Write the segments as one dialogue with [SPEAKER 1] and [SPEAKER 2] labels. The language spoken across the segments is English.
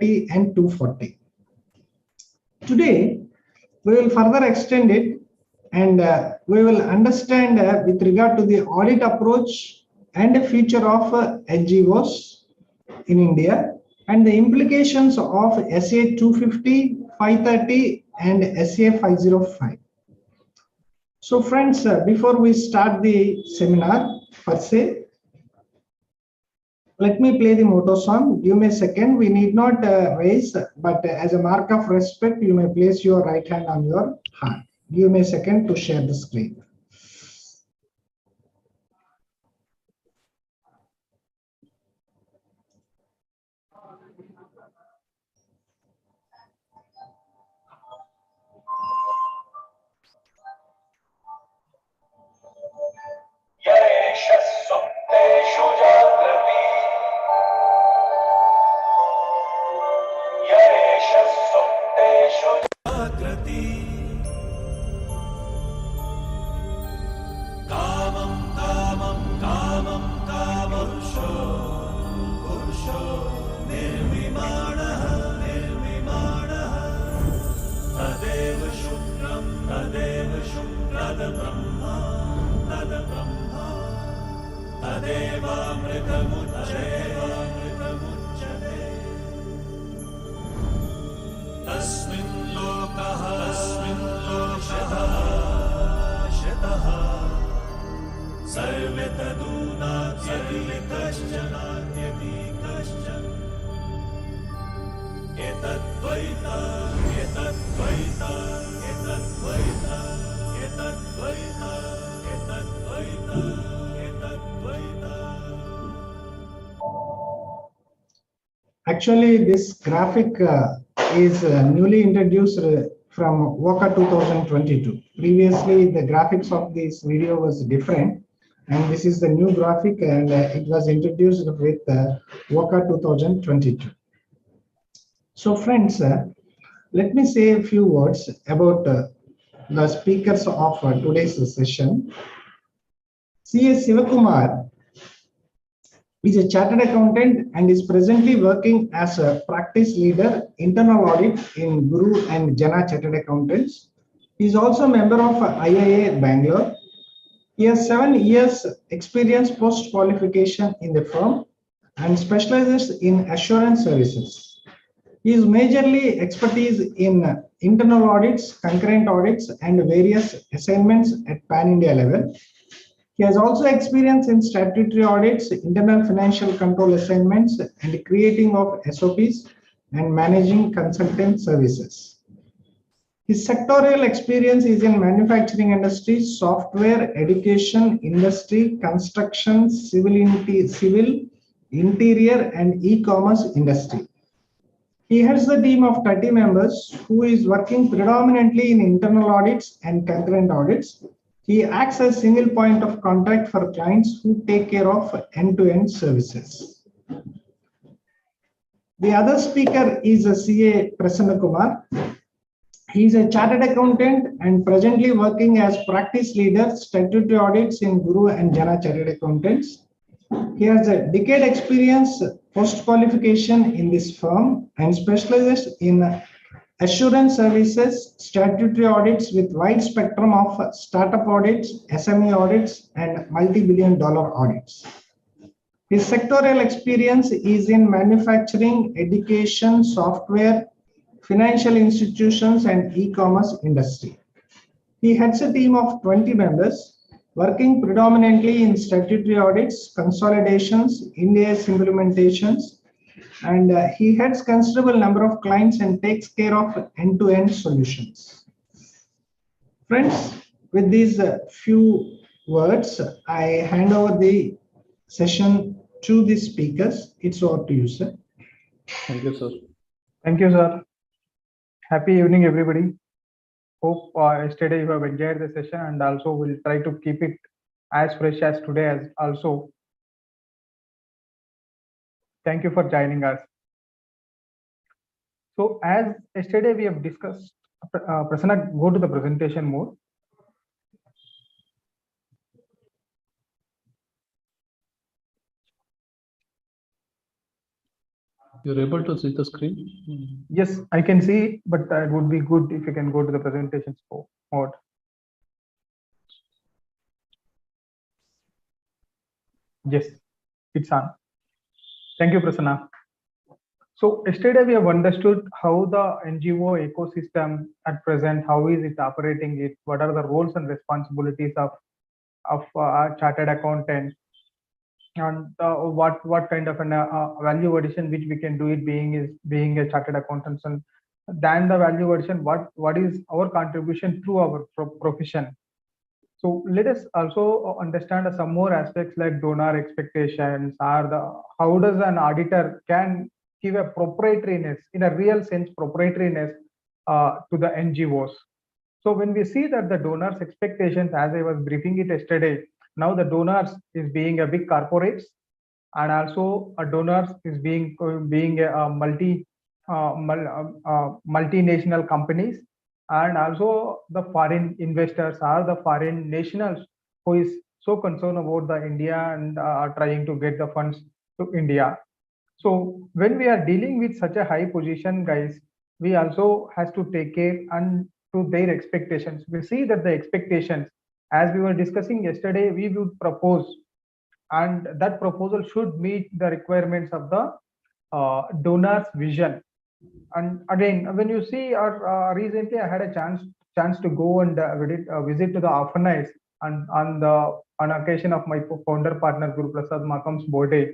[SPEAKER 1] and 240. Today, we will further extend it and we will understand with regard to the audit approach and the future of NGOs in India and the implications of SA 250, 530 and SA 505. So friends, before we start the seminar per se, let me play the motto song. Give me a second. We need not raise, but as a mark of respect, you may place your right hand on your heart. Give me a second to share the screen. Actually, this graphic is newly introduced from VOCA 2022. Previously, the graphics of this video was different, and this is the new graphic, and it was introduced with VOCA 2022. So friends, let me say a few words about the speakers of today's session. C.S. Sivakumar is a chartered accountant and is presently working as a practice leader internal audit in Guru and Jana Chartered Accountants. He is also a member of IIA Bangalore. He has 7 years experience post qualification in the firm and specializes in assurance services. He is majorly expertise in internal audits, concurrent audits, and various assignments at pan-India level. He has also experience in statutory audits, internal financial control assignments, and creating of SOPs and managing consultant services. His sectorial experience is in manufacturing industry, software, education, industry, construction, civil interior, and e-commerce industry. He heads the team of 30 members who is working predominantly in internal audits and concurrent audits. He acts as single point of contact for clients who take care of end-to-end services. The other speaker is a CA Prasanna Kumar. He is a chartered accountant and presently working as practice leader statutory audits in Guru and Jana Chartered Accountants. He has a decade experience post-qualification in this firm and specializes in assurance services, statutory audits with wide spectrum of startup audits, SME audits, and multi-billion-dollar audits. His sectorial experience is in manufacturing, education, software, financial institutions, and e-commerce industry. He heads a team of 20 members working predominantly in statutory audits, consolidations, Ind AS implementations, and he heads considerable number of clients and takes care of end-to-end solutions. Friends, with these few words, I hand over the session to the speakers. It's over to you, sir.
[SPEAKER 2] Thank you, sir.
[SPEAKER 3] Thank you, sir. Happy evening, everybody. Hope yesterday you have enjoyed the session, and also we'll try to keep it as fresh as today as also. Thank you for joining us. So as yesterday we have discussed, Prasanna, go to the presentation mode.
[SPEAKER 2] You're able to see the screen?
[SPEAKER 3] Yes, I can see, but it would be good if you can go to the presentation mode. Yes, it's on. Thank you, Prasanna. So yesterday we have understood how the NGO ecosystem at present, how is it operating it, what are the roles and responsibilities of a chartered accountant, and what kind of an value addition which we can do it being a chartered accountant, and then the value addition, what is our contribution to our profession. So let us also understand some more aspects like donor expectations, or how does an auditor can give a proprietariness, in a real sense proprietariness, to the NGOs. So when we see that the donors expectations, as I was briefing it yesterday, now the donors is being a big corporates, and also a donors is being a multinational companies, and also the foreign investors or the foreign nationals who is so concerned about the India and are trying to get the funds to India. So when we are dealing with such a high position, guys, we also has to take care and to their expectations. We see that the expectations, as we were discussing yesterday, we would propose, and that proposal should meet the requirements of the donor's vision. And again, when you see, recently I had a chance to go and visit to the orphanage, and on occasion of my founder partner Guru Prasad Makam's birthday,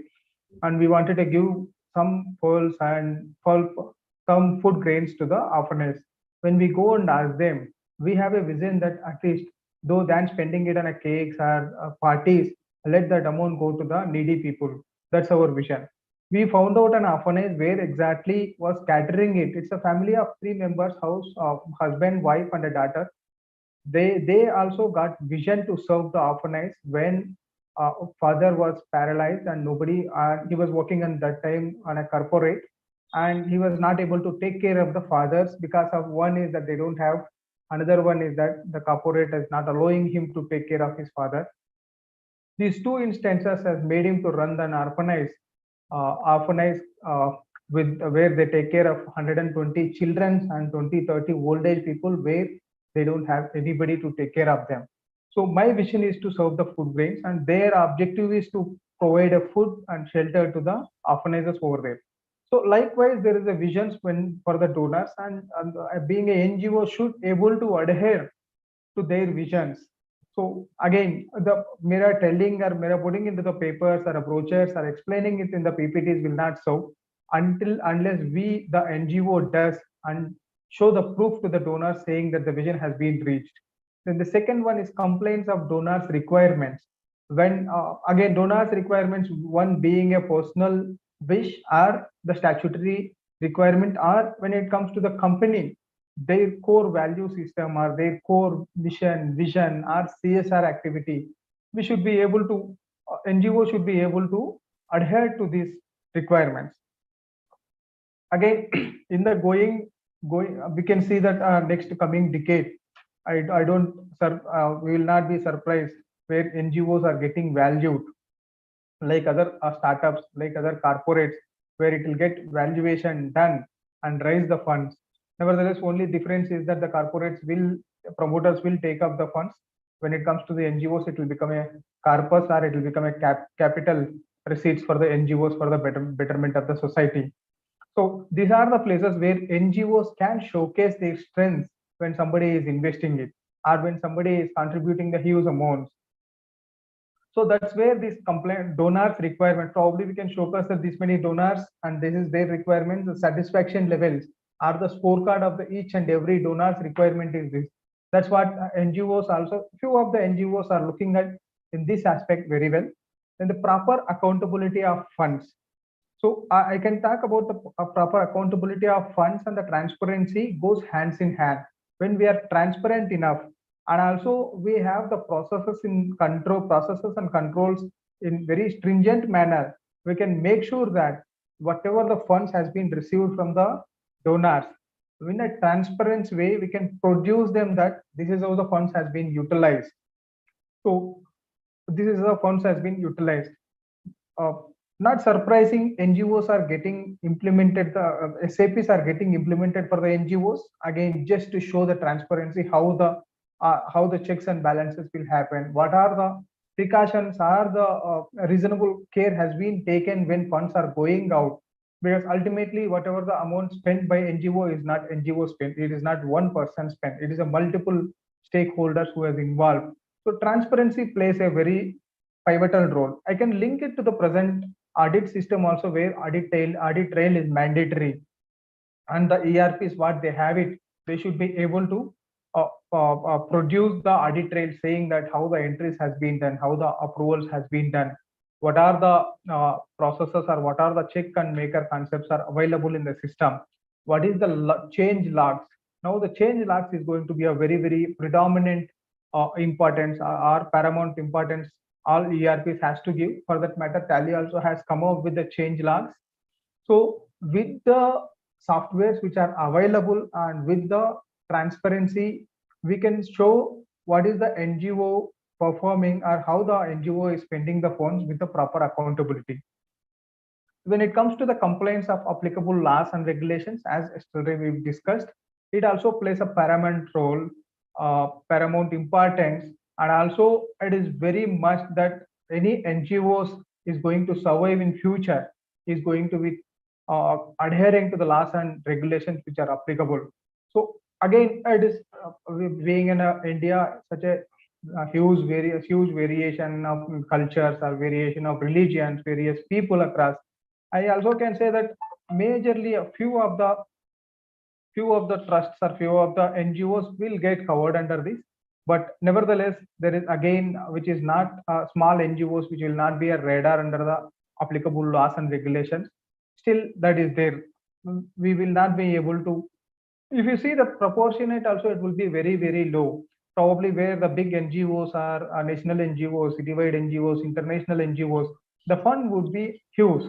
[SPEAKER 3] and we wanted to give some pearls and some food grains to the orphanage. When we go and ask them, we have a vision that at least, though than spending it on a cakes or parties, let that amount go to the needy people. That's our vision. We found out an orphanage where exactly was catering it. It's a family of 3 members, house of husband, wife, and a daughter. They also got vision to serve the orphanage when father was paralyzed and nobody. He was working at that time on a corporate, and he was not able to take care of the fathers because of one is that they don't have, another one is that the corporate is not allowing him to take care of his father. These two instances has made him to run an orphanage with where they take care of 120 children and 20-30 old age people where they don't have anybody to take care of them. So my vision is to serve the food grains, and their objective is to provide a food and shelter to the orphanages over there. So likewise, there is a vision for the donors, and being a NGO should able to adhere to their visions. So again, the mirror telling or mirror putting into the papers or brochures or explaining it in the PPTs will not serve unless we, the NGO, does and show the proof to the donor saying that the vision has been reached. Then the second one is complaints of donors' requirements. When again, donors' requirements, one being a personal wish or the statutory requirement, or when it comes to the company, their core value system or their core mission, vision, or CSR activity, we should be able to, NGO should be able to adhere to these requirements. Again, in the going, we can see that next coming decade, I don't, we will not be surprised where NGOs are getting valued like other startups, like other corporates, where it will get valuation done and raise the funds. Nevertheless, only difference is that the corporates will, promoters will take up the funds. When it comes to the NGOs, it will become a corpus, or it will become a capital receipts for the NGOs for the betterment of the society. So these are the places where NGOs can showcase their strengths when somebody is investing it, or when somebody is contributing the huge amounts. So that's where this complaint donors requirement, probably we can showcase that this many donors and this is their requirement, the satisfaction levels are the scorecard of the each and every donor's requirement is this. That's what NGOs also, few of the NGOs are looking at in this aspect very well. Then the proper accountability of funds. So I can talk about the proper accountability of funds, and the transparency goes hands in hand. When we are transparent enough, and also we have the processes and controls in very stringent manner, we can make sure that whatever the funds has been received from the donors, in a transparent way, we can produce them that this is how the funds has been utilized. So this is how funds has been utilized. not surprising, NGOs are getting implemented, the SAPs are getting implemented for the NGOs, again, just to show the transparency, how the checks and balances will happen, what are the precautions, are the reasonable care has been taken when funds are going out, because ultimately whatever the amount spent by NGO is not NGO spent, it is not one person spent, it is a multiple stakeholders who are involved. So transparency plays a very pivotal role. I can link it to the present audit system also, where audit trail is mandatory, and the ERPs what they have it, they should be able to produce the audit trail saying that how the entries has been done, how the approvals has been done, what are the processes or what are the check and maker concepts are available in the system, what is the change logs. Now the change logs is going to be a very predominant importance or paramount importance all ERPs has to give. For that matter, Tally also has come up with the change logs. So with the softwares which are available and with the transparency, we can show what is the NGO performing or how the NGO is spending the funds with the proper accountability. When it comes to the compliance of applicable laws and regulations, as yesterday we've discussed, it also plays a paramount role, paramount importance, and also it is very much that any NGOs is going to survive in future is going to be adhering to the laws and regulations which are applicable. So again, it is being in India such a huge variation of cultures or variation of religions, various people across. I also can say that majorly a few of the trusts or few of the NGOs will get covered under this. But nevertheless, there is again, which is not small NGOs, which will not be a radar under the applicable laws and regulations. Still, that is there. We will not be able to. If you see the proportionate, also it will be very low. Probably where the big NGOs are national NGOs, citywide NGOs, international NGOs, the fund would be huge.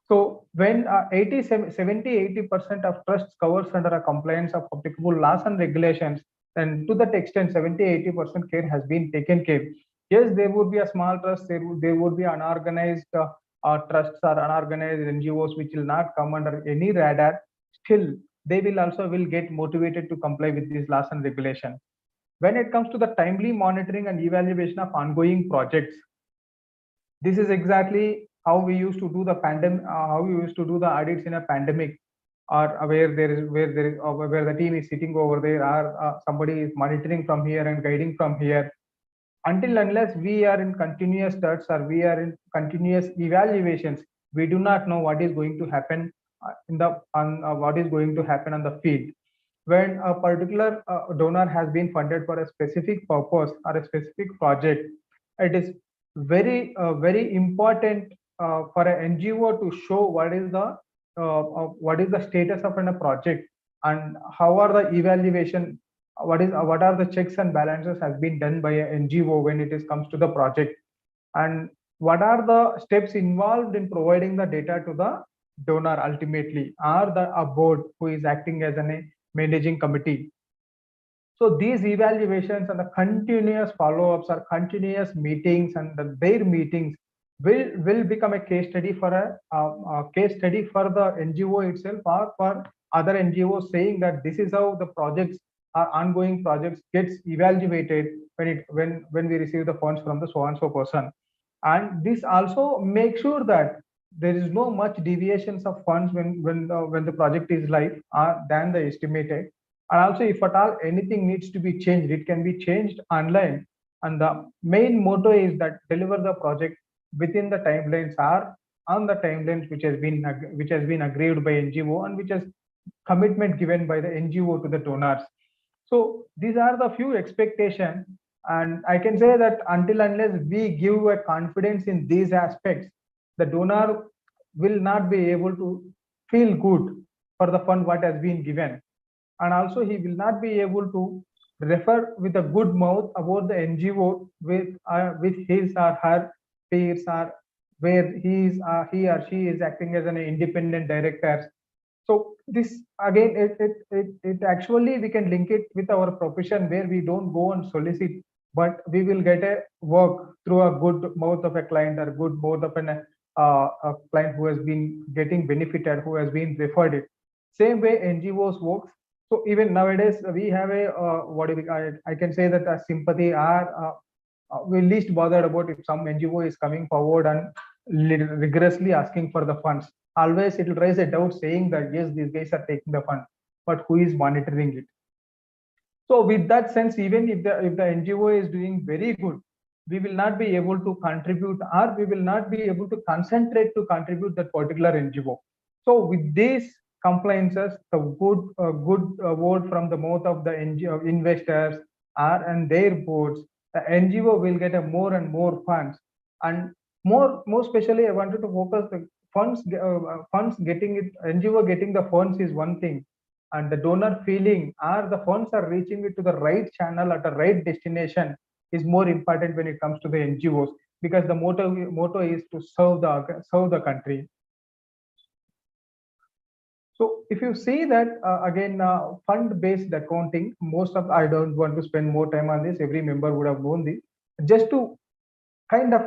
[SPEAKER 3] So when 70-80% of trusts covers under a compliance of applicable laws and regulations, then to that extent 70-80% care has been taken care. Yes, there would be a small trust, there would be unorganized trusts or unorganized NGOs which will not come under any radar. Still, they will also will get motivated to comply with these laws and regulations. When it comes to the timely monitoring and evaluation of ongoing projects, this is exactly how we used to do the how we used to do the audits in a pandemic, or where the team is sitting over there, or somebody is monitoring from here and guiding from here. Until unless we are in continuous touch or we are in continuous evaluations, we do not know what is going to happen what is going to happen on the field. When a particular donor has been funded for a specific purpose or a specific project, it is very important for an NGO to show what is the status of a project and how are the evaluation, what are the checks and balances has been done by an NGO when it comes to the project, and what are the steps involved in providing the data to the donor ultimately, or a board who is acting as a managing committee. So these evaluations and the continuous follow-ups or continuous meetings and their meetings will become a case study for a case study for the NGO itself or for other NGOs, saying that this is how the projects or ongoing projects gets evaluated when we receive the funds from the so and so person. And this also makes sure that there is no much deviations of funds when the project is live than the estimated. And also, if at all anything needs to be changed, it can be changed online. And the main motto is that deliver the project within the timelines or on the timelines which has been agreed by NGO and which is commitment given by the NGO to the donors. So these are the few expectations, and I can say that until unless we give a confidence in these aspects, the donor will not be able to feel good for the fund what has been given, and also he will not be able to refer with a good mouth about the NGO with his or her peers, or where he or she is acting as an independent director. So this again, it actually we can link it with our profession, where we don't go and solicit, but we will get a work through a good mouth of a client or good mouth of an a client who has been getting benefited, who has been referred it. Same way NGOs works. So even nowadays we have a I can say that a sympathy are we're least bothered about if some NGO is coming forward and rigorously asking for the funds. Always it will raise a doubt saying that yes, these guys are taking the fund, but who is monitoring it? So with that sense, even if the NGO is doing very good, we will not be able to contribute, or we will not be able to concentrate to contribute that particular NGO. So with these compliances, the good word from the mouth of the NGO investors are and their boards, the NGO will get a more and more funds. And more especially, I wanted to focus the funds getting it, NGO getting the funds is one thing, and the donor feeling or the funds are reaching it to the right channel at the right destination is more important when it comes to the NGOs, because the motto is to serve the country. So if you see that again, fund-based accounting, most of, I don't want to spend more time on this. Every member would have known this. Just to kind of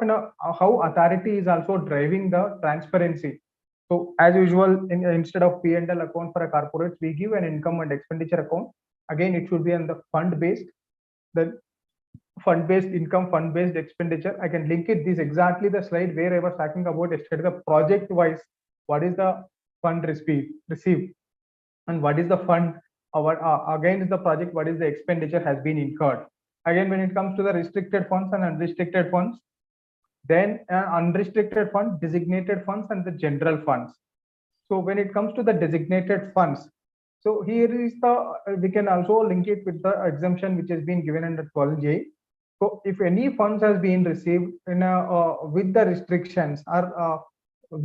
[SPEAKER 3] how authority is also driving the transparency. So as usual, instead of P&L account for a corporate, we give an income and expenditure account. Again, it should be on the fund-based. The fund-based income, fund-based expenditure. I can link it. This exactly the slide where I was talking about yesterday. The project-wise, what is the fund received, and what is the fund? Against the project, what is the expenditure has been incurred? Again, when it comes to the restricted funds and unrestricted funds, then unrestricted fund, designated funds, and the general funds. So when it comes to the designated funds, so here is the, we can also link it with the exemption which has been given under 12J. So if any funds has been received in with the restrictions or and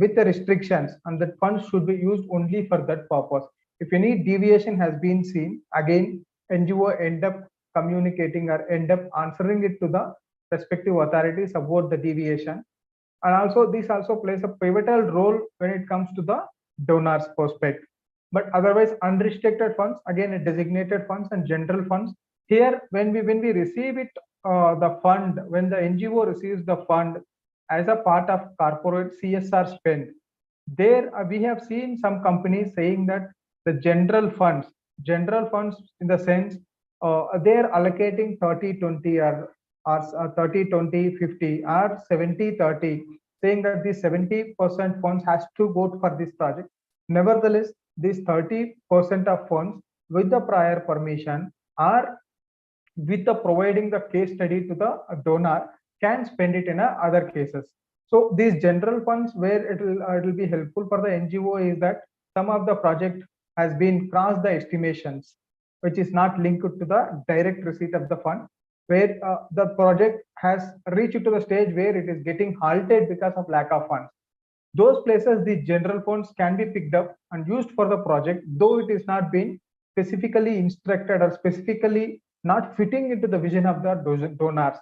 [SPEAKER 3] that funds should be used only for that purpose. If any deviation has been seen, again, NGO end up communicating or end up answering it to the respective authorities about the deviation. And also this also plays a pivotal role when it comes to the donors perspective. But otherwise, unrestricted funds, again, designated funds and general funds. Here, when we receive it, the fund, when the NGO receives the fund as a part of corporate CSR spend, there we have seen some companies saying that the general funds in the sense they are allocating 30-20 or 30-20-50 or 70-30, saying that the 70% funds has to go for this project. Nevertheless, this 30% of funds with the prior permission or with the providing the case study to the donor can spend it in other cases. So these general funds, where it will be helpful for the NGO is that some of the project has been crossed the estimations, which is not linked to the direct receipt of the fund, where the project has reached to the stage where it is getting halted because of lack of funds. Those places, the general funds can be picked up and used for the project, though it is not been specifically instructed or specifically not fitting into the vision of the donors.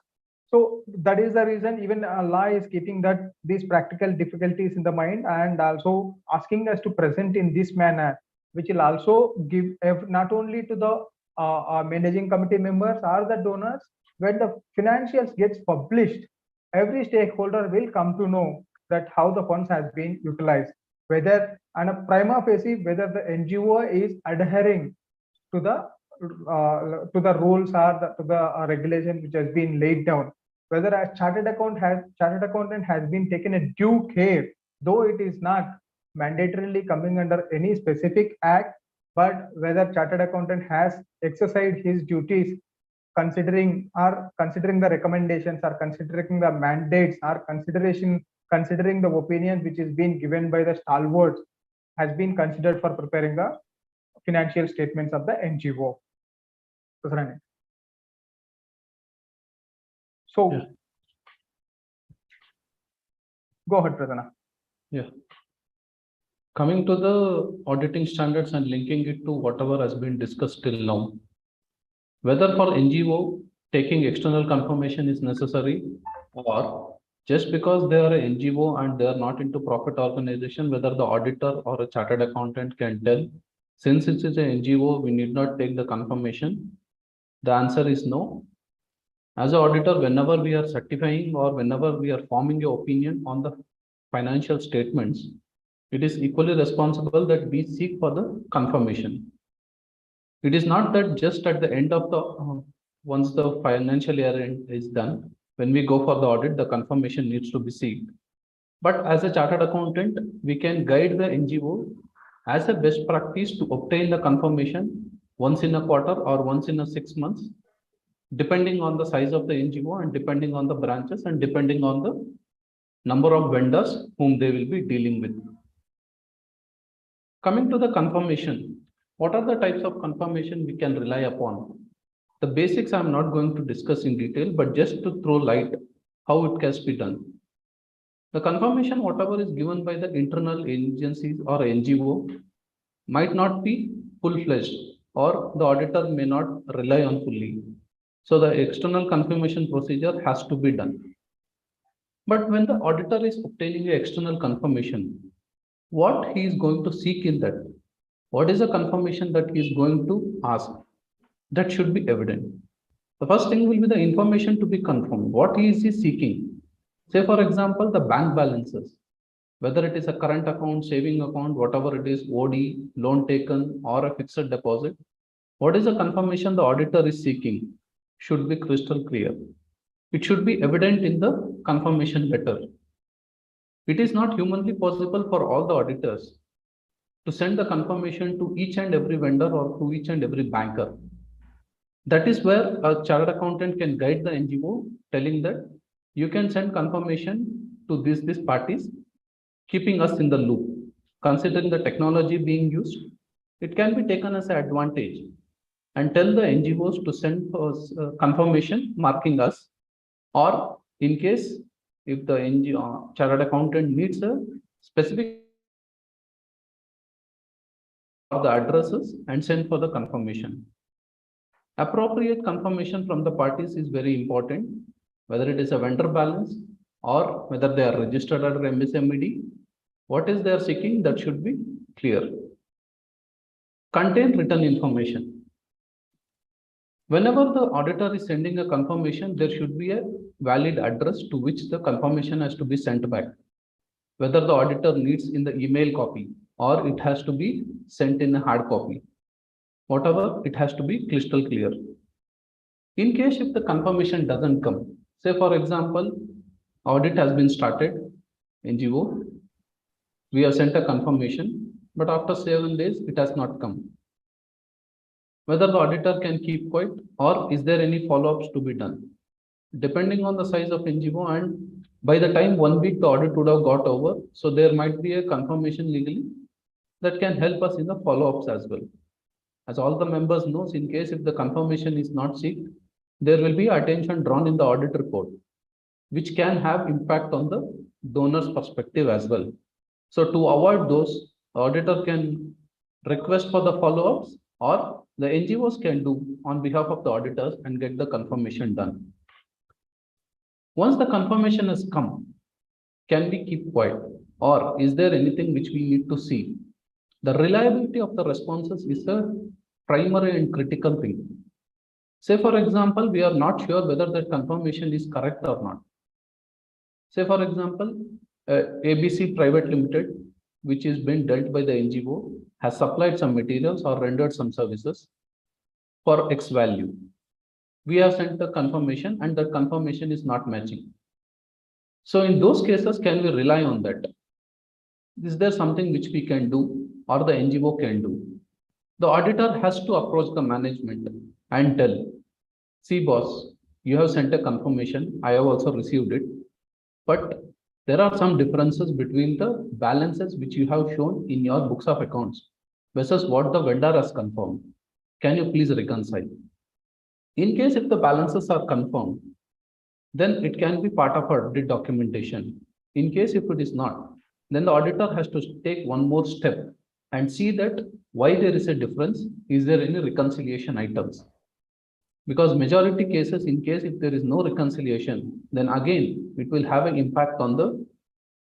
[SPEAKER 3] So that is the reason even law is keeping that these practical difficulties in the mind and also asking us to present in this manner, which will also give not only to the managing committee members or the donors, when the financials gets published, every stakeholder will come to know that how the funds has been utilized, whether and a prima facie whether the NGO is adhering to the rules or to the regulation which has been laid down, whether a chartered accountant has been taken a due care, though it is not mandatorily coming under any specific act, but whether chartered accountant has exercised his duties considering the recommendations or considering the mandates or considering the opinion which is being given by the stalwarts has been considered for preparing the financial statements of the NGO. So,
[SPEAKER 2] yeah.
[SPEAKER 3] Go ahead, Pradhana.
[SPEAKER 2] Yeah. Coming to the auditing standards and linking it to whatever has been discussed till now, whether for NGO taking external confirmation is necessary, or just because they are an NGO and they are not into profit organization, whether the auditor or a chartered accountant can tell, since it is an NGO, we need not take the confirmation. The answer is no. As an auditor, whenever we are certifying or whenever we are forming an opinion on the financial statements, it is equally responsible that we seek for the confirmation. It is not that just at the end of the, once the financial year end is done, when we go for the audit, the confirmation needs to be sought. But as a chartered accountant, we can guide the NGO as a best practice to obtain the confirmation once in a quarter or once in a 6 months, depending on the size of the NGO and depending on the branches and depending on the number of vendors whom they will be dealing with. Coming to the confirmation, what are the types of confirmation we can rely upon? The basics I'm not going to discuss in detail, but just to throw light how it can be done. The confirmation, whatever is given by the internal agencies or NGO, might not be full-fledged or the auditor may not rely on fully. So the external confirmation procedure has to be done. But when the auditor is obtaining an external confirmation, what he is going to seek in that? What is the confirmation that he is going to ask? That should be evident. The first thing will be the information to be confirmed. What is he seeking? Say, for example, the bank balances, whether it is a current account, saving account, whatever it is, OD, loan taken, or a fixed deposit. What is the confirmation the auditor is seeking? Should be crystal clear. It should be evident in the confirmation letter. It is not humanly possible for all the auditors to send the confirmation to each and every vendor or to each and every banker. That is where a chartered accountant can guide the NGO, telling that you can send confirmation to these parties, keeping us in the loop. Considering the technology being used, it can be taken as an advantage and tell the NGOs to send us confirmation marking us, or in case if the NGO chartered accountant needs a specific of the addresses and send for the confirmation. Appropriate confirmation from the parties is very important, whether it is a vendor balance or whether they are registered under MSMED. What is they are seeking, that should be clear. Contain written information. Whenever the auditor is sending a confirmation, there should be a valid address to which the confirmation has to be sent back. Whether the auditor needs in the email copy or it has to be sent in a hard copy. Whatever, it has to be crystal clear. In case if the confirmation doesn't come, say for example, audit has been started, NGO, we have sent a confirmation, but after 7 days, it has not come. Whether the auditor can keep quiet or is there any follow-ups to be done? Depending on the size of NGO, and by the time 1 week the audit would have got over, so there might be a confirmation legally that can help us in the follow-ups as well. As all the members knows, in case if the confirmation is not sought, there will be attention drawn in the audit report, which can have impact on the donor's perspective as well. So to avoid those, the auditor can request for the follow-ups or the NGOs can do on behalf of the auditors and get the confirmation done. Once the confirmation has come, can we keep quiet or is there anything which we need to see? The reliability of the responses is a primary and critical thing. Say for example, we are not sure whether that confirmation is correct or not. Say for example, ABC Private Limited, which is being dealt by the NGO, has supplied some materials or rendered some services for X value. We have sent the confirmation and the confirmation is not matching. So in those cases, can we rely on that? Is there something which we can do or the NGO can do? The auditor has to approach the management and tell, see boss, you have sent a confirmation, I have also received it, but there are some differences between the balances which you have shown in your books of accounts versus what the vendor has confirmed. Can you please reconcile? In case if the balances are confirmed, then it can be part of our audit documentation. In case if it is not, then the auditor has to take one more step and see that why there is a difference. Is there any reconciliation items? Because majority cases, in case if there is no reconciliation, then again, it will have an impact on the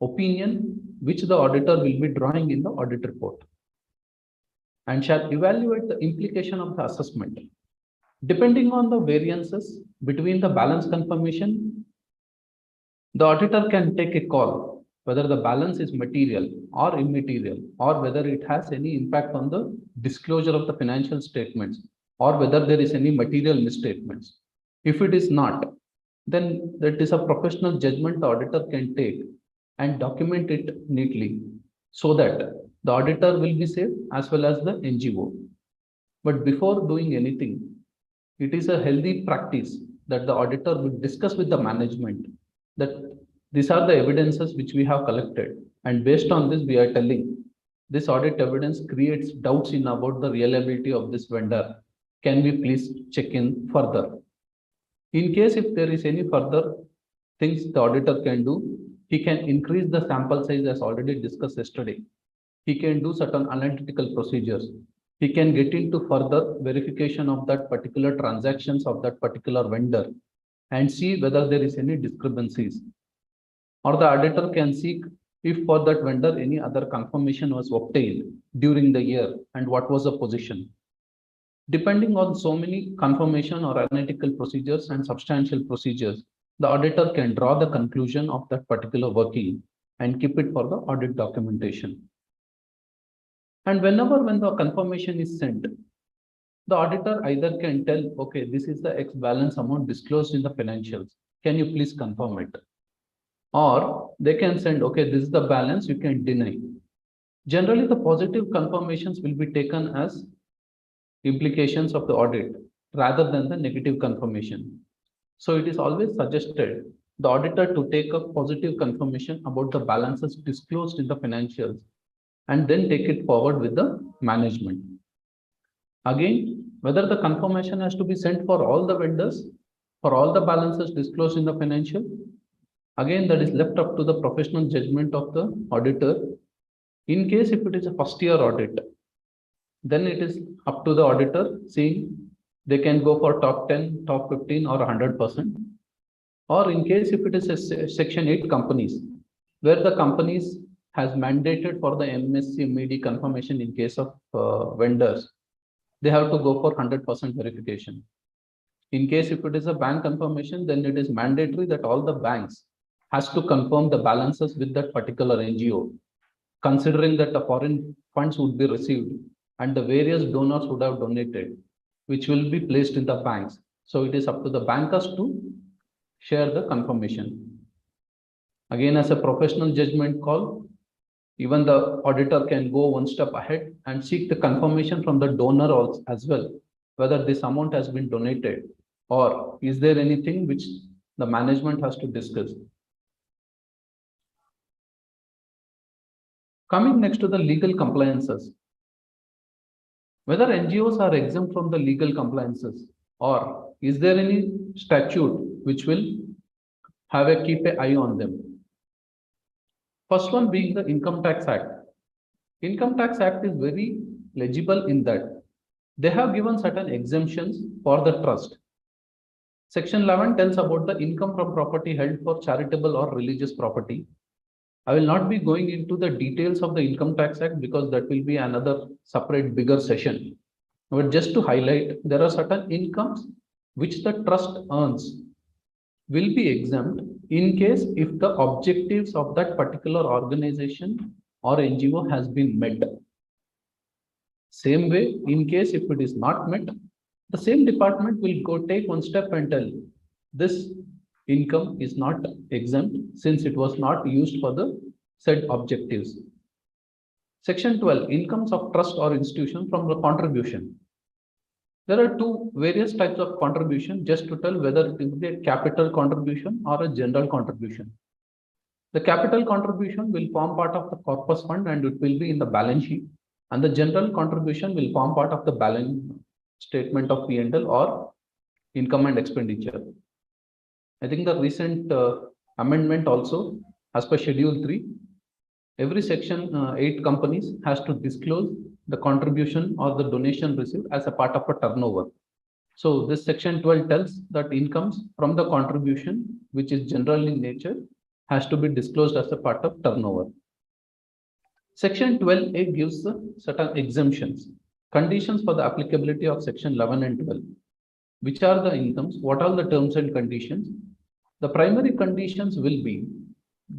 [SPEAKER 2] opinion which the auditor will be drawing in the audit report and shall evaluate the implication of the assessment. Depending on the variances between the balance confirmation, the auditor can take a call whether the balance is material or immaterial, or whether it has any impact on the disclosure of the financial statements, or whether there is any material misstatements. If it is not, then that is a professional judgment the auditor can take and document it neatly so that the auditor will be safe as well as the NGO. But before doing anything, it is a healthy practice that the auditor will discuss with the management that these are the evidences which we have collected, and based on this we are telling this audit evidence creates doubts in about the reliability of this vendor. Can we please check in further? In case if there is any further things the auditor can do, he can increase the sample size as already discussed yesterday. He can do certain analytical procedures. He can get into further verification of that particular transactions of that particular vendor and see whether there is any discrepancies. Or the auditor can seek if for that vendor any other confirmation was obtained during the year and what was the position. Depending on so many confirmation or analytical procedures and substantial procedures, the auditor can draw the conclusion of that particular working and keep it for the audit documentation. And when the confirmation is sent, the auditor either can tell, okay, this is the X balance amount disclosed in the financials. Can you please confirm it? Or they can send, okay, this is the balance, you can deny. Generally, the positive confirmations will be taken as implications of the audit rather than the negative confirmation. So it is always suggested the auditor to take a positive confirmation about the balances disclosed in the financials and then take it forward with the management. Again, whether the confirmation has to be sent for all the vendors, for all the balances disclosed in the financial, again, that is left up to the professional judgment of the auditor. In case if it is a first year audit, then it is up to the auditor seeing they can go for top 10, top 15 or 100%. Or in case if it is a section 8 companies, where the companies has mandated for the MSC MED confirmation in case of vendors, they have to go for 100% verification. In case if it is a bank confirmation, then it is mandatory that all the banks has to confirm the balances with that particular NGO, considering that the foreign funds would be received and the various donors would have donated, which will be placed in the banks. So it is up to the bankers to share the confirmation. Again, as a professional judgment call, even the auditor can go one step ahead and seek the confirmation from the donor also as well, whether this amount has been donated or is there anything which the management has to discuss. Coming next to the legal compliances. Whether NGOs are exempt from the legal compliances or is there any statute which will have a keep an eye on them. First one being the Income Tax Act. Income Tax Act is very legible in that they have given certain exemptions for the trust. Section 11 tells about the income from property held for charitable or religious property. I will not be going into the details of the Income Tax Act because that will be another separate bigger session. But just to highlight, there are certain incomes which the trust earns will be exempt in case if the objectives of that particular organization or NGO has been met. Same way, in case if it is not met, the same department will go take one step and tell this income is not exempt since it was not used for the said objectives. Section 12, incomes of trust or institution from the contribution. There are two various types of contribution just to tell whether it will be a capital contribution or a general contribution. The capital contribution will form part of the corpus fund and it will be in the balance sheet, and the general contribution will form part of the balance statement of P&L or income and expenditure. I think the recent amendment also, as per Schedule 3, every section 8 companies has to disclose the contribution or the donation received as a part of a turnover. So this section 12 tells that incomes from the contribution, which is general in nature, has to be disclosed as a part of turnover. Section 12A gives certain exemptions, conditions for the applicability of section 11 and 12. Which are the incomes? What are the terms and conditions? The primary conditions will be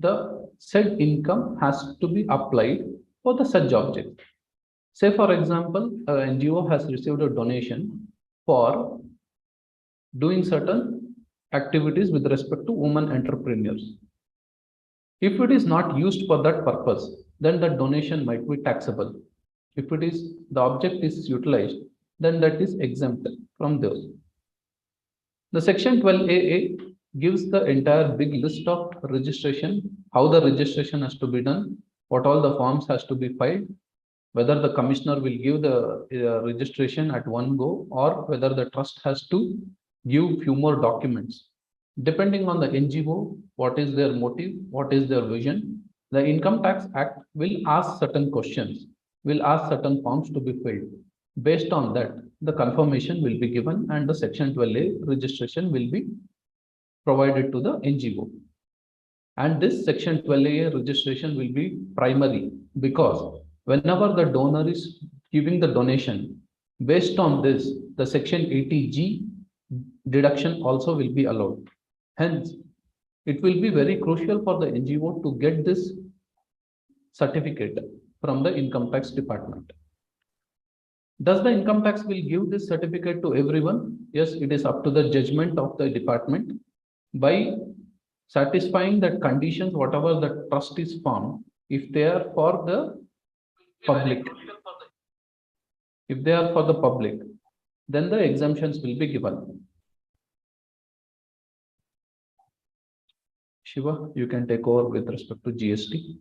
[SPEAKER 2] the said income has to be applied for the such object. Say, for example, an NGO has received a donation for doing certain activities with respect to women entrepreneurs. If it is not used for that purpose, then the donation might be taxable. If it is the object is utilized, then that is exempt from those. The section 12AA gives the entire big list of registration, how the registration has to be done, what all the forms has to be filed, whether the commissioner will give the registration at one go or whether the trust has to give few more documents. Depending on the NGO, what is their motive, what is their vision, the Income Tax Act will ask certain questions, will ask certain forms to be filled. Based on that, the confirmation will be given and the section 12A registration will be provided to the NGO. And this section 12A registration will be primary because whenever the donor is giving the donation, based on this, the section 80G deduction also will be allowed. Hence, it will be very crucial for the NGO to get this certificate from the income tax department. Does the income tax will give this certificate to everyone? Yes, it is up to the judgment of the department. By satisfying that conditions, whatever the trust is formed, if they are for the public, then the exemptions will be given. Shiva, you can take over with respect to GST.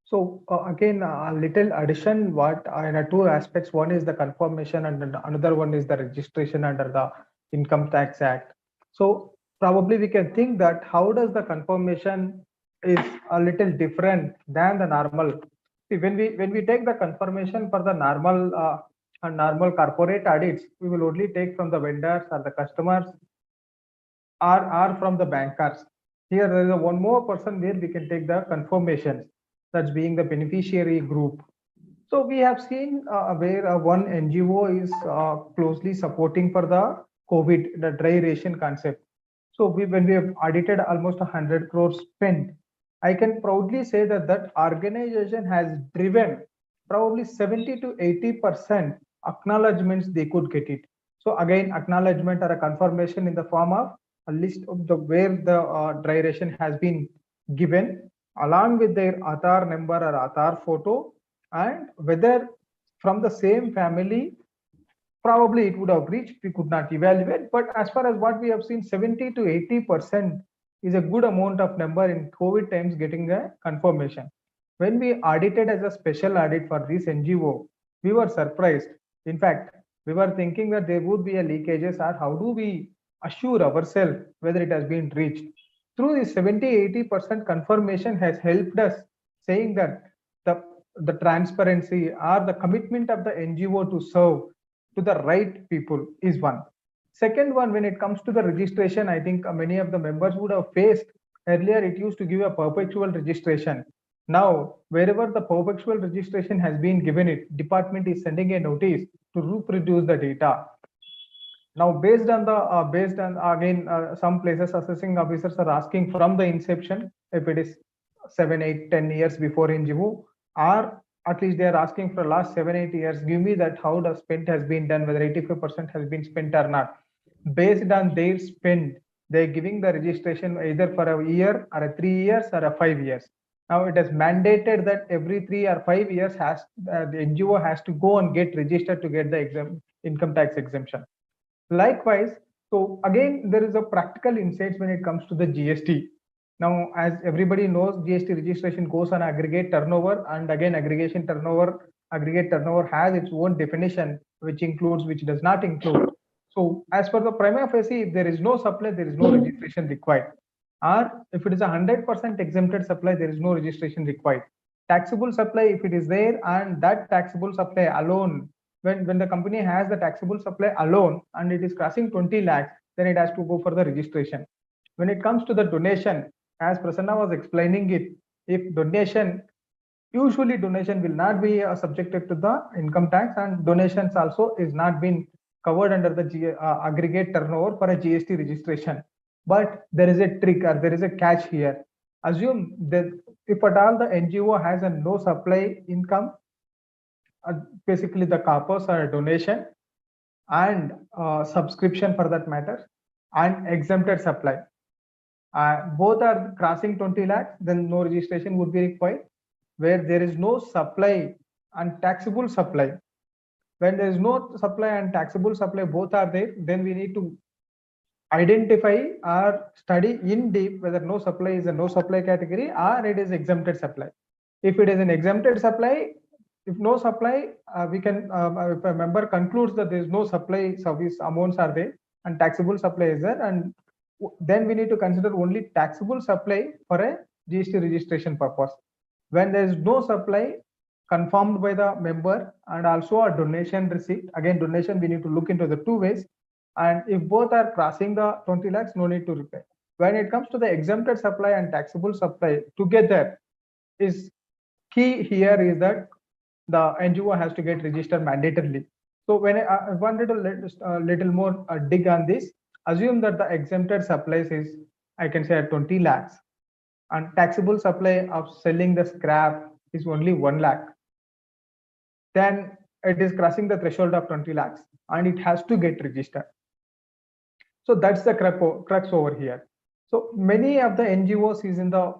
[SPEAKER 3] So again, a little addition, what in two aspects. One is the confirmation and another one is the registration under the Income Tax Act. So probably we can think that how does the confirmation is a little different than the normal. See, when we take the confirmation for the normal corporate audits, we will only take from the vendors or the customers or from the bankers. Here there is a one more person where we can take the confirmations, that's being the beneficiary group. So we have seen where one NGO is closely supporting for the COVID, the dry ration concept. So when we have audited almost 100 crores spent, I can proudly say that that organization has driven probably 70 to 80% acknowledgements they could get it. So again, acknowledgement or a confirmation in the form of a list of the where the dry ration has been given, along with their Aadhaar number or Aadhaar photo, and whether from the same family, probably it would have reached, we could not evaluate. But as far as what we have seen, 70 to 80% is a good amount of number in COVID times getting a confirmation. When we audited as a special audit for this NGO, we were surprised. In fact, we were thinking that there would be a leakages, or how do we assure ourselves whether it has been reached. Through this 70-80% confirmation has helped us saying that the transparency or the commitment of the NGO to serve to the right people is one. Second one, when it comes to the registration, I think many of the members would have faced earlier, it used to give a perpetual registration. Now, wherever the perpetual registration has been given, it department is sending a notice to reproduce the data. Now, based on again, some places assessing officers are asking from the inception, if it is 7, 8, 10 years before NGO, or at least they are asking for the last 7, 8 years, give me that how the spend has been done, whether 85% has been spent or not. Based on their spend, they're giving the registration either for a year or a 3 years or a 5 years. Now it is mandated that every 3 or 5 years the NGO has to go and get registered to get the income tax exemption. Likewise, so again, there is a practical insights when it comes to the GST. Now, as everybody knows, GST registration goes on aggregate turnover, and again, aggregate turnover has its own definition, which includes, which does not include. So as per the prima facie, if there is no supply, there is no registration required. Or if it is 100% exempted supply, there is no registration required. Taxable supply, if it is there, and that taxable supply alone, when the company has the taxable supply alone and it is crossing 20 lakhs, then it has to go for the registration. When it comes to the donation, as Prasanna was explaining it, if donation, usually donation will not be subjected to the income tax, and donations also is not been covered under the aggregate turnover for a GST registration. But there is a trick, or there is a catch here. Assume that if at all the NGO has a no supply income, basically the corpus or a donation and subscription for that matter, and exempted supply. Both are crossing 20 lakhs, then no registration would be required. Where there is no supply and taxable supply, when there is no supply and taxable supply, both are there, then we need to identify or study in deep whether no supply is a no supply category or it is exempted supply. If it is an exempted supply, if no supply, we can, if a member concludes that there is no supply, service amounts are there and taxable supply is there, and then we need to consider only taxable supply for a GST registration purpose. When there is no supply confirmed by the member and also a donation receipt, again donation we need to look into the two ways, and if both are crossing the 20 lakhs, no need to repay. When it comes to the exempted supply and taxable supply together, is key here is that the NGO has to get registered mandatorily. So when I wanted to little more dig on this, assume that the exempted supplies is, I can say, at 20 lakhs, and taxable supply of selling the scrap is only 1 lakh. Then it is crossing the threshold of 20 lakhs and it has to get registered. So that's the crux over here. So many of the NGOs is in the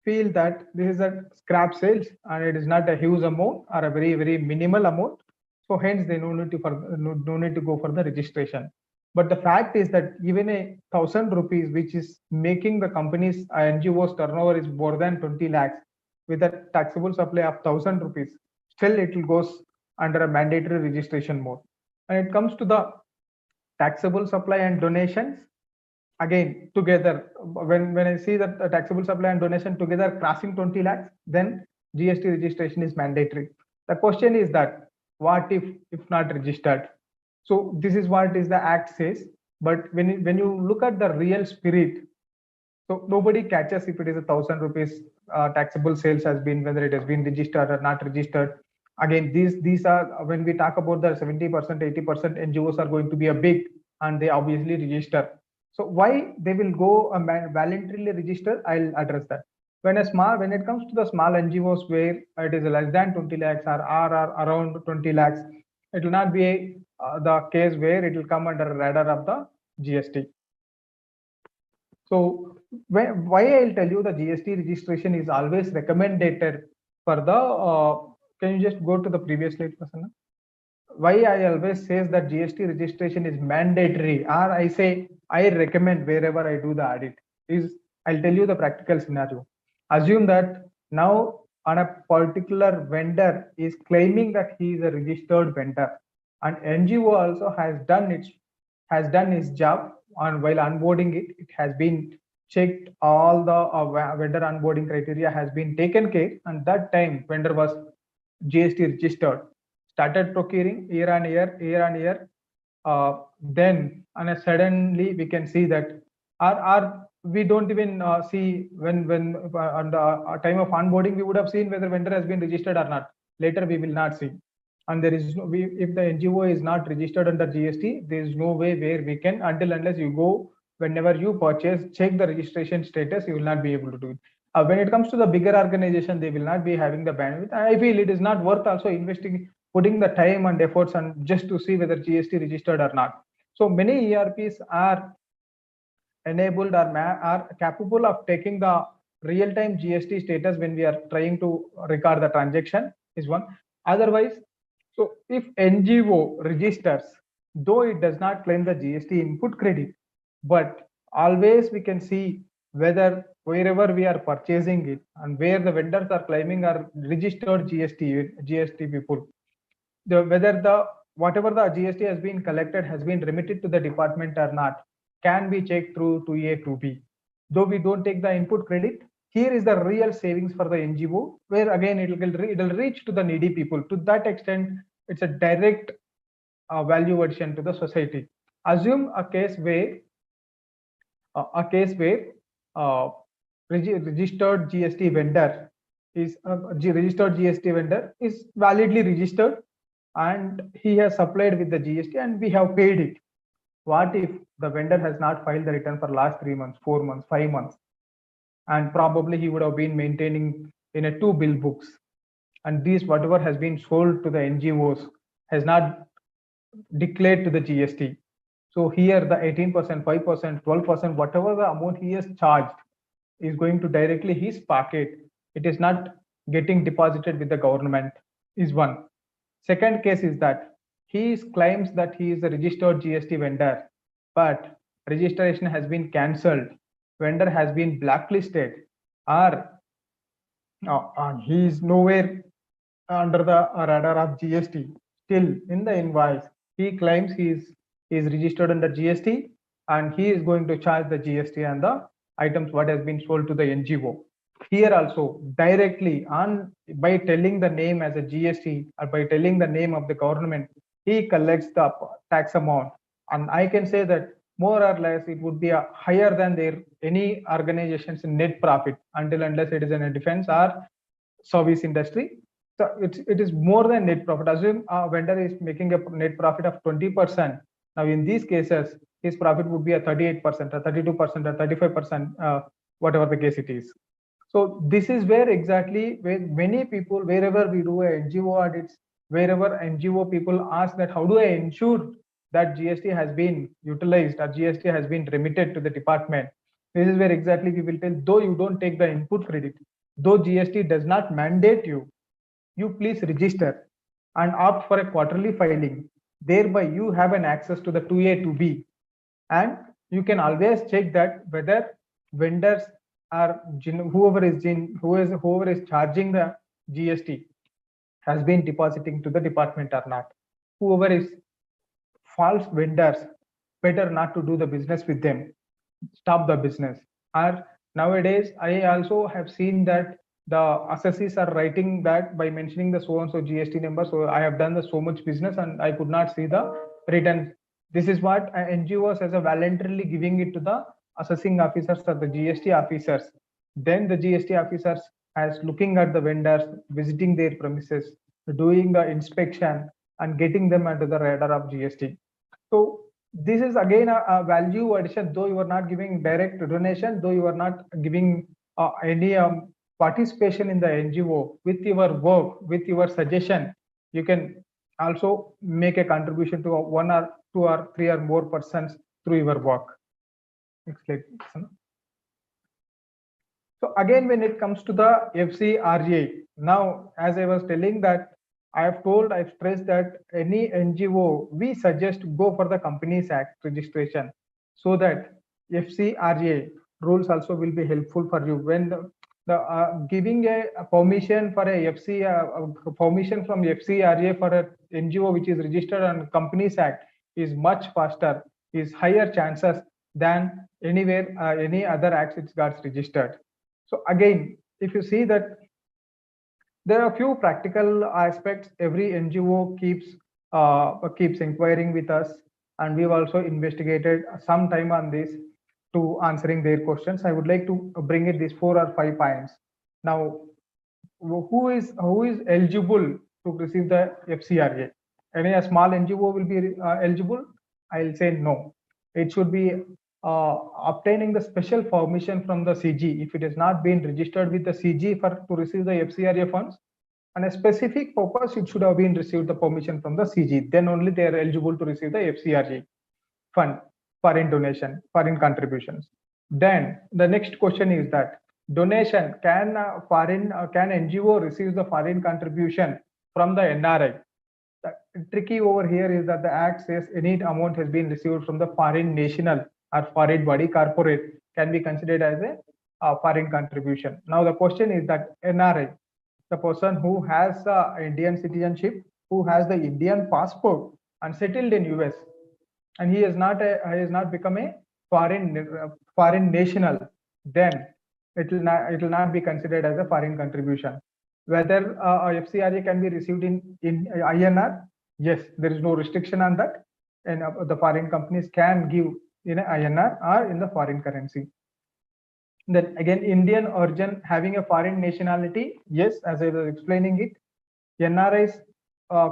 [SPEAKER 3] feel that this is a scrap sales and it is not a huge amount or a very minimal amount. So hence they no need to go for the registration. But the fact is that even 1,000 rupees, which is making the company's NGO's turnover is more than 20 lakhs with a taxable supply of 1,000 rupees, still it will goes under a mandatory registration mode. When it comes to the taxable supply and donations, again together, when I see that the taxable supply and donation together crossing 20 lakhs, then GST registration is mandatory. The question is that what if not registered? So this is what is the act says, but when you look at the real spirit, so nobody catches if it is 1,000 rupees taxable sales has been, whether it has been registered or not registered. Again, these are, when we talk about the 70%, 80% NGOs are going to be a big, and they obviously register. So why they will go voluntarily register? I'll address that. When it comes to the small NGOs where it is less than 20 lakhs or around 20 lakhs, it will not be the case where it will come under radar of the GST. So why I'll tell you the GST registration is always recommended for the, can you just go to the previous slide, Prasanna? Why I always says that GST registration is mandatory, or I say I recommend wherever I do the audit, is I'll tell you the practical scenario. Assume that now on a particular vendor is claiming that he is a registered vendor, and NGO also has done its job on while onboarding it. It has been checked, all the vendor onboarding criteria has been taken care, and that time vendor was GST registered, started procuring year on year, then and suddenly we can see that we don't even see when on the time of onboarding we would have seen whether vendor has been registered or not. Later we will not see, and there is no, if the NGO is not registered under GST, there is no way where we can, unless you go whenever you purchase, check the registration status, you will not be able to do it. When it comes to the bigger organization, they will not be having the bandwidth. I feel it is not worth also investing, putting the time and efforts and just to see whether GST registered or not. So many ERPs are enabled or are capable of taking the real-time GST status when we are trying to record the transaction is one. Otherwise, so if NGO registers, though it does not claim the GST input credit, but always we can see whether wherever we are purchasing it and where the vendors are claiming are registered GST people, whether the whatever the GST has been collected has been remitted to the department or not, can be checked through 2A, 2B. Though we don't take the input credit, here is the real savings for the NGO, where again it will reach to the needy people. To that extent, it's a direct value addition to the society. Assume a case where registered GST vendor is registered GST vendor is validly registered and he has supplied with the GST and we have paid it. What if the vendor has not filed the return for last 3 months, 4 months, 5 months? and probably he would have been maintaining in a 2 bill books, and these whatever has been sold to the NGOs has not declared to the GST. So here the 18%, 5%, 12%, whatever the amount he has charged is going to directly his pocket. It is not getting deposited with the government is one. Second case is that he claims that he is a registered GST vendor, but registration has been cancelled, vendor has been blacklisted, or he is nowhere under the radar of GST. Still, in the invoice, he claims he is registered under GST and he is going to charge the GST on the items what has been sold to the NGO. Here also, directly on by telling the name as a GST or by telling the name of the government, he collects the tax amount. And I can say that more or less it would be a higher than their any organization's net profit until unless it is in a defense or service industry. So it is more than net profit. Assume a vendor is making a net profit of 20%. Now in these cases, his profit would be a 38%, or 32%, or 35%, whatever the case it is. So this is where exactly where many people, wherever we do a NGO audits, wherever NGO people ask that how do I ensure that GST has been utilized or GST has been remitted to the department. This is where exactly we will tell, though you don't take the input credit, though GST does not mandate you, you please register and opt for a quarterly filing. Thereby you have an access to the 2A, 2B, and you can always check that whether vendors or whoever is charging the GST has been depositing to the department or not. Whoever is false vendors, better not to do the business with them. Stop the business. Or nowadays, I also have seen that the assessees are writing that by mentioning the so and so GST number. So I have done the so much business and I could not see the return. This is what NGOs as a voluntarily giving it to the assessing officers or the GST officers. Then the GST officers as looking at the vendors, visiting their premises, doing the inspection and getting them under the radar of GST. So this is again a value addition, though you are not giving direct donation, though you are not giving any participation in the NGO. With your work, with your suggestion, you can also make a contribution to 1 or 2 or 3 or more persons through your work. Next slide. So again, when it comes to the FCRA, now as I was telling that I've stressed that any NGO, we suggest go for the Companies Act registration so that FCRA rules also will be helpful for you. When giving a permission for a permission from FCRA for a NGO which is registered on Companies Act is much faster, is higher chances than anywhere any other acts it got registered. So again, if you see that there are a few practical aspects every NGO keeps inquiring with us, and we've also investigated some time on this to answering their questions. I would like to bring it these 4 or 5 points. Now, who is eligible to receive the FCRA? Any a small NGO will be eligible? I'll say no. It should be obtaining the special permission from the CG if it has not been registered with the CG to receive the FCRA funds. And a specific purpose, it should have been received the permission from the CG. Then only they are eligible to receive the FCRA fund, foreign donation, foreign contributions. Then the next question is that donation, can NGO receive the foreign contribution from the NRI? The tricky over here is that the act says any amount has been received from the foreign national or foreign body corporate can be considered as a foreign contribution. Now the question is that NRI, the person who has Indian citizenship, who has the Indian passport and settled in US, and he has not become a foreign national, then it will not be considered as a foreign contribution. Whether FCRA can be received in INR, yes, there is no restriction on that, and the foreign companies can give in INR or in the foreign currency. Then again, Indian origin having a foreign nationality, yes, as I was explaining it, NRI's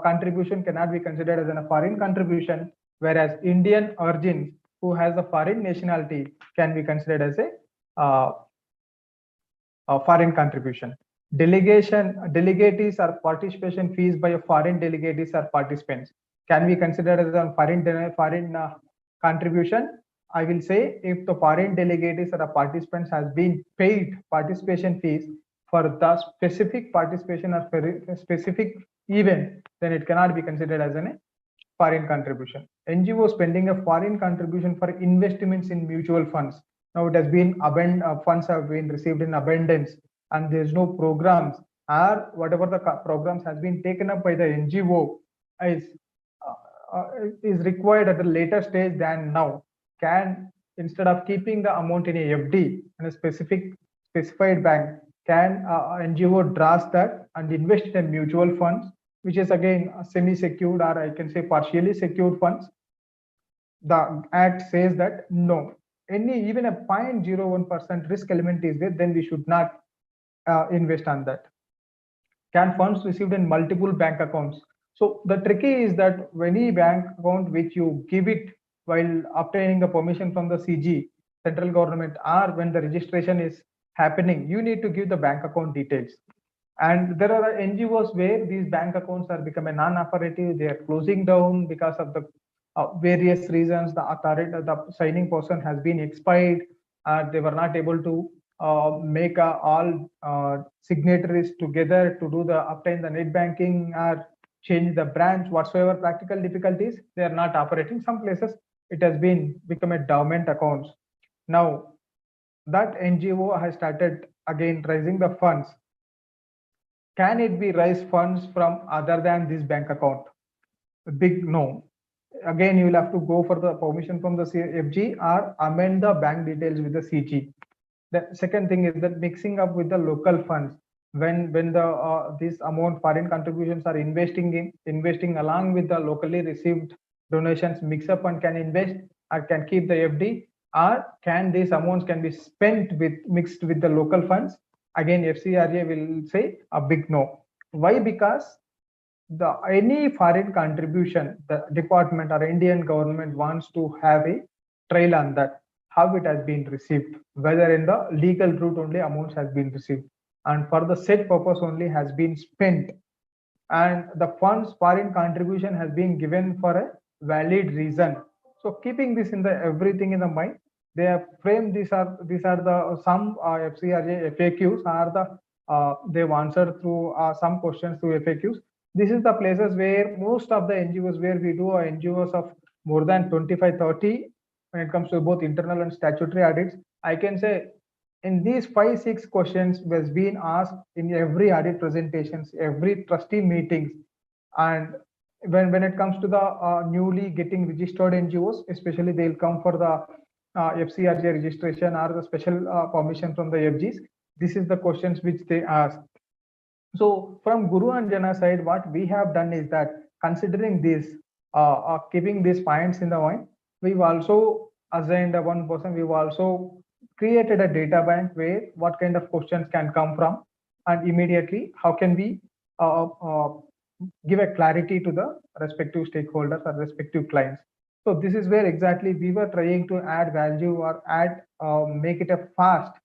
[SPEAKER 3] contribution cannot be considered as a foreign contribution, whereas Indian origin who has a foreign nationality can be considered as a foreign contribution. Delegatees or participation fees by foreign delegatees or participants. Can we consider as a foreign contribution? I will say if the foreign delegatees or participants has been paid participation fees for the specific participation or for a specific event, then it cannot be considered as a foreign contribution. NGO spending a foreign contribution for investments in mutual funds. Now it has been funds have been received in abundance, and there's no programs, or whatever the programs has been taken up by the NGO is required at a later stage than now. Can, instead of keeping the amount in a FD in a specified bank, can NGO draws that and invest in mutual funds, which is again semi-secured, or I can say partially secured funds? The act says that no, even a 0.01% risk element is there, then we should not invest on that. Can funds received in multiple bank accounts? So the tricky is that any bank account which you give it while obtaining the permission from the CG, central government, or when the registration is happening, you need to give the bank account details. And there are NGOs where these bank accounts are becoming non-operative, they are closing down because of the various reasons. The authority, the signing person has been expired, they were not able to make all signatories together to do the obtain the net banking or change the branch, whatsoever practical difficulties, they are not operating. Some places it has been become a dormant accounts. Now that NGO has started again raising the funds. Can it be raised funds from other than this bank account? Big no. Again, you will have to go for the permission from the FG or amend the bank details with the CG. The second thing is that mixing up with the local funds. When the this amount foreign contributions are investing along with the locally received donations, mix up and can invest or can keep the FD, or can these amounts can be spent with mixed with the local funds? Again, FCRA will say a big no. Why? Because any foreign contribution, the department or Indian government wants to have a trail on that, how it has been received, whether in the legal route only amounts has been received, and for the said purpose only has been spent, and the funds foreign contribution has been given for a valid reason. So keeping this in the everything in the mind, they have framed these are the some FCRA FAQs are the they've answered through some questions through FAQs. This is the places where most of the NGOs where we do NGOs of more than 25-30 when it comes to both internal and statutory audits. I can say in these 5-6 questions was being asked in every audit presentations, every trustee meetings, and when it comes to the newly getting registered NGOs, especially they'll come for the FCRA registration or the special permission from the FGs. This is the questions which they ask. So from Guru and Jana side, what we have done is that considering this, keeping these points in the mind, we've also assigned one person. We've also created a data bank where what kind of questions can come from, and immediately how can we give a clarity to the respective stakeholders or respective clients. So this is where exactly we were trying to add value or add make it a fast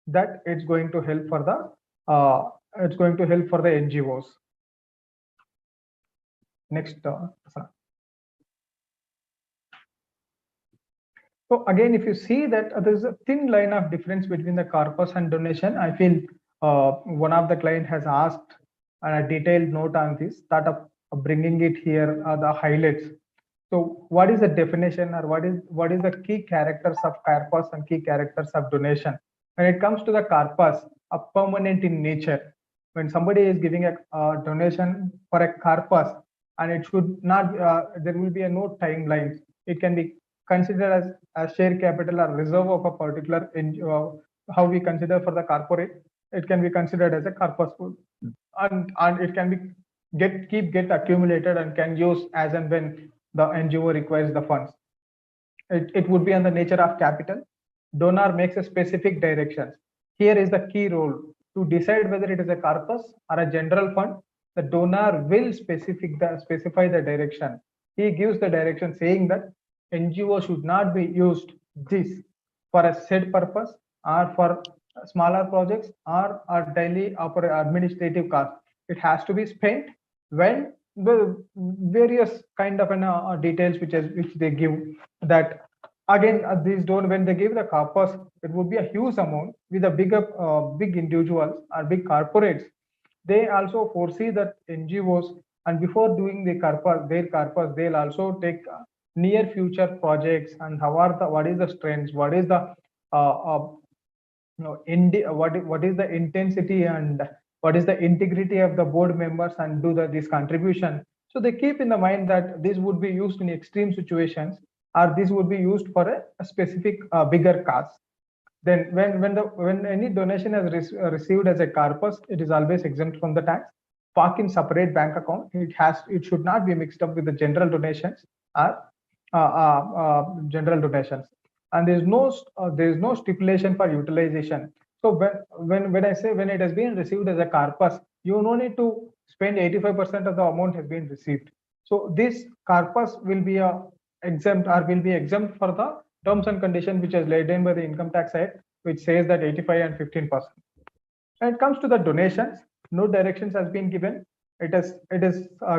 [SPEAKER 3] that it's going to help for the NGOs. Next. So again, if you see that there's a thin line of difference between the corpus and donation, I feel one of the client has asked a detailed note on this, that of bringing it here, the highlights. So what is the definition, or what is the key characters of corpus and key characters of donation? When it comes to the corpus, a permanent in nature. When somebody is giving a donation for a corpus, and it should not, there will be no timelines. It can be considered as a share capital or reserve of a particular how we consider for the corporate. It can be considered as a corpus, and it can be get accumulated and can use as and when the NGO requires the funds. It would be on the nature of capital. Donor makes a specific direction. Here is the key role to decide whether it is a corpus or a general fund. The donor will specify the direction. He gives the direction saying that NGO should not be used this for a said purpose or for smaller projects or daily administrative costs. It has to be spent when the various kind of details which they give. That again, these don't, when they give the corpus, it would be a huge amount with the big individuals or big corporates. They also foresee that NGOs, and before doing their corpus, they'll also take near future projects and what is the strengths, what is the what is the intensity and what is the integrity of the board members, and do this contribution. So they keep in the mind that this would be used in extreme situations, or this would be used for a specific bigger cause. Then when any donation is received as a corpus, it is always exempt from the tax. Park in separate bank account. It should not be mixed up with the general donations or general donations. And there is no stipulation for utilization. So when I say when it has been received as a corpus, you no need to spend 85% of the amount has been received. So this corpus will be exempt for the terms and conditions which is laid in by the Income Tax Act, which says that 85 and 15%. When it comes to the donations, no directions has been given. It is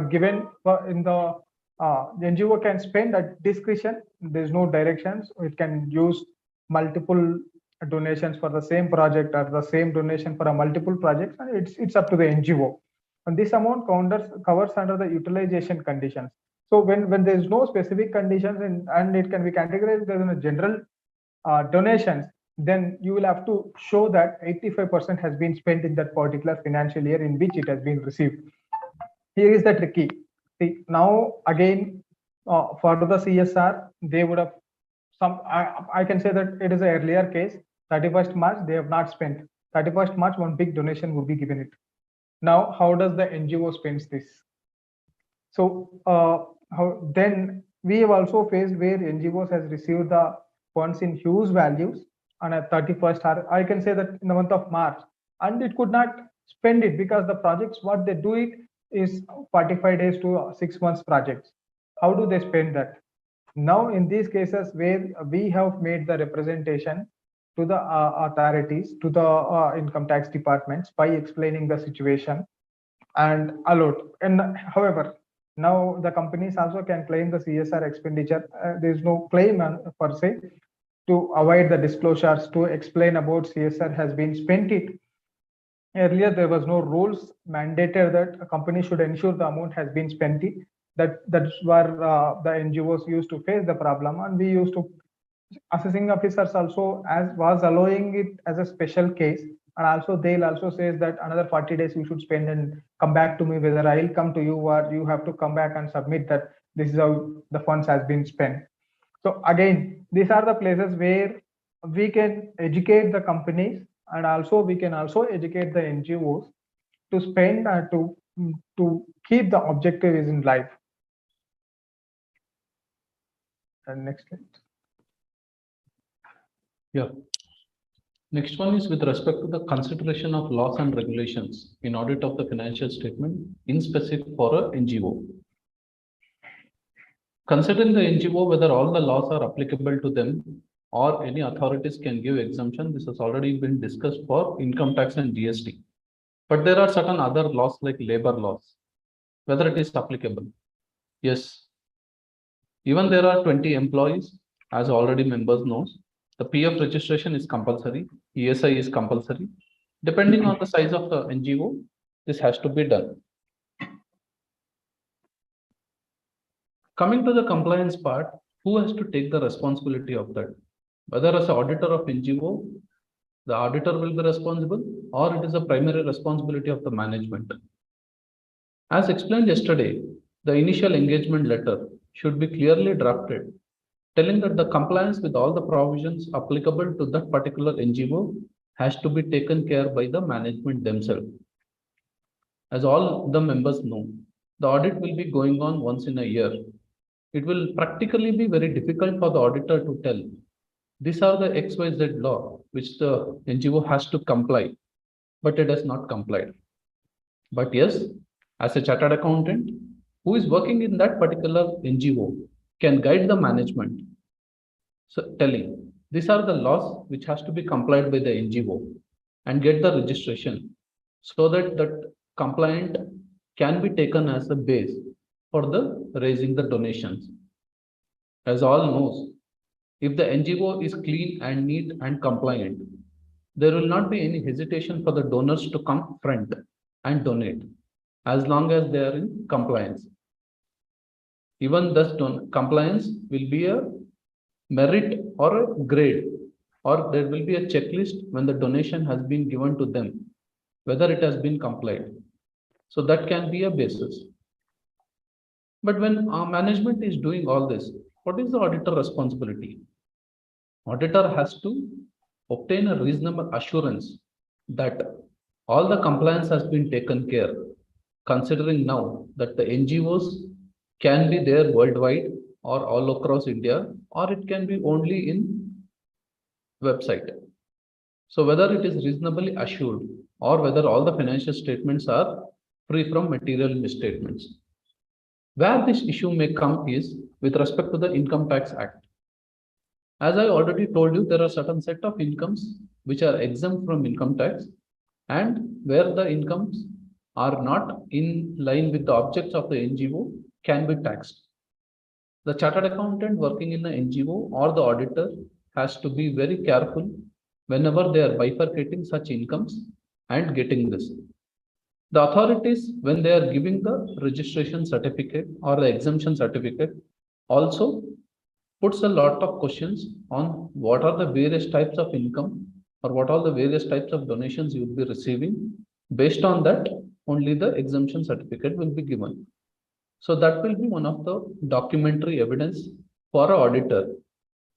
[SPEAKER 3] given in the NGO can spend at discretion. There's no directions. It can use multiple donations for the same project or the same donation for a multiple projects, and it's up to the NGO. And this amount covers under the utilization conditions. So when there is no specific conditions and it can be categorized as a general donations, then you will have to show that 85% has been spent in that particular financial year in which it has been received. Here is the tricky. See, now again, for the CSR, they would have I can say that it is an earlier case. 31st March, they have not spent. 31st March, one big donation would be given it. Now, how does the NGO spends this? So then we have also faced where NGOs has received the funds in huge values on a 31st, I can say that in the month of March, and it could not spend it because the projects, what they do it is 45 days to 6 months projects. How do they spend that? Now, in these cases where we have made the representation to the authorities, to the income tax departments by explaining the situation and allowed. And however, now the companies also can claim the CSR expenditure. There is no claim per se to avoid the disclosures, to explain about CSR has been spent it. Earlier, there was no rules mandated that a company should ensure the amount has been spent it. That's where the NGOs used to face the problem, and we used to assessing officers also was allowing it as a special case, and also they'll also says that another 40 days you should spend and come back to me whether I'll come to you or you have to come back and submit that this is how the funds has been spent. So again, these are the places where we can educate the companies, and also we can also educate the NGOs to spend and to keep the objective is in life. And next slide.
[SPEAKER 2] Yeah. Next one is with respect to the consideration of laws and regulations in audit of the financial statement, in specific for a NGO. Considering the NGO, whether all the laws are applicable to them or any authorities can give exemption. This has already been discussed for income tax and GST. But there are certain other laws like labor laws, whether it is applicable. Yes. Even there are 20 employees, as already members knows, the PF registration is compulsory, ESI is compulsory. Depending on the size of the NGO, this has to be done. Coming to the compliance part, who has to take the responsibility of that? Whether as an auditor of NGO, the auditor will be responsible, or it is a primary responsibility of the management. As explained yesterday, the initial engagement letter should be clearly drafted, telling that the compliance with all the provisions applicable to that particular NGO has to be taken care by the management themselves. As all the members know, the audit will be going on once in a year. It will practically be very difficult for the auditor to tell, these are the XYZ law which the NGO has to comply, but it has not complied. But yes, as a chartered accountant who is working in that particular NGO can guide the management. So telling, these are the laws which has to be complied by the NGO. and get the registration so that that compliant can be taken as a base for the raising the donations. As all knows, if the NGO is clean and neat and compliant, there will not be any hesitation for the donors to come front and donate as long as they are in compliance. Even thus, compliance will be a merit or a grade, or there will be a checklist when the donation has been given to them, whether it has been complied. So that can be a basis. But when our management is doing all this, what is the auditor responsibility? Auditor has to obtain a reasonable assurance that all the compliance has been taken care, considering now that the NGOs can be there worldwide or all across India, or it can be only in website. So whether it is reasonably assured or whether all the financial statements are free from material misstatements. Where this issue may come is with respect to the Income Tax Act. As I already told you, there are certain set of incomes which are exempt from income tax, and where the incomes are not in line with the objects of the NGO can be taxed. The chartered accountant working in the NGO or the auditor has to be very careful whenever they are bifurcating such incomes and getting this. The authorities, when they are giving the registration certificate or the exemption certificate, also puts a lot of questions on what are the various types of income or what are the various types of donations you will be receiving. Based on that, only the exemption certificate will be given. So that will be one of the documentary evidence for an auditor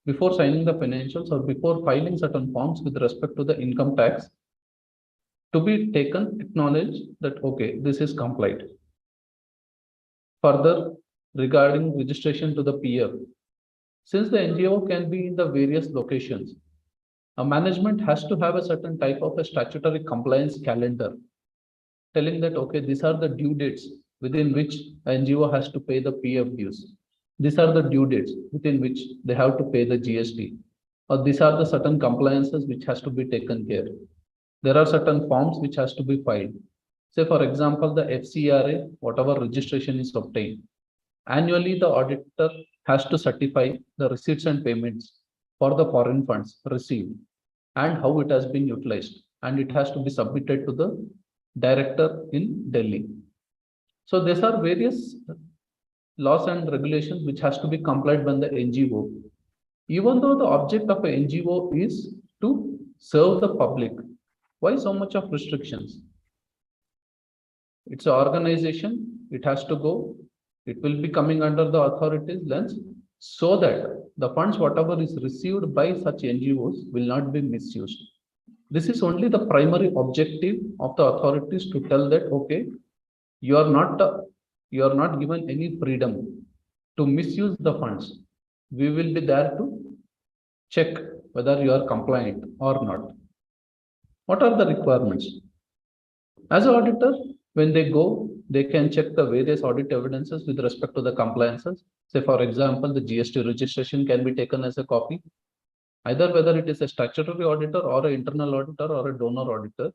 [SPEAKER 2] before signing the financials or before filing certain forms with respect to the income tax to be taken, acknowledge that, okay, this is complied. Further, regarding registration to the PF, since the NGO can be in the various locations, a management has to have a certain type of a statutory compliance calendar telling that, okay, these are the due dates within which NGO has to pay the PF dues. These are the due dates within which they have to pay the GST, or these are the certain compliances which has to be taken care. There are certain forms which has to be filed. Say, for example, the FCRA, whatever registration is obtained, annually the auditor has to certify the receipts and payments for the foreign funds received and how it has been utilized, and it has to be submitted to the director in Delhi. So these are various laws and regulations which has to be complied by the NGO. Even though the object of an NGO is to serve the public, why so much of restrictions? It's an organization, it has to go, it will be coming under the authorities' lens so that the funds, whatever is received by such NGOs, will not be misused. This is only the primary objective of the authorities to tell that, okay, you are not given any freedom to misuse the funds. We will be there to check whether you are compliant or not. What are the requirements? As an auditor, when they go, they can check the various audit evidences with respect to the compliances. Say, for example, the GST registration can be taken as a copy, either whether it is a statutory auditor or an internal auditor or a donor auditor.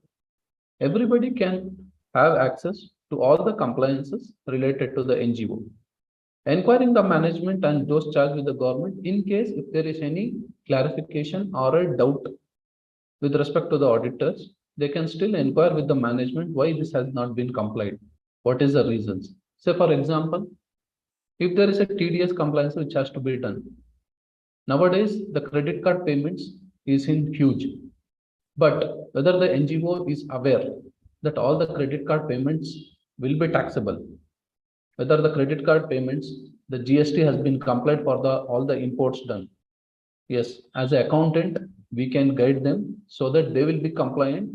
[SPEAKER 2] Everybody can have access to all the compliances related to the NGO. Enquiring the management and those charged with the government in case if there is any clarification or a doubt with respect to the auditors, they can still inquire with the management why this has not been complied. What is the reasons? Say, for example, if there is a TDS compliance which has to be done. Nowadays, the credit card payments is in huge. But whether the NGO is aware that all the credit card payments will be taxable, whether the credit card payments, the GST has been complied for all the imports done. Yes, as an accountant, we can guide them so that they will be compliant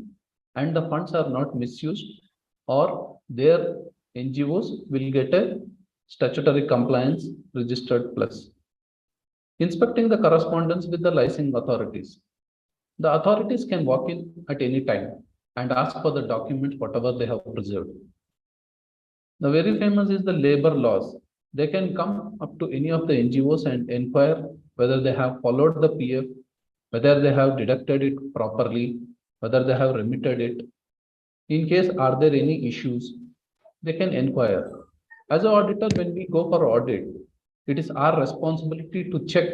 [SPEAKER 2] and the funds are not misused, or their NGOs will get a statutory compliance registered plus. Inspecting the correspondence with the licensing authorities. The authorities can walk in at any time and ask for the documents, whatever they have preserved. The very famous is the labor laws. They can come up to any of the NGOs and inquire whether they have followed the PF, whether they have deducted it properly, whether they have remitted it. In case are there any issues, they can inquire. As an auditor, when we go for audit, it is our responsibility to check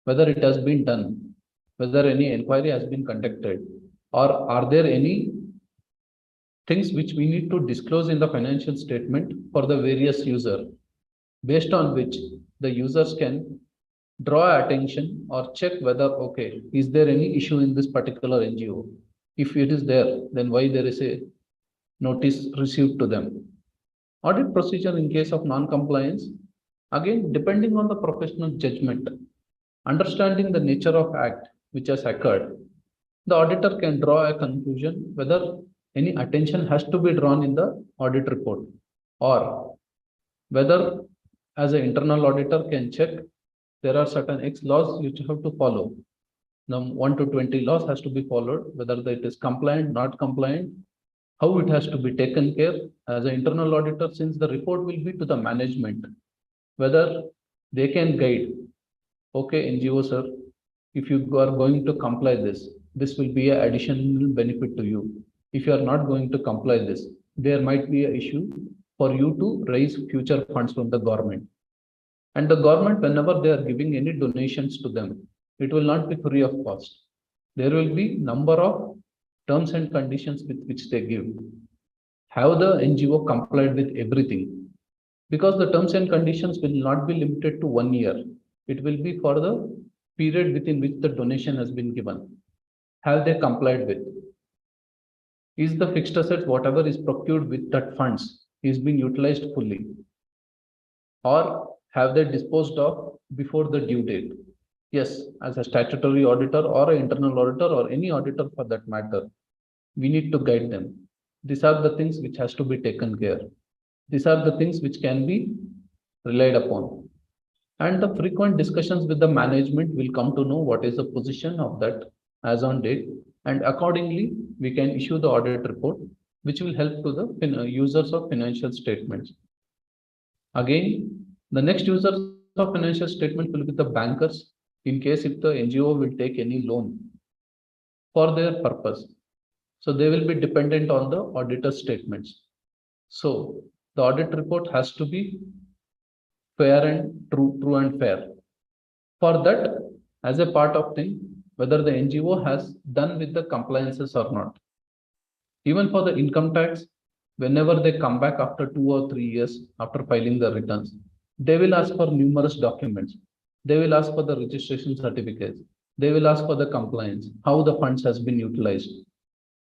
[SPEAKER 2] whether it has been done, whether any inquiry has been conducted, or are there any things which we need to disclose in the financial statement for the various user, based on which the users can draw attention or check whether, okay, is there any issue in this particular NGO? If it is there, then why there is a notice received to them? Audit procedure in case of non-compliance, again, depending on the professional judgment, understanding the nature of act which has occurred, the auditor can draw a conclusion whether any attention has to be drawn in the audit report, or whether as an internal auditor can check there are certain X laws which you have to follow. Now 1 to 20 laws has to be followed, whether it is compliant, not compliant, how it has to be taken care as an internal auditor, since the report will be to the management, whether they can guide, okay, NGO sir, if you are going to comply this will be an additional benefit to you. If you are not going to comply this, there might be an issue for you to raise future funds from the government. And the government, whenever they are giving any donations to them, it will not be free of cost. There will be number of terms and conditions with which they give. Have the NGO complied with everything? Because the terms and conditions will not be limited to 1 year. It will be for the period within which the donation has been given. Have they complied with? Is the fixed assets, whatever is procured with that funds, is being utilized fully? Or have they disposed of before the due date? Yes, as a statutory auditor or an internal auditor or any auditor for that matter, we need to guide them. These are the things which has to be taken care. These are the things which can be relied upon. And the frequent discussions with the management will come to know what is the position of that as on date. And accordingly, we can issue the audit report, which will help to the users of financial statements. Again, the next users of financial statement will be the bankers, in case if the NGO will take any loan for their purpose. So they will be dependent on the auditor statements. So the audit report has to be fair and true and fair. For that, as a part of thing, whether the NGO has done with the compliances or not. Even for the income tax, whenever they come back after 2 or 3 years after filing the returns, they will ask for numerous documents. They will ask for the registration certificates. They will ask for the compliance, how the funds has been utilized.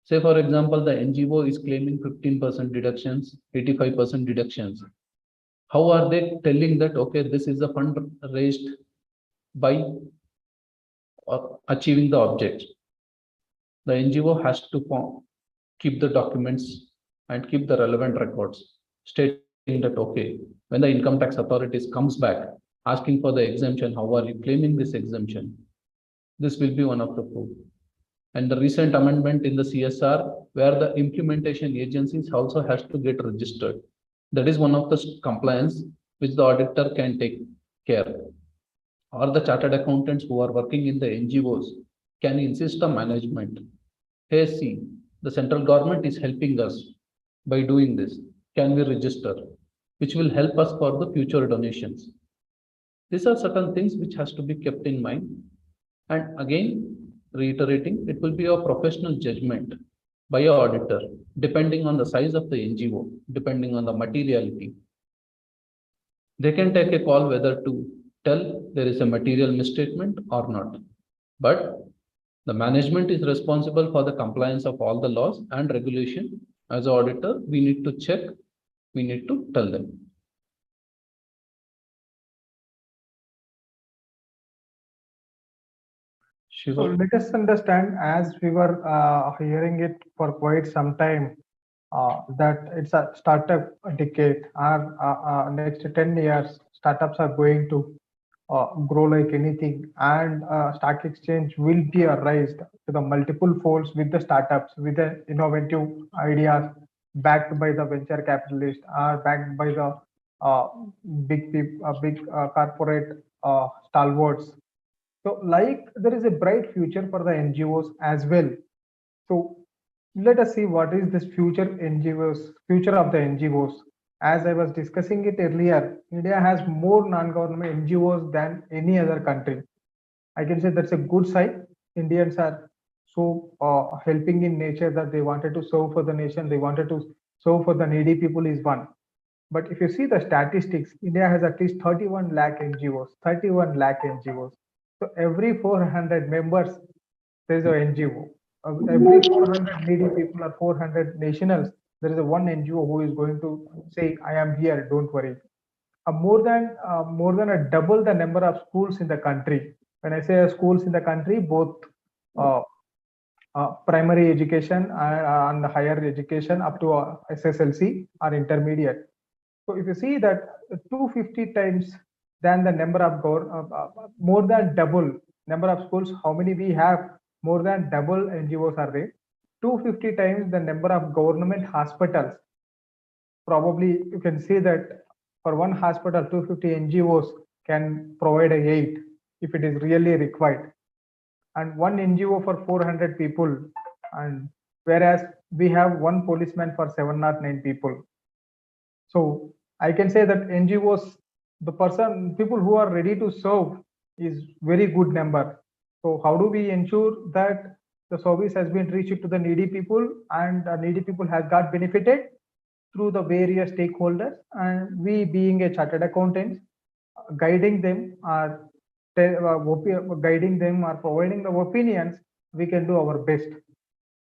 [SPEAKER 2] Say, for example, the NGO is claiming 15% deductions, 85% deductions. How are they telling that, okay, this is a fund raised by achieving the object? The NGO has to keep the documents and keep the relevant records, stating that, okay, when the income tax authorities comes back asking for the exemption, how are you claiming this exemption? This will be one of the proof. And the recent amendment in the CSR, where the implementation agencies also has to get registered. That is one of the compliance which the auditor can take care. Or the chartered accountants who are working in the NGOs can insist on management. Hey, see, the central government is helping us by doing this. Can we register? Which will help us for the future donations. These are certain things which has to be kept in mind. And again, reiterating, it will be a professional judgment by an auditor, depending on the size of the NGO, depending on the materiality. They can take a call whether to tell there is a material misstatement or not. But the management is responsible for the compliance of all the laws and regulation. As an auditor, we need to check, we need to tell them.
[SPEAKER 3] So let us understand, as we were hearing it for quite some time, that it's a startup decade. Our next 10 years, startups are going to grow like anything, and stock exchange will be raised to the multiple folds with the startups, with the innovative ideas backed by the venture capitalists, or backed by the big corporate stalwarts. So, like, there is a bright future for the NGOs as well. So let us see what is this future NGOs, future of the NGOs. As I was discussing it earlier, India has more non-government NGOs than any other country. I can say that's a good sign. Indians are so helping in nature that they wanted to serve for the nation, they wanted to serve for the needy people is one. But if you see the statistics, India has at least 31 lakh NGOs, 31 lakh NGOs. So every 400 members, there is an NGO. Every 400 needy people or 400 nationals, there is a one NGO who is going to say, I am here, don't worry. More than a double the number of schools in the country. When I say schools in the country, both uh, primary education and higher education up to SSLC or intermediate. So if you see that 250 times than the number of more than double number of schools, how many we have? More than double NGOs are there. 250 times the number of government hospitals. Probably you can see that for one hospital, 250 NGOs can provide a aid if it is really required. And one NGO for 400 people, and whereas we have one policeman for 709 people. So I can say that NGOs, people who are ready to serve is very good number. So how do we ensure that the service has been reached to the needy people and needy people has got benefited through the various stakeholders, and we being a chartered accountant, guiding them or guiding them or providing the opinions, we can do our best.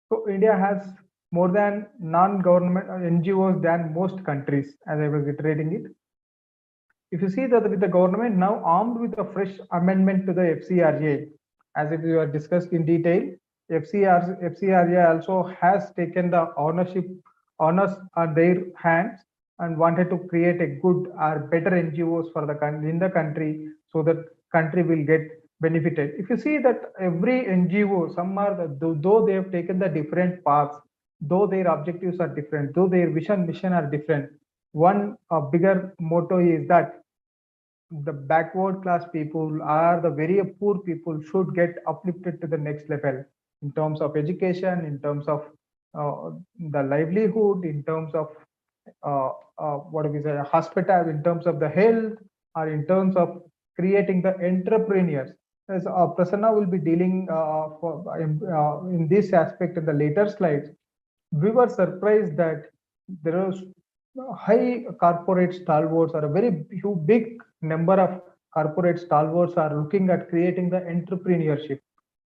[SPEAKER 3] So India has more than non-government NGOs than most countries, as I was iterating it. If you see that with the government now armed with a fresh amendment to the FCRA, as if we were discussed in detail, FCRA also has taken the honors on their hands and wanted to create a good or better NGOs for the in the country, so that country will get benefited. If you see that every NGO, some are though they have taken the different paths, though their objectives are different, though their mission are different, one bigger motto is that the backward class people or the very poor people should get uplifted to the next level in terms of education, in terms of the livelihood, in terms of what do we say, hospital, in terms of the health, or in terms of creating the entrepreneurs. As Prasanna will be dealing in this aspect in the later slides, we were surprised that there was high corporate stalwarts, or a very big number of corporate stalwarts are looking at creating the entrepreneurship.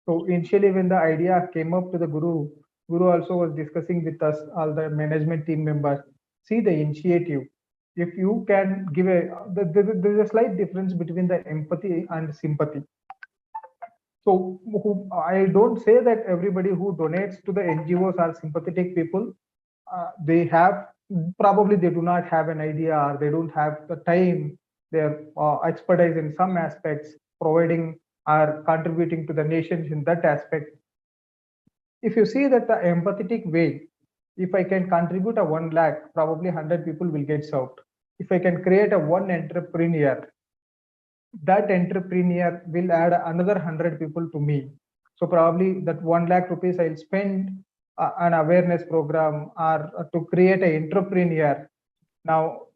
[SPEAKER 3] So initially when the idea came up to the Guru also was discussing with us, all the management team members, see the initiative. If you can give there's a slight difference between the empathy and sympathy. So I don't say that everybody who donates to the NGOs are sympathetic people. They have, probably they do not have an idea, or they don't have the time, their expertise in some aspects, providing or contributing to the nations in that aspect. If you see that the empathetic way, if I can contribute a 1 lakh, probably 100 people will get served. If I can create a one entrepreneur, that entrepreneur will add another 100 people to me. So probably that 1 lakh rupees I'll spend an awareness program or to create an entrepreneur. Now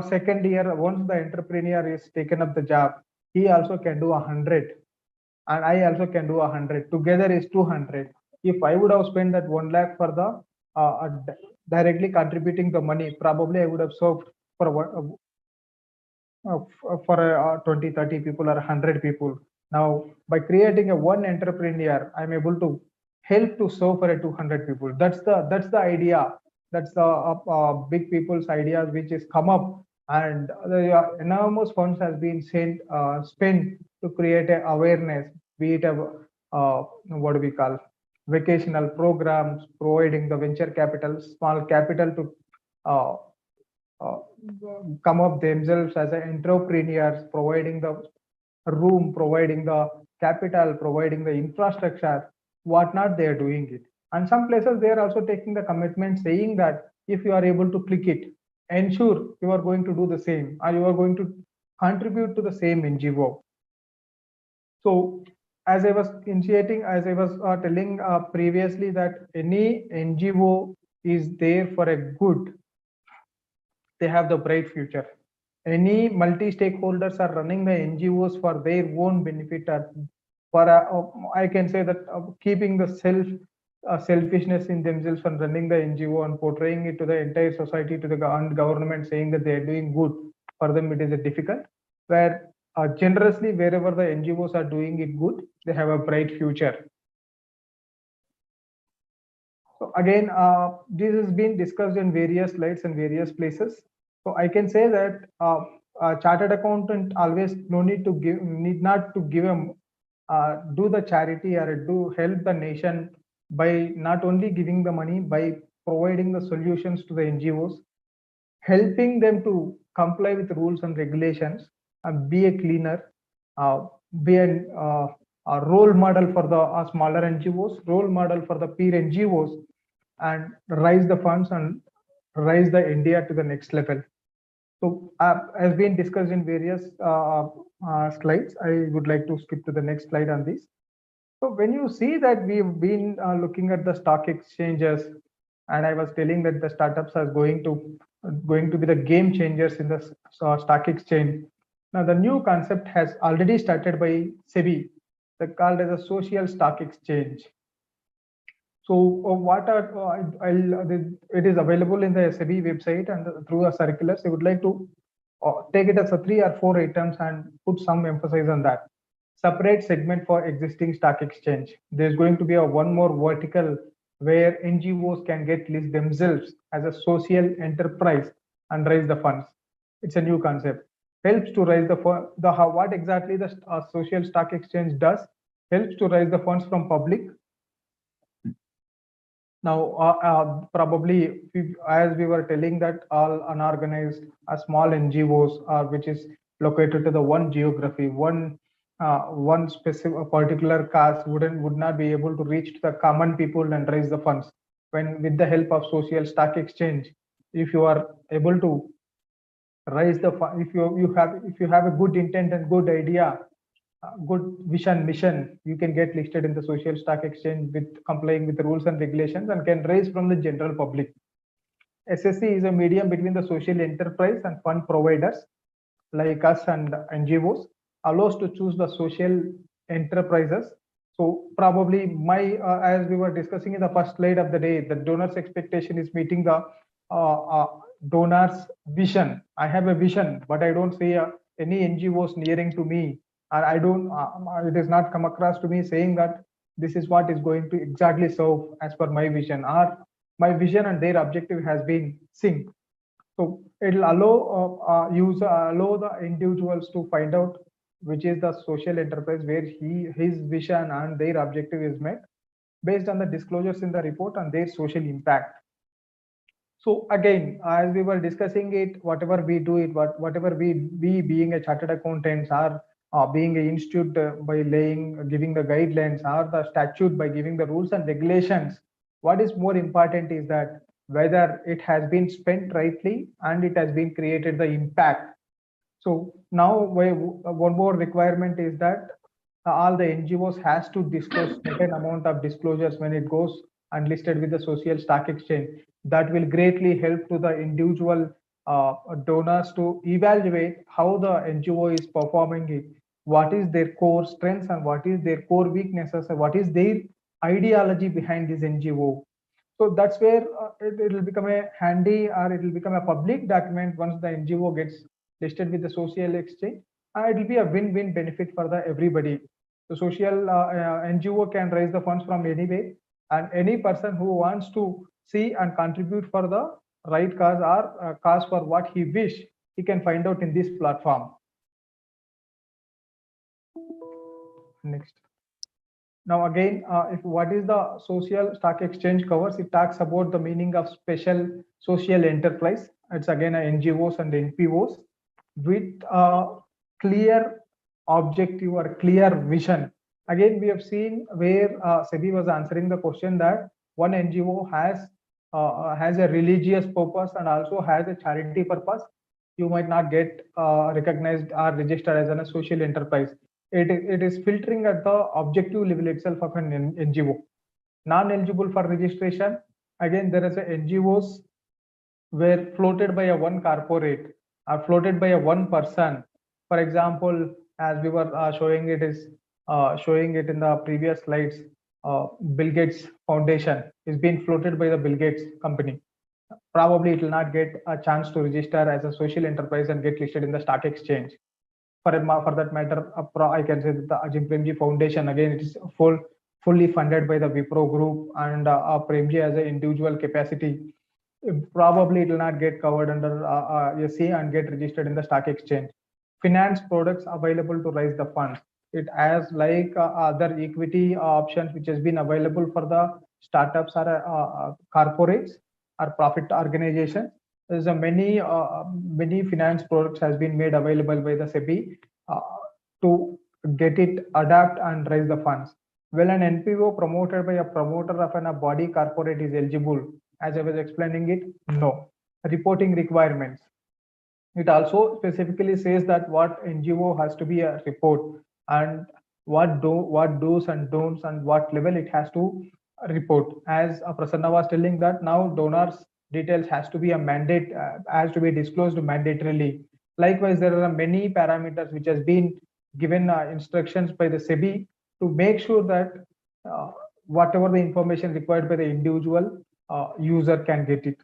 [SPEAKER 3] second year, once the entrepreneur is taken up the job, he also can do 100, and I also can do 100. Together is 200. If I would have spent that 1 lakh for the directly contributing the money, probably I would have served for 20, 30 people or 100 people. Now, by creating a one entrepreneur, I'm able to help to serve for a 200 people. That's the idea. That's the big people's idea, which is come up, and the enormous funds has been spent to create a awareness, be it a what do we call vocational programs, providing the venture capital, small capital to come up themselves as entrepreneurs, providing the room, providing the capital, providing the infrastructure, whatnot, they are doing it. And some places they are also taking the commitment, saying that if you are able to click it, ensure you are going to do the same, or you are going to contribute to the same NGO. So as I was initiating, as I was telling previously, that any NGO is there for a good, they have the bright future. Any multi-stakeholders are running the NGOs for their own benefit, or for I can say that keeping the selfishness in themselves and running the NGO and portraying it to the entire society, to the government, saying that they are doing good. For them, it is a difficult. Where generously, wherever the NGOs are doing it good, they have a bright future. So again, this has been discussed in various slides and various places. So I can say that a chartered accountant always need not to give a do the charity or do help the nation by not only giving the money, by providing the solutions to the NGOs, helping them to comply with rules and regulations, and be a cleaner, be a role model for the smaller NGOs, role model for the peer NGOs, and raise the funds and raise the India to the next level. So as been discussed in various slides, I would like to skip to the next slide on this. So when you see that we've been looking at the stock exchanges, and I was telling that the startups are going to be the game changers in the stock exchange. Now the new concept has already started by SEBI, called as a social stock exchange. So what are it is available in the SEBI website and through a circulars. I would like to take it as a 3 or 4 items and put some emphasis on that. Separate segment for existing stock exchange. There's going to be a one more vertical where NGOs can get list themselves as a social enterprise and raise the funds. It's a new concept. Helps to raise the how what exactly the social stock exchange does. Helps to raise the funds from public. Now, probably, as we were telling that all unorganized, small NGOs, which is located to the one geography, one specific particular caste would not be able to reach to the common people and raise the funds. When with the help of social stock exchange, if you are able to raise the fund, if you have a good intent and good idea, good vision, mission, you can get listed in the social stock exchange with complying with the rules and regulations and can raise from the general public. SSC is a medium between the social enterprise and fund providers like us and NGOs, allows to choose the social enterprises. So probably as we were discussing in the first slide of the day, the donor's expectation is meeting the donor's vision. I have a vision, but I don't see any NGOs nearing to me, or I don't, it has not come across to me saying that this is what is going to exactly serve as per my vision, or my vision and their objective has been synced. So it will allow allow the individuals to find out which is the social enterprise where his vision and their objective is met based on the disclosures in the report and their social impact. So again, as we were discussing it, whatever we do it, whatever we being a chartered accountants or being an institute by giving the guidelines, or the statute by giving the rules and regulations, what is more important is that whether it has been spent rightly and it has been created the impact. So now one more requirement is that all the NGOs has to disclose certain amount of disclosures when it goes and listed with the social stock exchange. That will greatly help to the individual donors to evaluate how the NGO is performing it, what is their core strengths and what is their core weaknesses, and what is their ideology behind this NGO. So that's where it will become a handy, or it will become a public document once the NGO gets listed with the social exchange. It will be a win-win benefit for the everybody. The social NGO can raise the funds from anywhere, and any person who wants to see and contribute for the right cause or cause for what he wish, he can find out in this platform. Next. Now again, if what is the social stock exchange covers, it talks about the meaning of special social enterprise. It's again NGOs and NPOs with a clear objective or clear vision. Again, we have seen where SEBI was answering the question that one NGO has a religious purpose and also has a charity purpose. You might not get recognized or registered as a social enterprise. it is filtering at the objective level itself of an NGO. Non-eligible for registration, again, there is a NGOs were floated by a one corporate or floated by a one person. For example, as we were showing it in the previous slides, Bill Gates Foundation is being floated by the Bill Gates company. Probably it will not get a chance to register as a social enterprise and get listed in the stock exchange. For that matter, I can say that the Ajim Premji Foundation, again, it is fully funded by the Wipro Group, and Premji as an individual capacity, probably it will not get covered under SE and get registered in the stock exchange. Finance products available to raise the funds. It has like other equity options which has been available for the startups or corporates or profit organizations. There's many finance products has been made available by the SEBI to get it, adapt and raise the funds. Well, an NPO promoted by a promoter of a body corporate is eligible. As I was explaining it, no. Reporting requirements. It also specifically says that what NGO has to be a report and what do's and don'ts and what level it has to report. As Prasanna was telling that now donors details has to be a mandate, has to be disclosed mandatorily. Likewise, there are many parameters which has been given instructions by the SEBI to make sure that whatever the information required by the individual user can get it.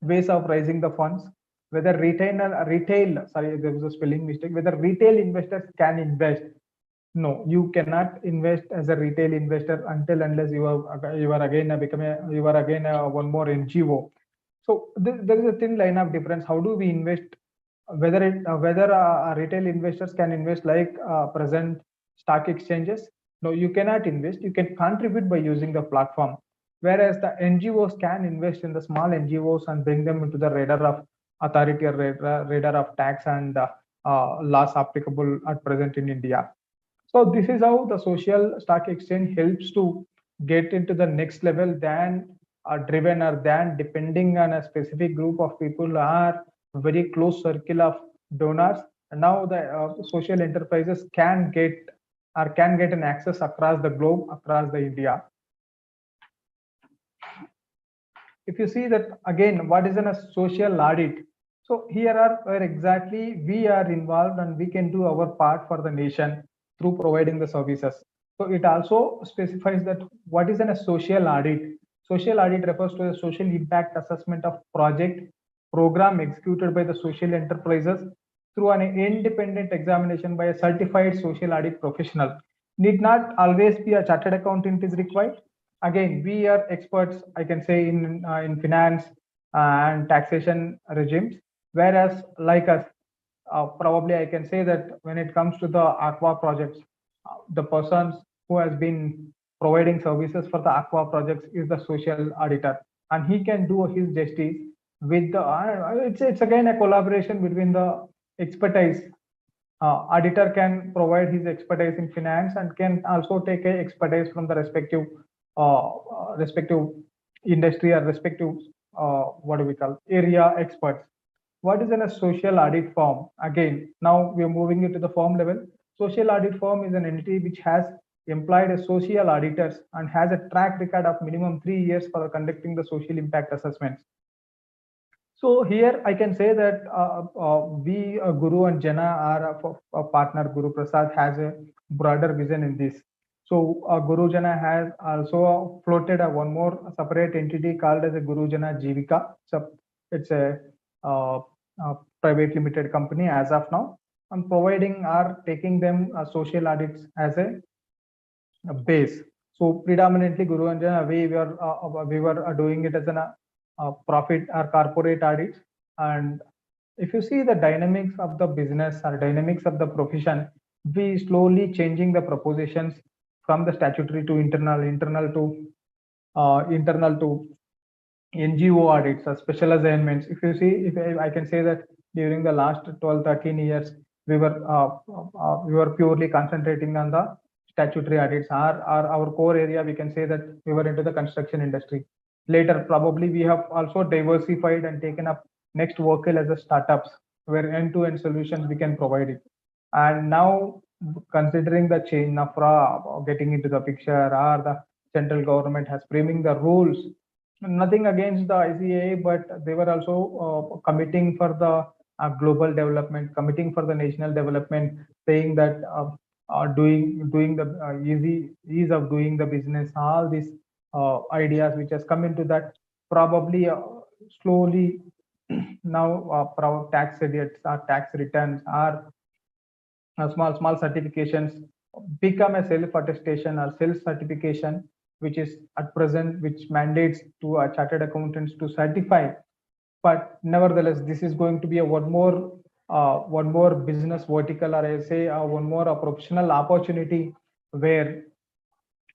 [SPEAKER 3] Ways of raising the funds, whether sorry, there was a spelling mistake, whether retail investors can invest. No, you cannot invest as a retail investor until unless you are again one more NGO. So there is a thin line of difference. How do we invest? Whether retail investors can invest like present stock exchanges? No, you cannot invest. You can contribute by using the platform. Whereas the NGOs can invest in the small NGOs and bring them into the radar of authority or radar of tax and laws applicable at present in India. So this is how the social stock exchange helps to get into the next level than driven or than depending on a specific group of people or very close circle of donors. And now the social enterprises can get an access across the globe, across the India. If you see that again, what is a social audit? So here are where exactly we are involved and we can do our part for the nation through providing the services. So it also specifies that what is a social audit. Social audit refers to the social impact assessment of project program executed by the social enterprises through an independent examination by a certified social audit professional. Need not always be a chartered accountant is required. Again, we are experts, I can say, in finance and taxation regimes, whereas like us, probably I can say that when it comes to the aqua projects, the persons who has been providing services for the aqua projects is the social auditor, and he can do his justice with the it's again a collaboration between the expertise. Auditor can provide his expertise in finance and can also take a expertise from the respective industry or respective what do we call area experts. What is a social audit firm? Again, now we are moving it to the firm level. Social audit firm is an entity which has employed a social auditors and has a track record of minimum 3 years for conducting the social impact assessments. So here I can say that we, Guru and Jana, are a partner. Guru Prasad has a broader vision in this. So Guru Jana has also floated one more separate entity called as a Guru Jana Jivika. So it's a private limited company as of now, and providing or taking them social audits as a base. So predominantly Guru and Jana, we were doing it as a profit or corporate audits. And if you see the dynamics of the business or dynamics of the profession, we slowly changing the propositions from the statutory to internal to NGO audits or special assignments. If you see, if I can say that during the last 12-13 years, we were purely concentrating on the statutory audits. Our core area, we can say that we were into the construction industry. Later, probably we have also diversified and taken up next vertical as a startups, where end-to-end solutions we can provide it. And now considering the chain NAFRA getting into the picture, or the central government has framing the rules. Nothing against the ICAI, but they were also committing for the global development, committing for the national development, saying that doing the ease of doing the business, all these ideas which has come into that, probably slowly now tax credits or tax returns or small certifications become a self attestation or self certification, which is at present which mandates to chartered accountants to certify. But nevertheless, this is going to be a one more business vertical, or I say one more professional opportunity where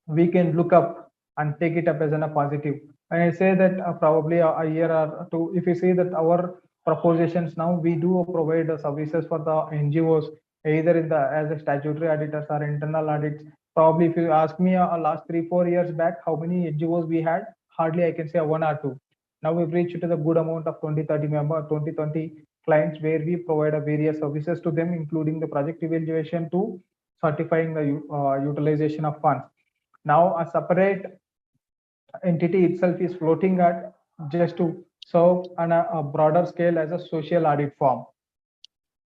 [SPEAKER 3] we can look up and take it up as a positive. And I say that probably a year or two, if you see that our propositions now, we do provide services for the NGOs, either in the as a statutory auditors or internal audits. Probably if you ask me last 3-4 years back, how many NGOs we had, hardly I can say one or two. Now we've reached to the good amount of 20-30 clients, where we provide various services to them, including the project evaluation to certifying the utilization of funds. Now a separate entity itself is floating at just to serve on a broader scale as a social audit firm.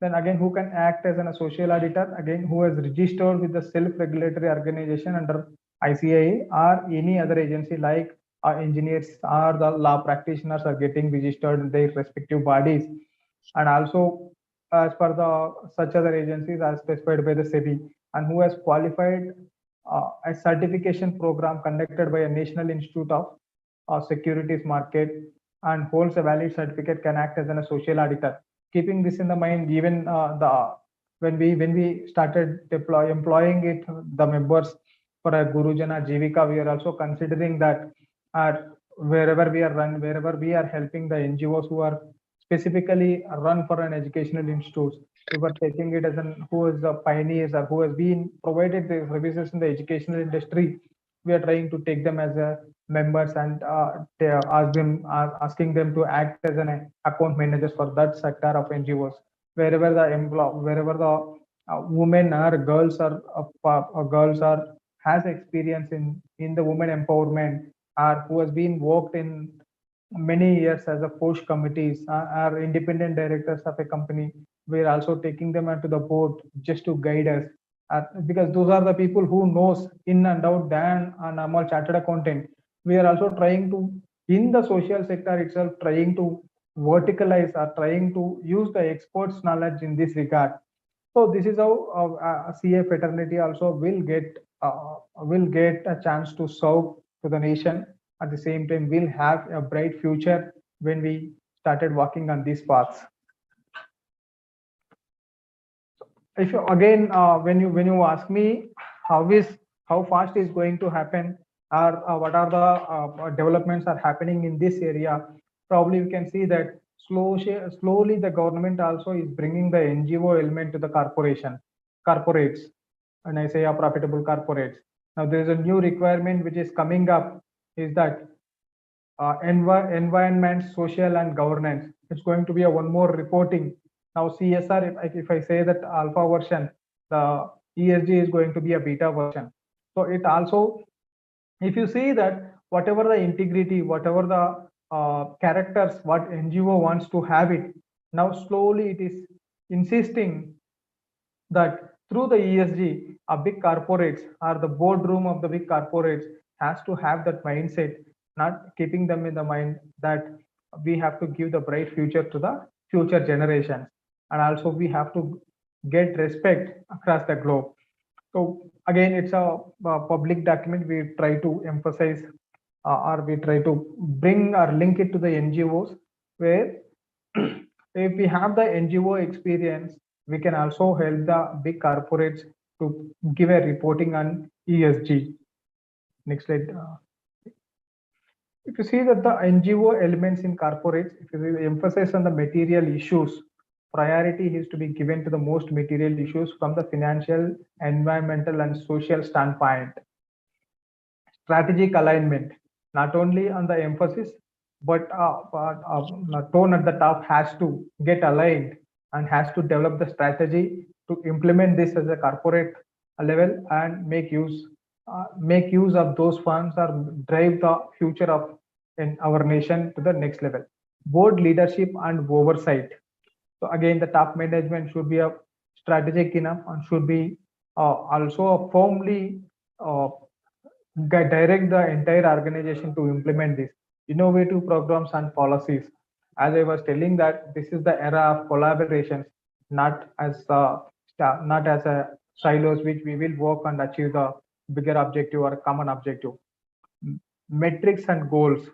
[SPEAKER 3] Then again, who can act as a social auditor? Again, who has registered with the self-regulatory organization under ICAI or any other agency, like engineers or the law practitioners are getting registered in their respective bodies. And also, as per the such other agencies as specified by the SEBI, and who has qualified a certification program conducted by a National Institute of Securities Market and holds a valid certificate, can act as a social auditor. Keeping this in the mind, even when we started employing it, the members for a Gurujana Jivika, we are also considering that wherever we are helping the NGOs who are specifically run for an educational institute, we were taking it as an who is the pioneers or who has been provided the services in the educational industry. We are trying to take them as a members and asking them to act as an account managers for that sector of NGOs, wherever the women or girls are has experience in the women empowerment, or who has been worked in many years as a push committees or independent directors of a company. We're also taking them onto the board just to guide us, because those are the people who knows in and out than a normal chartered accountant. We are also trying to, in the social sector itself, trying to verticalize or trying to use the experts knowledge in this regard. So this is how CA fraternity also will get a chance to serve to the nation. At the same time, we'll have a bright future when we started working on these paths. If you, again, when you ask me how fast is going to happen, or what are the developments are happening in this area, probably we can see that slowly the government also is bringing the NGO element to the corporates, and I say profitable corporates. Now there is a new requirement which is coming up, is that environment, social and governance. It's going to be a one more reporting. Now CSR, if I say that alpha version, the ESG is going to be a beta version. So it also, if you see that whatever the integrity, whatever the characters, what NGO wants to have it, now slowly it is insisting that through the ESG, a big corporates or the boardroom of the big corporates has to have that mindset, not keeping them in the mind that we have to give the bright future to the future generations, and also we have to get respect across the globe. So again, it's a public document. We try to emphasize or we try to bring or link it to the NGOs, where if we have the NGO experience, we can also help the big corporates to give a reporting on ESG. Next slide. If you see that the NGO elements in corporates, if you emphasize on the material issues, priority is to be given to the most material issues from the financial, environmental, and social standpoint. Strategic alignment, not only on the emphasis, but tone at the top has to get aligned and has to develop the strategy to implement this as a corporate level and make use of those funds or drive the future of in our nation to the next level. Board leadership and oversight. So again, the top management should be a strategic enough and should be also firmly direct the entire organization to implement these innovative programs and policies. As I was telling that this is the era of collaborations, not as not as a silos which we will work and achieve the bigger objective or common objective. Metrics and goals.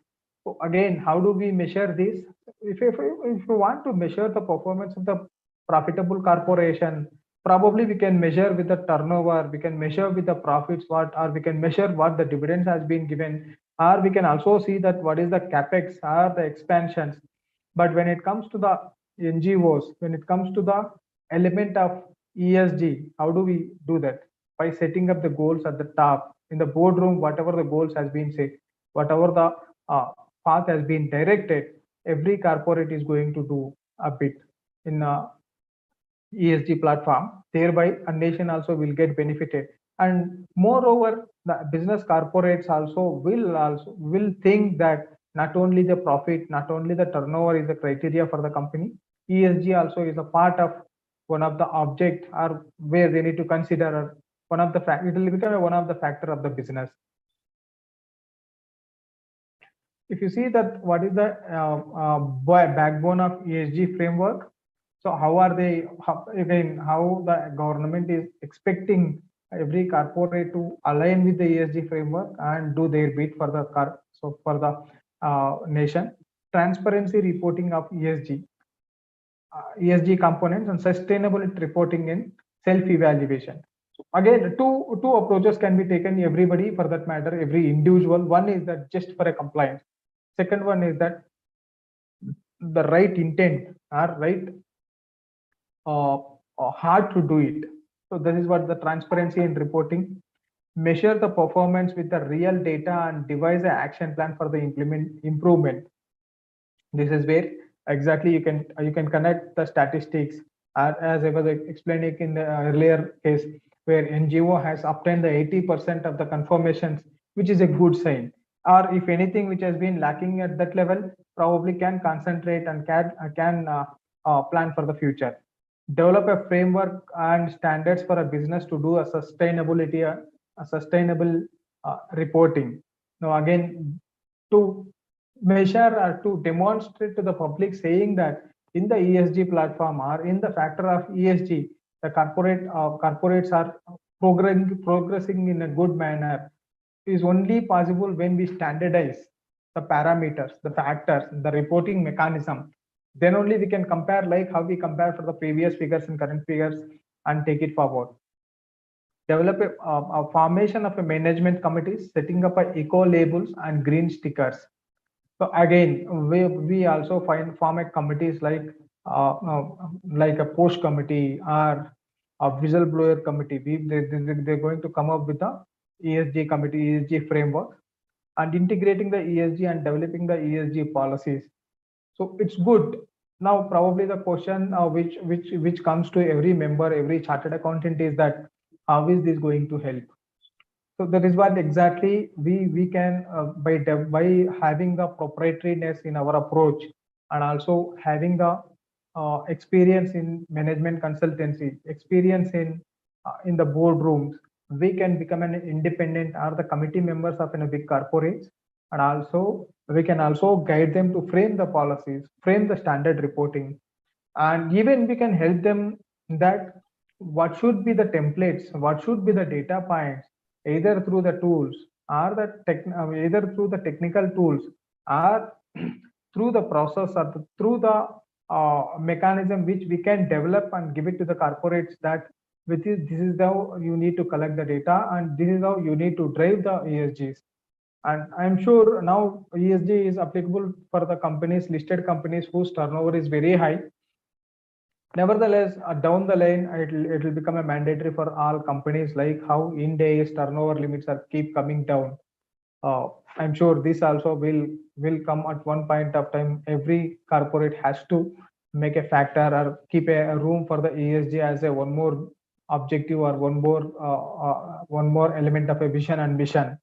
[SPEAKER 3] So again, how do we measure this? If you want to measure the performance of the profitable corporation, probably we can measure with the turnover, we can measure with the profits, or we can measure what the dividends has been given, or we can also see that what is the capex or the expansions. But when it comes to the NGOs, when it comes to the element of ESG, how do we do that? By setting up the goals at the top in the boardroom, whatever the goals has been set, whatever the path has been directed, every corporate is going to do a bit in ESG platform. Thereby, a nation also will get benefited. And moreover, the business corporates also will think that not only the profit, not only the turnover is the criteria for the company. ESG also is a part of one of the object or where they need to consider one of the fact. It will become one of the factor of the business. If you see that what is the backbone of ESG framework, so how are they, how the government is expecting every corporate to align with the ESG framework and do their bit for the nation. Transparency reporting of ESG components and sustainable reporting in self-evaluation. So again, two approaches can be taken, everybody for that matter, every individual. One is that just for a compliance. Second one is that the right intent or right hard to do it. So this is what the transparency in reporting. Measure the performance with the real data and devise an action plan for the improvement. This is where exactly you can connect the statistics as I was explaining in the earlier case, where NGO has obtained the 80% of the confirmations, which is a good sign. Or if anything which has been lacking at that level, probably can concentrate and can plan for the future. Develop a framework and standards for a business to do a sustainability, a sustainable reporting. Now again, to measure or to demonstrate to the public, saying that in the ESG platform or in the factor of ESG, the corporates are progressing in a good manner, is only possible when we standardize the parameters, the factors, the reporting mechanism. Then only we can compare like how we compare for the previous figures and current figures and take it forward. Develop a formation of a management committee, setting up a eco labels and green stickers. So again, we also form a committees like a post committee or a whistleblower committee. They're going to come up with the ESG committee, ESG framework, and integrating the ESG and developing the ESG policies. So it's good. Now probably the question which comes to every member, every chartered accountant is that how is this going to help? So that is what exactly we can by having the proprietariness in our approach and also having the experience in management consultancy, experience in the boardrooms, we can become an independent or the committee members of a big corporates, and also we can also guide them to frame the policies, frame the standard reporting, and even we can help them that what should be the templates, what should be the data points, either through the tools or either through the technical tools or through the process or through the mechanism which we can develop and give it to the corporates, that this is how you need to collect the data and this is how you need to drive the ESGs. And I'm sure now ESG is applicable for the companies, listed companies whose turnover is very high. Nevertheless, down the line, it will become a mandatory for all companies, like how Ind AS turnover limits are keep coming down. I'm sure this also will come at one point of time. Every corporate has to make a factor or keep a room for the ESG as a one more objective or one more element of a vision and mission.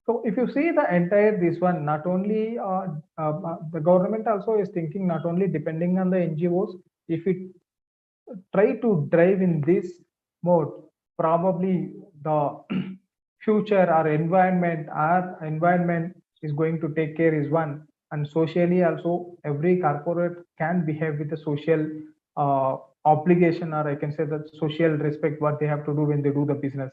[SPEAKER 3] So if you see the entire this one, not only the government also is thinking not only depending on the NGOs. If it try to drive in this mode, probably the future or environment is going to take care is one, and socially also every corporate can behave with a social obligation, or I can say that social respect what they have to do when they do the business.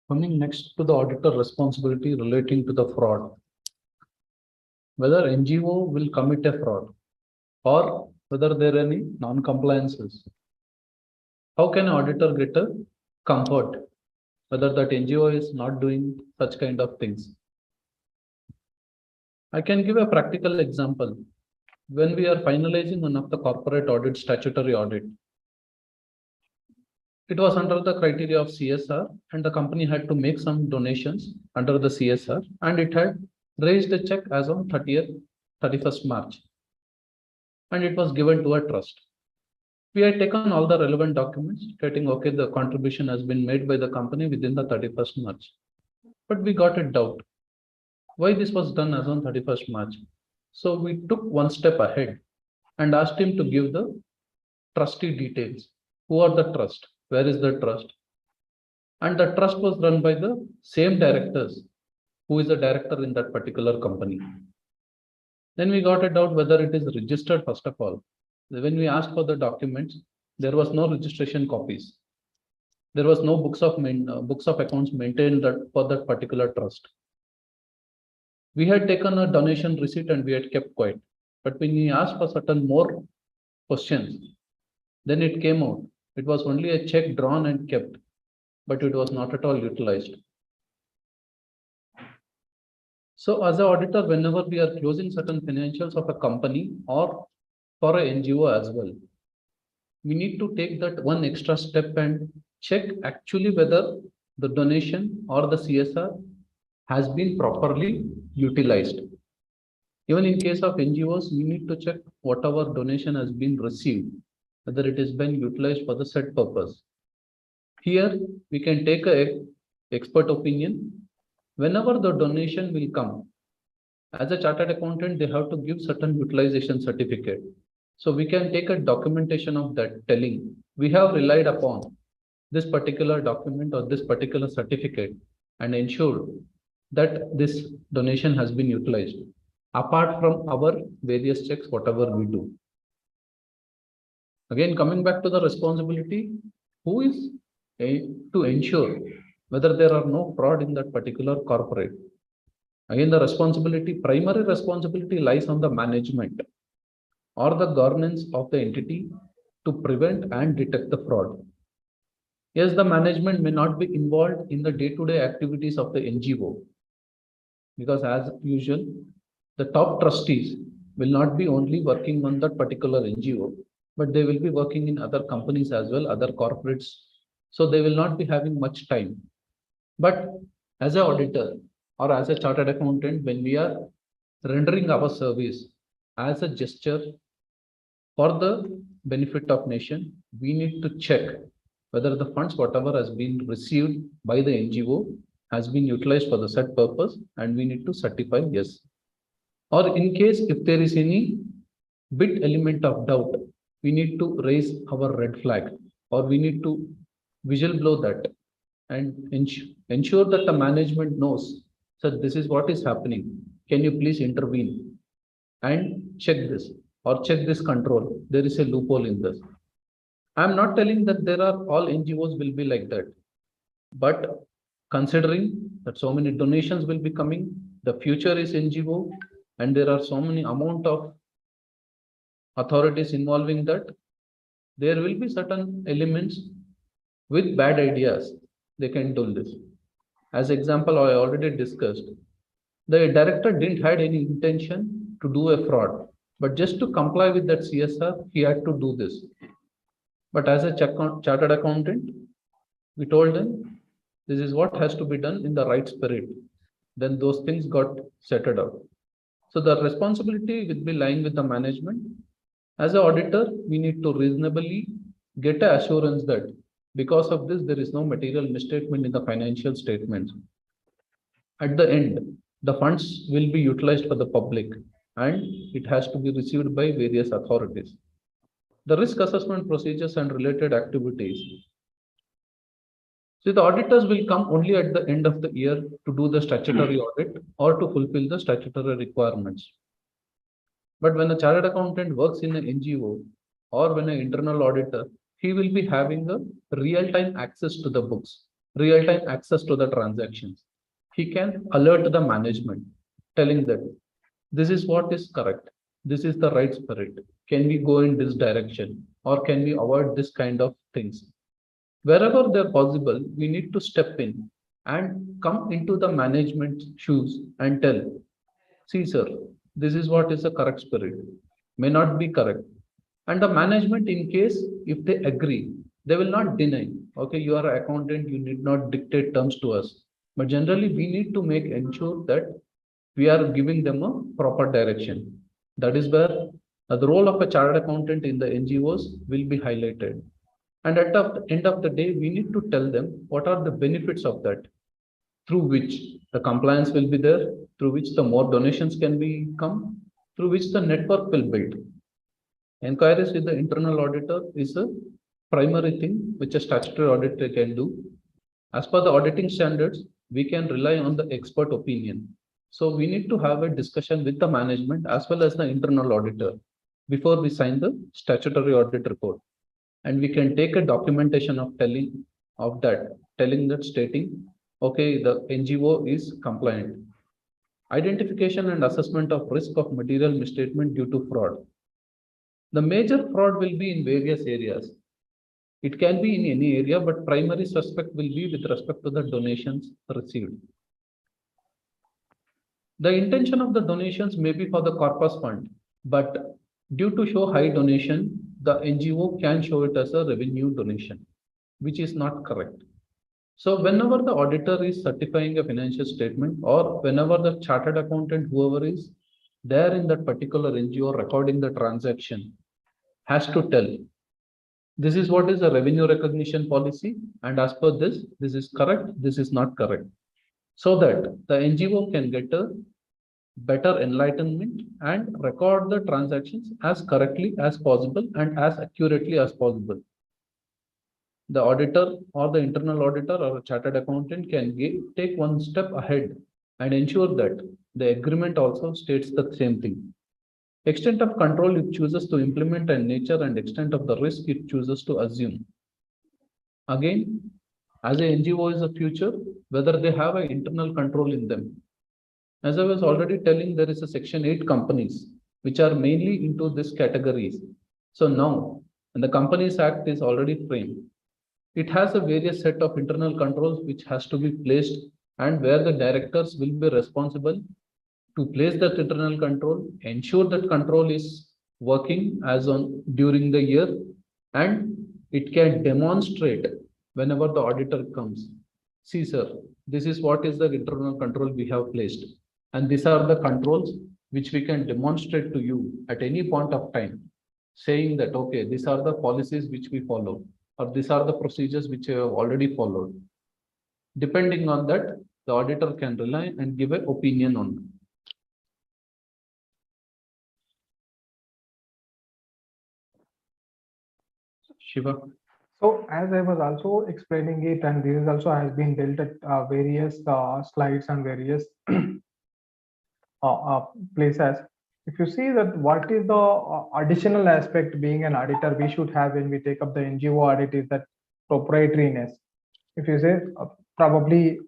[SPEAKER 2] Coming next to the auditor responsibility relating to the fraud. Whether NGO will commit a fraud or whether there are any non-compliances. How can an auditor get a comfort whether that NGO is not doing such kind of things? I can give a practical example. When we are finalizing one of the corporate audit, statutory audit, it was under the criteria of CSR, and the company had to make some donations under the CSR, and it had raised a check as on 31st March, and it was given to a trust. We had taken all the relevant documents stating, okay, the contribution has been made by the company within the 31st March. But we got a doubt why this was done as on 31st March. So we took one step ahead and asked him to give the trustee details. Who are the trust? Where is the trust? And the trust was run by the same directors who is the director in that particular company. Then we got a doubt whether it is registered first of all. When we asked for the documents, there was no registration copies. There was no books of accounts maintained for that particular trust. We had taken a donation receipt and we had kept quiet. But when we asked for certain more questions, then it came out. It was only a check drawn and kept, but it was not at all utilized. So as an auditor, whenever we are closing certain financials of a company or for an NGO as well, we need to take that one extra step and check actually whether the donation or the CSR has been properly utilized. Even in case of NGOs, we need to check whatever donation has been received, whether it has been utilized for the set purpose. Here, we can take an expert opinion. Whenever the donation will come, as a chartered accountant, they have to give certain utilization certificate. So we can take a documentation of that telling we have relied upon this particular document or this particular certificate and ensure that this donation has been utilized, apart from our various checks, whatever we do. Again, coming back to the responsibility, who is to ensure whether there are no fraud in that particular corporate? Again, the primary responsibility lies on the management or the governance of the entity to prevent and detect the fraud. Yes, the management may not be involved in the day-to-day activities of the NGO, because as usual, the top trustees will not be only working on that particular NGO, but they will be working in other companies as well, other corporates. So they will not be having much time. But as an auditor or as a chartered accountant, when we are rendering our service as a gesture for the benefit of nation, we need to check whether the funds, whatever has been received by the NGO, has been utilized for the set purpose, and we need to certify yes. Or in case if there is any bit element of doubt, we need to raise our red flag, or we need to whistle blow that and ensure that the management knows that this is what is happening. Can you please intervene and check this or check this control? There is a loophole in this. I'm not telling that there are all NGOs will be like that, but considering that so many donations will be coming, the future is NGO, and there are so many amount of authorities involving that, there will be certain elements with bad ideas. They can do this. As example, I already discussed, the director didn't had any intention to do a fraud, but just to comply with that CSR, he had to do this. But as a chartered accountant, we told him this is what has to be done in the right spirit. then those things got settled out. So the responsibility will be lying with the management. As an auditor, we need to reasonably get an assurance that because of this, there is no material misstatement in the financial statements. At the end, the funds will be utilized for the public and it has to be received by various authorities. The risk assessment procedures and related activities. So the auditors will come only at the end of the year to do the statutory audit or to fulfill the statutory requirements. But when a chartered accountant works in an NGO or when an internal auditor, he will be having a real-time access to the books, real-time access to the transactions. He can alert the management, telling that this is what is correct. This is the right spirit. Can we go in this direction or can we avoid this kind of things? Wherever they're possible, we need to step in and come into the management shoes and tell, see, sir, this is what is the correct spirit, may not be correct. And the management, in case if they agree, they will not deny, okay, you are an accountant, you need not dictate terms to us. But generally, we need to make ensure that we are giving them a proper direction. That is where the role of a chartered accountant in the NGOs will be highlighted. And at the end of the day, we need to tell them what are the benefits of that, through which the compliance will be there, through which the more donations can be come, through which the network will build. Inquiries with the internal auditor is a primary thing which a statutory auditor can do. As per the auditing standards, we can rely on the expert opinion. So we need to have a discussion with the management as well as the internal auditor before we sign the statutory audit report. And we can take a documentation of telling that stating, okay, the NGO is compliant. Identification and assessment of risk of material misstatement due to fraud. The major fraud will be in various areas. It can be in any area, but primary suspect will be with respect to the donations received. The intention of the donations may be for the corpus fund, but due to show high donation, the NGO can show it as a revenue donation, which is not correct. So whenever the auditor is certifying a financial statement or whenever the chartered accountant, whoever is there in that particular NGO recording the transaction, has to tell, this is what is the revenue recognition policy, and as per this, this is correct, this is not correct. So that the NGO can get a better enlightenment and record the transactions as correctly as possible and as accurately as possible. The auditor or the internal auditor or a chartered accountant can take one step ahead and ensure that the agreement also states the same thing. Extent of control it chooses to implement and nature and extent of the risk it chooses to assume. Again, as a NGO is a future, whether they have an internal control in them. As I was already telling, there is a Section 8 companies which are mainly into this categories. So now, when the Companies Act is already framed, it has a various set of internal controls which has to be placed and where the directors will be responsible to place that internal control, ensure that control is working as on during the year, and it can demonstrate whenever the auditor comes. See, sir, this is what is the internal control we have placed. And these are the controls which we can demonstrate to you at any point of time, saying that, okay, these are the policies which we follow, or these are the procedures which we have already followed. Depending on that, the auditor can rely and give an opinion on them. Shiva.
[SPEAKER 3] So as I was also explaining it, and this is also has been dealt at various slides and various places. If you see that what is the additional aspect being an auditor we should have when we take up the NGO audit is that proprietariness. If you say probably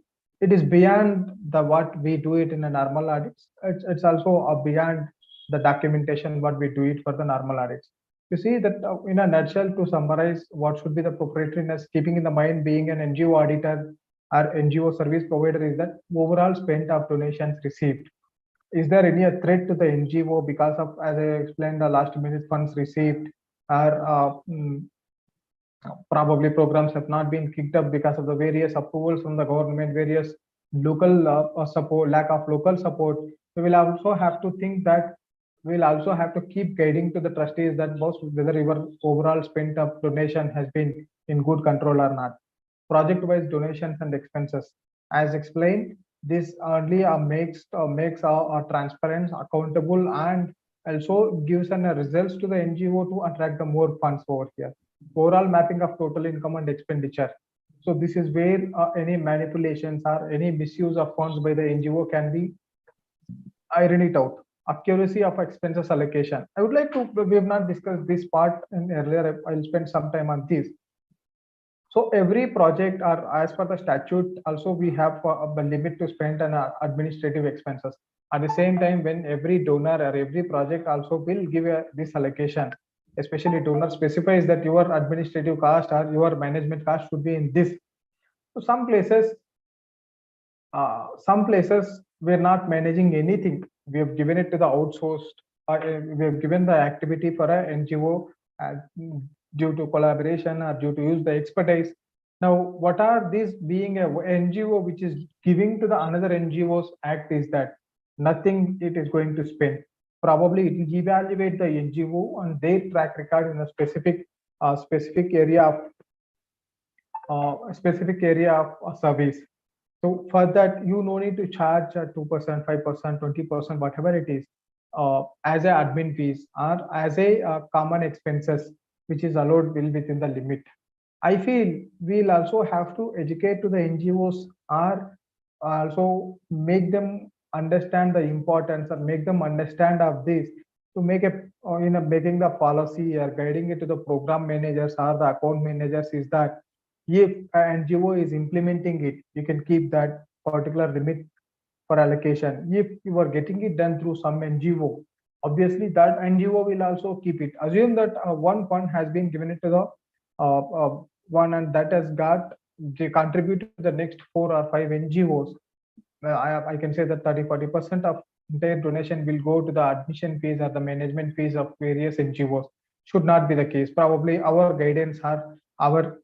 [SPEAKER 3] it is beyond the what we do it in a normal audits. It's also beyond the documentation what we do it for the normal audits. You see that in a nutshell, to summarize what should be the proprietariness, keeping in the mind being an NGO auditor or NGO service provider is that overall spend of donations received. Is there any threat to the NGO because of, as I explained, the last minute funds received or probably programs have not been kicked up because of the various approvals from the government, various local support, lack of local support, we will also have to think that we'll also have to keep guiding to the trustees that both whether your overall spent of donation has been in good control or not. Project-wise donations and expenses, as explained, this only makes transparent, accountable, and also gives an results to the NGO to attract the more funds over here. Overall mapping of total income and expenditure. So this is where any manipulations or any misuse of funds by the NGO can be iron it out. Accuracy of expenses allocation. I would like to, we have not discussed this part in earlier. I'll spend some time on this. So every project, or as per the statute, also we have a limit to spend on administrative expenses. At the same time, when every donor or every project also will give this allocation, especially donor specifies that your administrative cost or your management cost should be in this. So some places we're not managing anything. We have given it to the outsourced, we have given the activity for a NGO due to collaboration or due to use the expertise. Now, what are these being a NGO which is giving to the another NGO's act is that nothing it is going to spend. Probably it will evaluate the NGO on their track record in a specific area of service. So for that, you no need to charge 2%, 5%, 20%, whatever it is, as a admin fees or as a common expenses, which is allowed will within the limit. I feel we'll also have to educate to the NGOs or also make them understand the importance or make them understand of this to make a making the policy or guiding it to the program managers or the account managers is that if an NGO is implementing it, you can keep that particular limit for allocation. If you are getting it done through some NGO, obviously that NGO will also keep it. Assume that one fund has been given it to the one and that has got they contribute to the next 4 or 5 NGOs. I can say that 30-40% of their donation will go to the admission fees or the management fees of various NGOs. Should not be the case. Probably our guidance or our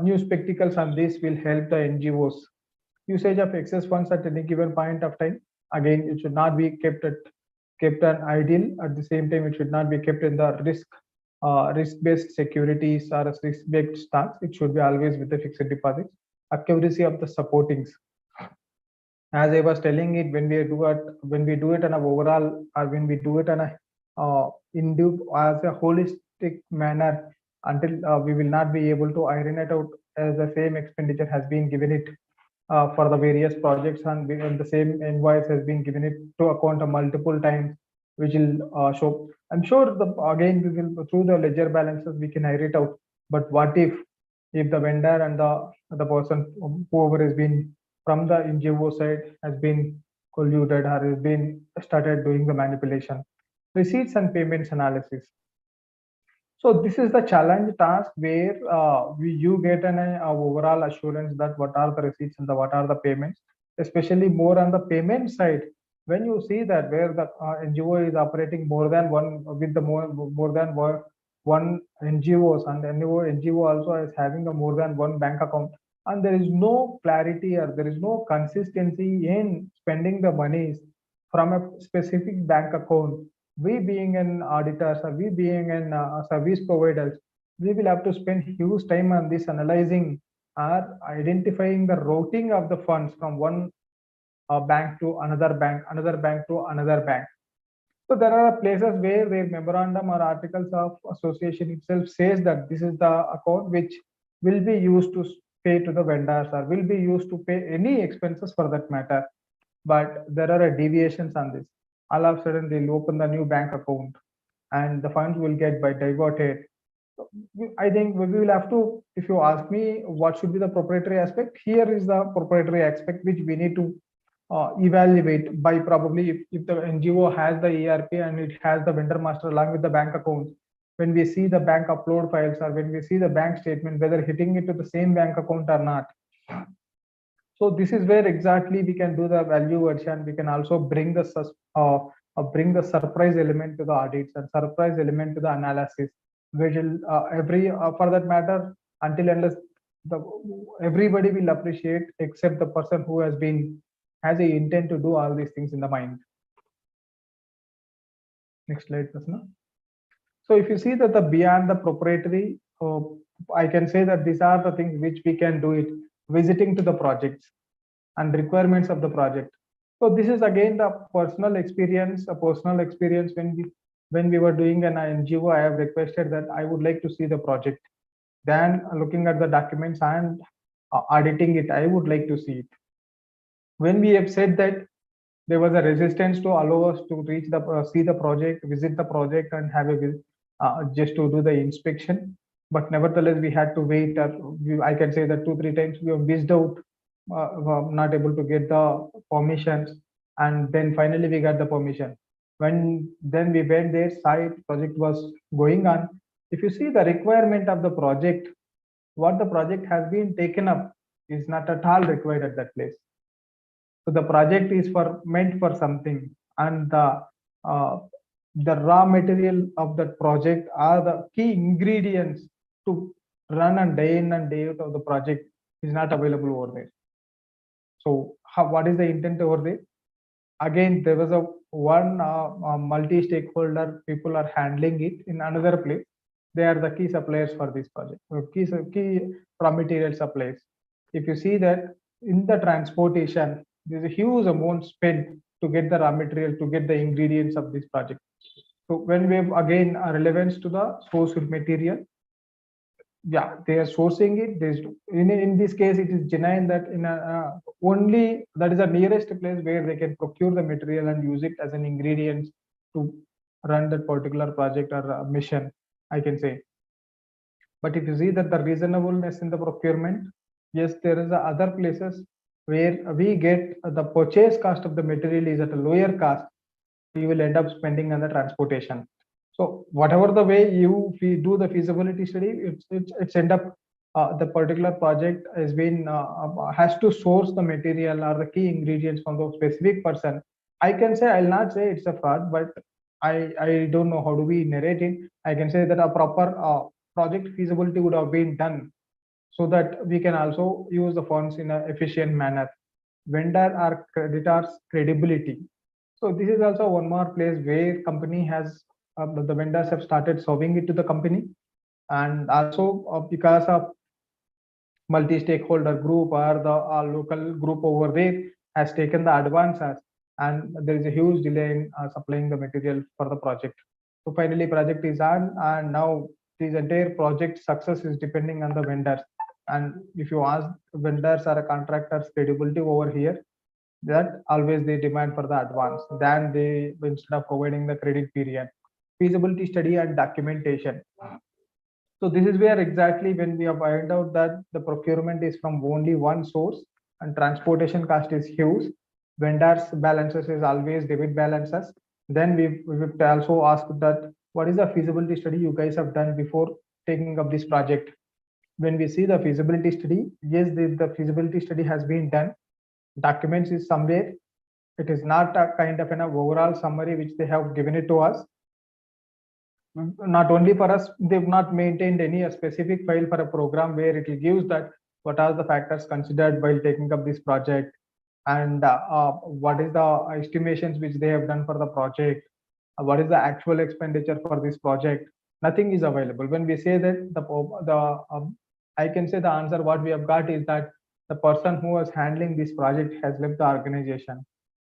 [SPEAKER 3] new spectacles on this will help the NGOs. Usage of excess funds at any given point of time. Again, it should not be kept an ideal. At the same time, it should not be kept in the risk-based securities or risk-based stocks. It should be always with the fixed deposits. Accuracy of the supportings. As I was telling it, when we do it on a overall, or when we do it on a as a holistic manner, until we will not be able to iron it out as the same expenditure has been given it for the various projects and the same invoice has been given it to account multiple times, which will show. I'm sure again we will through the ledger balances we can iron it out. But what if the vendor and the person whoever has been from the NGO side has been colluded or has been started doing the manipulation? Receipts and payments analysis. So this is the challenge task where you get an overall assurance that what are the receipts and what are the payments, especially more on the payment side. When you see that where the NGO is operating more than one with the more than one NGOs and NGO also is having a more than one bank account, and there is no clarity or there is no consistency in spending the monies from a specific bank account. We being an auditors or we being an service providers, we will have to spend huge time on this analyzing or identifying the routing of the funds from one bank to another bank to another bank. So there are places where their memorandum or articles of association itself says that this is the account which will be used to pay to the vendors or will be used to pay any expenses for that matter. But there are deviations on this. All of a sudden they'll open the new bank account and the funds will get diverted. I think we will have to, if you ask me what should be the proprietary aspect, here is the proprietary aspect which we need to evaluate by probably if the NGO has the ERP and it has the vendor master along with the bank accounts, when we see the bank upload files or when we see the bank statement, whether hitting it to the same bank account or not. So this is where exactly we can do the value addition. We can also bring the surprise element to the audits and surprise element to the analysis. Which will for that matter, until unless everybody will appreciate except the person who has the intent to do all these things in the mind. Next slide, Prasna. So if you see that the beyond the proprietary, I can say that these are the things which we can do it visiting to the projects and requirements of the project. So this is again the personal experience, a personal experience when we were doing an NGO. I have requested that I would like to see the project. Then looking at the documents and auditing it, I would like to see it. When we have said that there was a resistance to allow us to reach the see the project, visit the project, and have a just to do the inspection. But nevertheless, we had to wait. I can say that 2-3 times we were missed out, not able to get the permissions, and then finally we got the permission. When then we went there, site project was going on. If you see the requirement of the project, what the project has been taken up is not at all required at that place. So the project is meant for something, and the raw material of that project are the key ingredients to run and day in and day out of the project is not available over there. So what is the intent over there? Again, there was a one multi-stakeholder people are handling it in another place. They are the key suppliers for this project, key raw material suppliers. If you see that in the transportation, there's a huge amount spent to get the raw material, to get the ingredients of this project. So when we have again a relevance to the source material, yeah, they are sourcing it. In this case, it is genuine that in only that is the nearest place where they can procure the material and use it as an ingredient to run that particular project or mission, I can say. But if you see that the reasonableness in the procurement, yes, there is other places where we get the purchase cost of the material is at a lower cost. You will end up spending on the transportation. So whatever the way you do the feasibility study, it's end up the particular project has to source the material or the key ingredients from the specific person. I can say, I'll not say it's a fraud, but I don't know how do we narrate it. I can say that a proper project feasibility would have been done so that we can also use the funds in an efficient manner. Vendor or creditors credibility. So this is also one more place where company has the vendors have started serving it to the company, and also because of multi-stakeholder group or the local group over there has taken the advances, and there is a huge delay in supplying the material for the project. So finally project is on, and now this entire project success is depending on the vendors. And if you ask vendors or contractors credibility over here, that always they demand for the advance, then they instead of providing the credit period. Feasibility study and documentation. So this is where exactly when we have found out that the procurement is from only one source and transportation cost is huge, vendors balances is always debit balances. Then we've also asked that what is the feasibility study you guys have done before taking up this project? When we see the feasibility study, yes, the feasibility study has been done. Documents is somewhere. It is not a kind of an overall summary which they have given it to us. Not only for us, they've not maintained any specific file for a program where it gives that what are the factors considered while taking up this project, and what is the estimations which they have done for the project, what is the actual expenditure for this project. Nothing is available. When we say that I can say the answer what we have got is that the person who was handling this project has left the organization,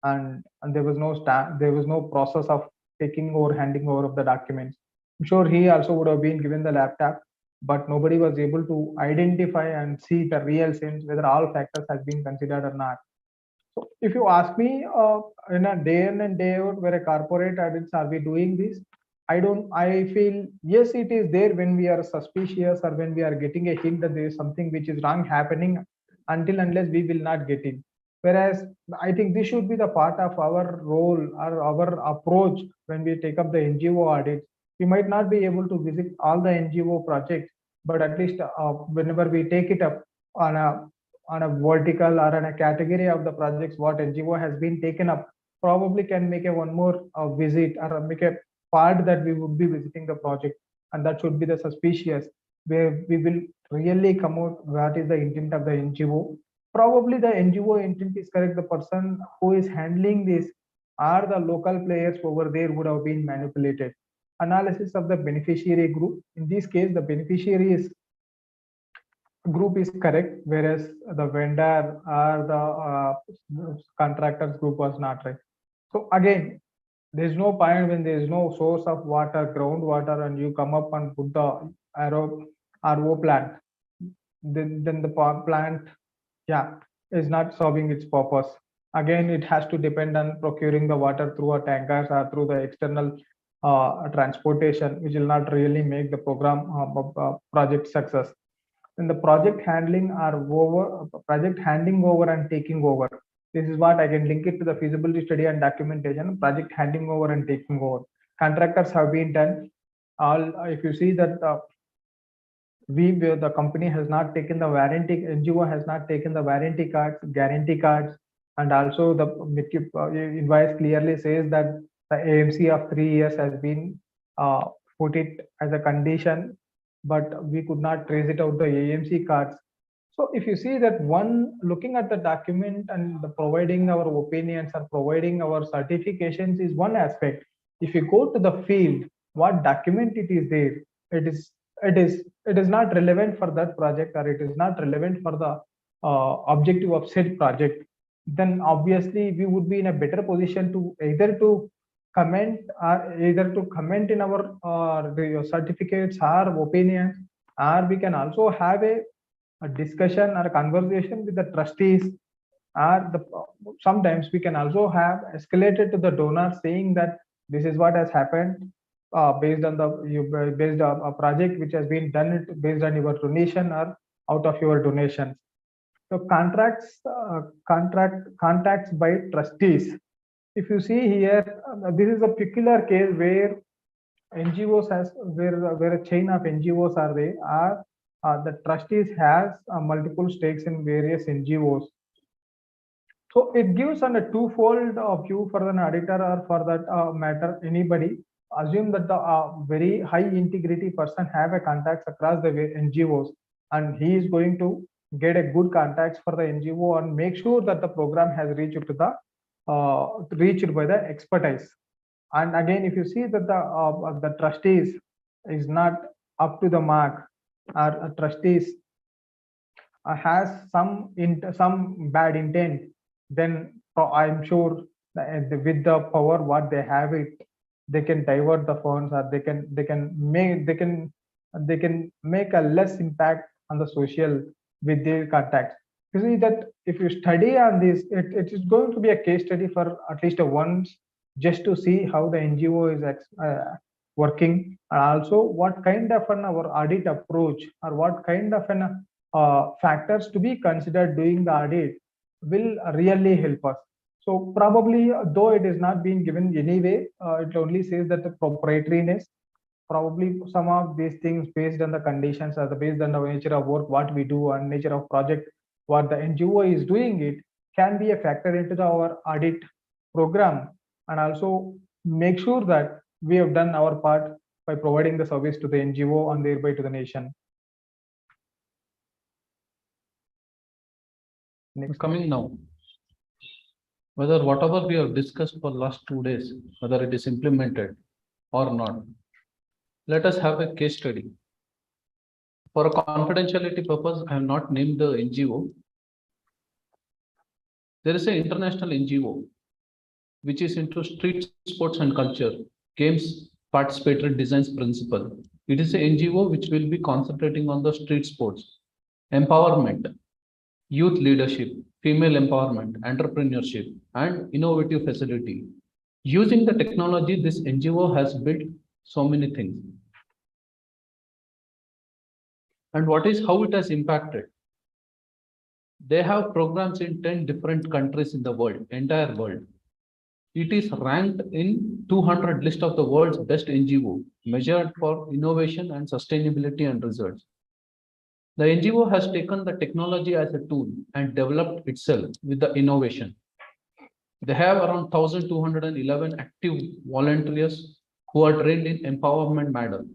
[SPEAKER 3] and there was no process of taking over, handing over of the documents. I'm sure he also would have been given the laptop, but nobody was able to identify and see the real sense whether all factors has been considered or not. So if you ask me, in a day in and day out, where a corporate audits are we doing this? I feel yes, it is there when we are suspicious or when we are getting a hint that there is something which is wrong happening, until unless we will not get it. Whereas I think this should be the part of our role or our approach when we take up the NGO audits. We might not be able to visit all the NGO projects, but at least whenever we take it up on a vertical or on a category of the projects what NGO has been taken up, probably can make a one more visit or make a part that we would be visiting the project, and that should be the suspicious. where we will really come out what is the intent of the NGO. Probably the NGO intent is correct. The person who is handling this are the local players over there would have been manipulated. Analysis of the beneficiary group. In this case, the beneficiary is group is correct, whereas the vendor or the contractors group was not right. So again, there is no point when there is no source of water, groundwater, and you come up and put the RO plant. Then the power plant, yeah, is not serving its purpose. Again, it has to depend on procuring the water through a tankers or through the external transportation, which will not really make the program project success. In the project handling project handing over and taking over. This is what I can link it to the feasibility study and documentation. Project handing over and taking over. Contractors have been done. All if you see that the company has not taken the warranty, NGO has not taken the warranty cards, guarantee cards, and also the invoice clearly says that the AMC of 3 years has been put it as a condition, but we could not trace it out the AMC cards. So if you see that one looking at the document and providing our opinions or providing our certifications is one aspect. If you go to the field, what document it is there, it is not relevant for that project, or it is not relevant for the objective of said project. Then obviously we would be in a better position to either to comment in our certificates or opinions, or we can also have a discussion or a conversation with the trustees, or sometimes we can also have escalated to the donor saying that this is what has happened based on a project which has been done based on your donation or out of your donations. So contacts by trustees. If you see here, this is a peculiar case where NGOs where a chain of NGOs are there, are the trustees has multiple stakes in various NGOs. So it gives on a twofold view for an auditor or for that matter anybody. Assume that the very high integrity person have a contacts across the NGOs, and he is going to get a good contacts for the NGO and make sure that the program has reached to the reached by the expertise. And again, if you see that the trustees is not up to the mark, or trustees has some bad intent, then I'm sure that with the power what they have it, they can divert the funds, or they can make a less impact on the social with their contacts. You see that if you study on this, it is going to be a case study for at least once, just to see how the NGO is working, and also what kind of our audit approach, or what kind of factors to be considered doing the audit will really help us. So probably, though it is not being given anyway, it only says that the proprietariness, probably some of these things based on the conditions or based on the nature of work what we do and nature of project what the NGO is doing, it can be a factor into our audit program, and also make sure that we have done our part by providing the service to the NGO and thereby to the nation.
[SPEAKER 2] Coming now, whether whatever we have discussed for last 2 days, whether it is implemented or not, let us have a case study. For a confidentiality purpose, I have not named the NGO. There is an international NGO which is into street sports and culture, games, participatory designs principle. It is an NGO which will be concentrating on the street sports, empowerment, youth leadership, female empowerment, entrepreneurship, and innovative facility. Using the technology, this NGO has built so many things. And how it has impacted? They have programs in 10 different countries in the world, entire world. It is ranked in 200 list of the world's best NGO, measured for innovation and sustainability and results. The NGO has taken the technology as a tool and developed itself with the innovation. They have around 1,211 active volunteers who are trained in empowerment model.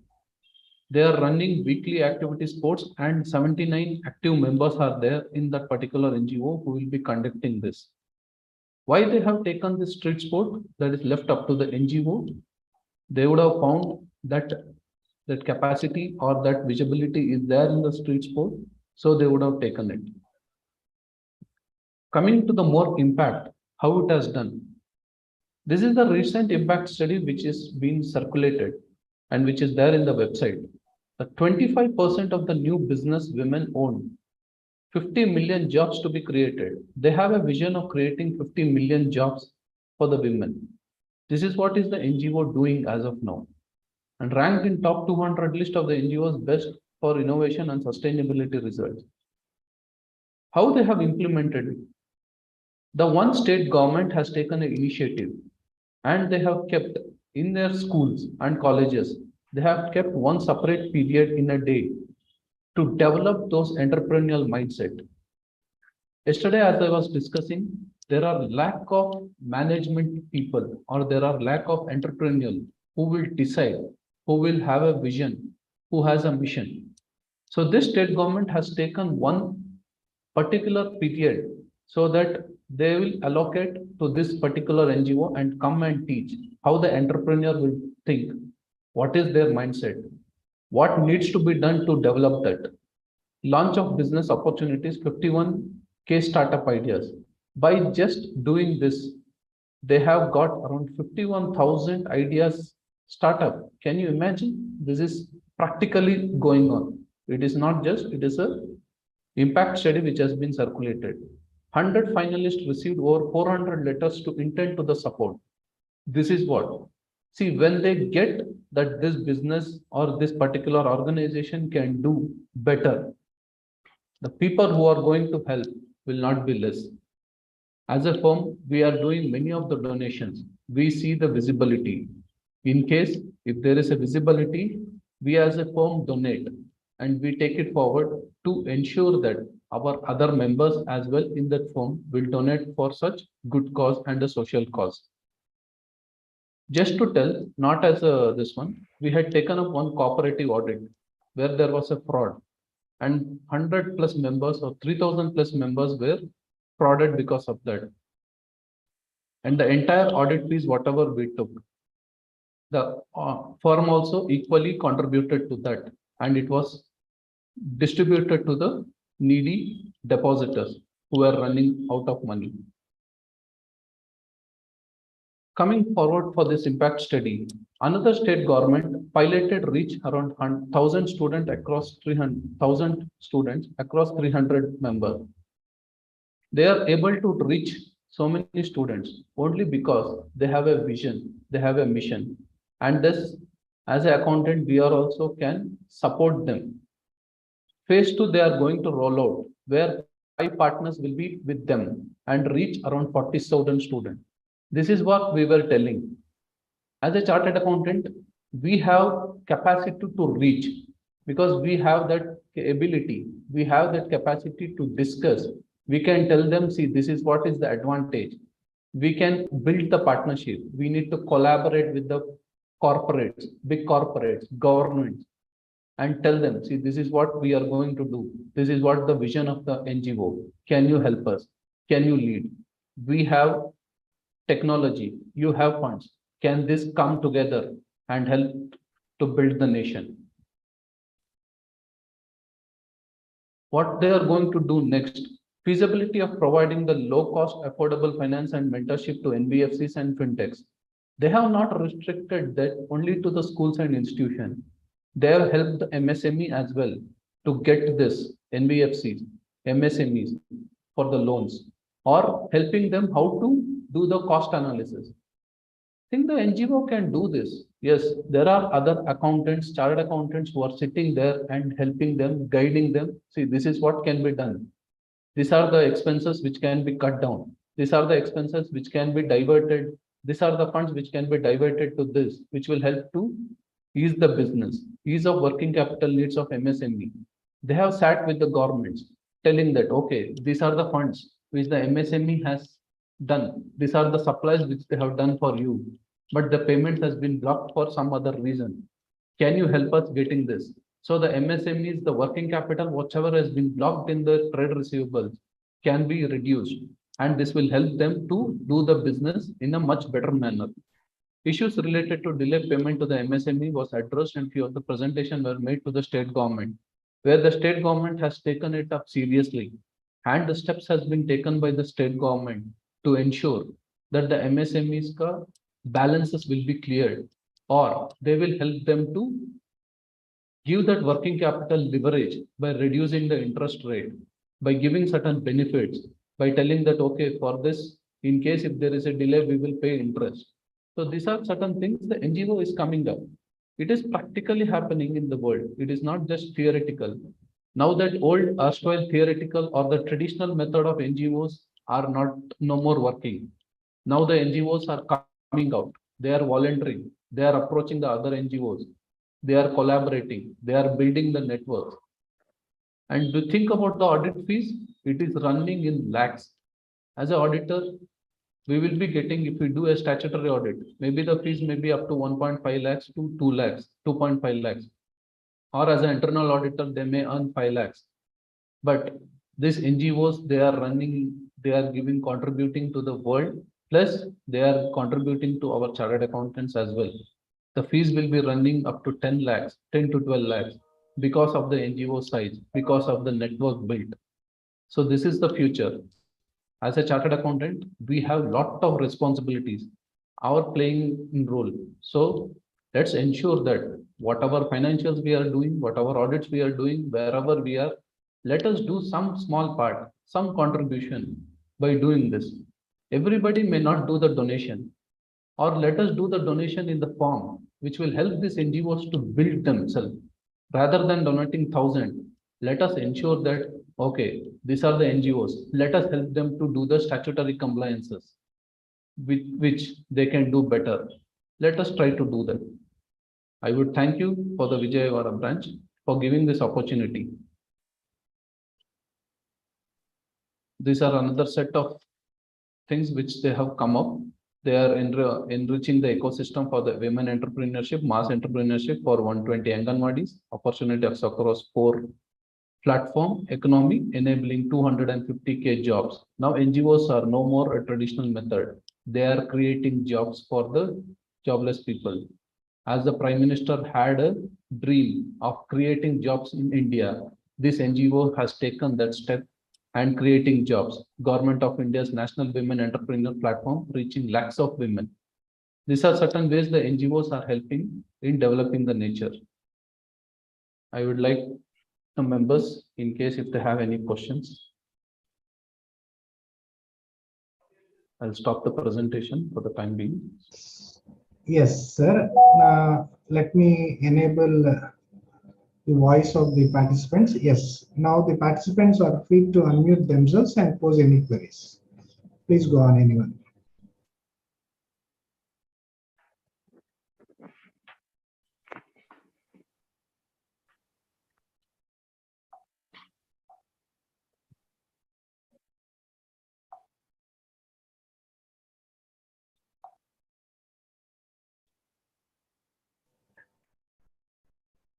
[SPEAKER 2] They are running weekly activity sports and 79 active members are there in that particular NGO who will be conducting this. Why they have taken this street sport, that is left up to the NGO. They would have found that capacity or that visibility is there in the street sport, so they would have taken it. Coming to the more impact, how it has done. This is the recent impact study which is being circulated and which is there in the website. The 25% of the new business women own, 50 million jobs to be created. They have a vision of creating 50 million jobs for the women. This is what is the NGO doing as of now, and ranked in top 200 list of the NGOs best for innovation and sustainability results. How they have implemented it? The one state government has taken an initiative and they have kept in their schools and colleges, they have kept one separate period in a day to develop those entrepreneurial mindset. Yesterday, as I was discussing, there are lack of management people or there are lack of entrepreneurs who will decide, who will have a vision, who has a mission. So this state government has taken one particular period so that they will allocate to this particular NGO and come and teach how the entrepreneur will think, what is their mindset, what needs to be done to develop that. Launch of business opportunities, 51K startup ideas. By just doing this, they have got around 51,000 ideas startup. Can you imagine? This is practically going on. It is not just, it is a impact study which has been circulated. 100 finalists received over 400 letters to intend to the support. This is what. See, when they get that this business or this particular organization can do better, the people who are going to help will not be less. As a firm, we are doing many of the donations. We see the visibility. In case, if there is a visibility, we as a firm donate and we take it forward to ensure that our other members as well in that firm will donate for such good cause and a social cause. Just to tell, not as this one, we had taken up one cooperative audit where there was a fraud and 100 plus members or 3,000 plus members were frauded because of that. And the entire audit fees, whatever we took, the firm also equally contributed to that, and it was distributed to the needy depositors who were running out of money. Coming forward for this impact study, another state government piloted reach around 1,000 students across 300,000 students across 300 members. They are able to reach so many students only because they have a vision, they have a mission, and this, as an accountant, we are also can support them. Phase 2, they are going to roll out where 5 partners will be with them and reach around 40,000 students. This is what we were telling. As a chartered accountant, we have capacity to reach because we have that ability. We have that capacity to discuss. We can tell them, see, this is what is the advantage. We can build the partnership. We need to collaborate with the corporates, big corporates, governments, and tell them, see, this is what we are going to do. This is what the vision of the NGO. Can you help us? Can you lead? We have technology, you have funds. Can this come together and help to build the nation? What they are going to do next? Feasibility of providing the low-cost, affordable finance and mentorship to NBFCs and fintechs. They have not restricted that only to the schools and institutions. They have helped the MSME as well to get this NBFCs, MSMEs for the loans, or helping them how to do the cost analysis. I think the NGO can do this. Yes, there are other accountants, chartered accountants who are sitting there and helping them, guiding them. See, this is what can be done. These are the expenses which can be cut down. These are the expenses which can be diverted. These are the funds which can be diverted to this, which will help to ease the business, ease of working capital needs of MSME. They have sat with the governments telling that, okay, these are the funds which the MSME has done. These are the supplies which they have done for you, but the payment has been blocked for some other reason. Can you help us getting this? So the MSMEs, the working capital, whatever has been blocked in the trade receivables can be reduced. And this will help them to do the business in a much better manner. Issues related to delay payment to the MSME was addressed and few of the presentation were made to the state government, where the state government has taken it up seriously. And the steps has been taken by the state government to ensure that the MSMEs balances will be cleared, or they will help them to give that working capital leverage by reducing the interest rate, by giving certain benefits, by telling that, okay, for this, in case if there is a delay, we will pay interest. So these are certain things the NGO is coming up. It is practically happening in the world. It is not just theoretical. Now that old erstwhile theoretical or the traditional method of NGOs are no more working. Now the NGOs are coming out. They are volunteering. They are approaching the other NGOs. They are collaborating. They are building the network. And to think about the audit fees, it is running in lakhs. As an auditor, we will be getting, if we do a statutory audit, maybe the fees may be up to 1.5 lakhs to 2 lakhs, 2.5 lakhs. Or as an internal auditor, they may earn 5 lakhs. But these NGOs, they are running, they are giving, contributing to the world, plus they are contributing to our chartered accountants as well. The fees will be running up to 10 lakhs, 10 to 12 lakhs because of the NGO size, because of the network built. So this is the future. As a chartered accountant, we have lot of responsibilities, our playing role. So let's ensure that whatever financials we are doing, whatever audits we are doing, wherever we are, let us do some small part, some contribution by doing this. Everybody may not do the donation, or let us do the donation in the form which will help these NGOs to build themselves. Rather than donating 1,000, let us ensure that, okay, these are the NGOs, let us help them to do the statutory compliances, which they can do better. Let us try to do that. I would thank you for the Vijayawada branch for giving this opportunity. These are another set of things which they have come up. They are enriching the ecosystem for the women entrepreneurship, mass entrepreneurship for 120 Anganwadis, opportunity across 4 platform economy, enabling 250K jobs. Now NGOs are no more a traditional method. They are creating jobs for the jobless people. As the Prime Minister had a dream of creating jobs in India, this NGO has taken that step and creating jobs. Government of India's National Women Entrepreneur Platform reaching lakhs of women. These are certain ways the NGOs are helping in developing the nature. I would like the members, in case if they have any questions. I'll stop the presentation for the time being.
[SPEAKER 1] Yes, sir. Let me enable the voice of the participants. Yes, now the participants are free to unmute themselves and pose any queries. Please go on, anyone.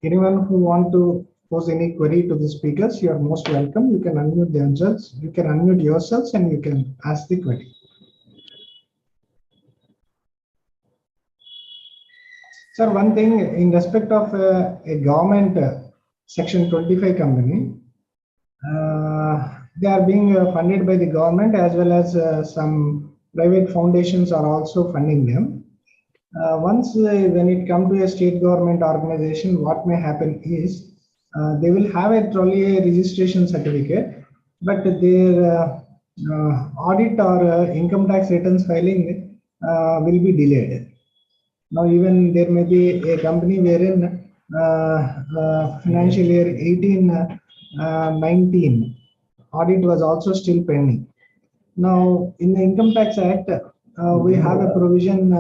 [SPEAKER 1] Anyone who want to pose any query to the speakers, you are most welcome. You can unmute themselves, you can unmute yourselves, and you can ask the query. Sir, one thing in respect of a government Section 25 company, they are being funded by the government, as well as some private foundations are also funding them. Once when it comes to a state government organization, what may happen is they will have only a registration certificate, but their audit or income tax returns filing will be delayed. Now, even there may be a company wherein financial year 18-19 audit was also still pending. Now, in the Income Tax Act, we have a provision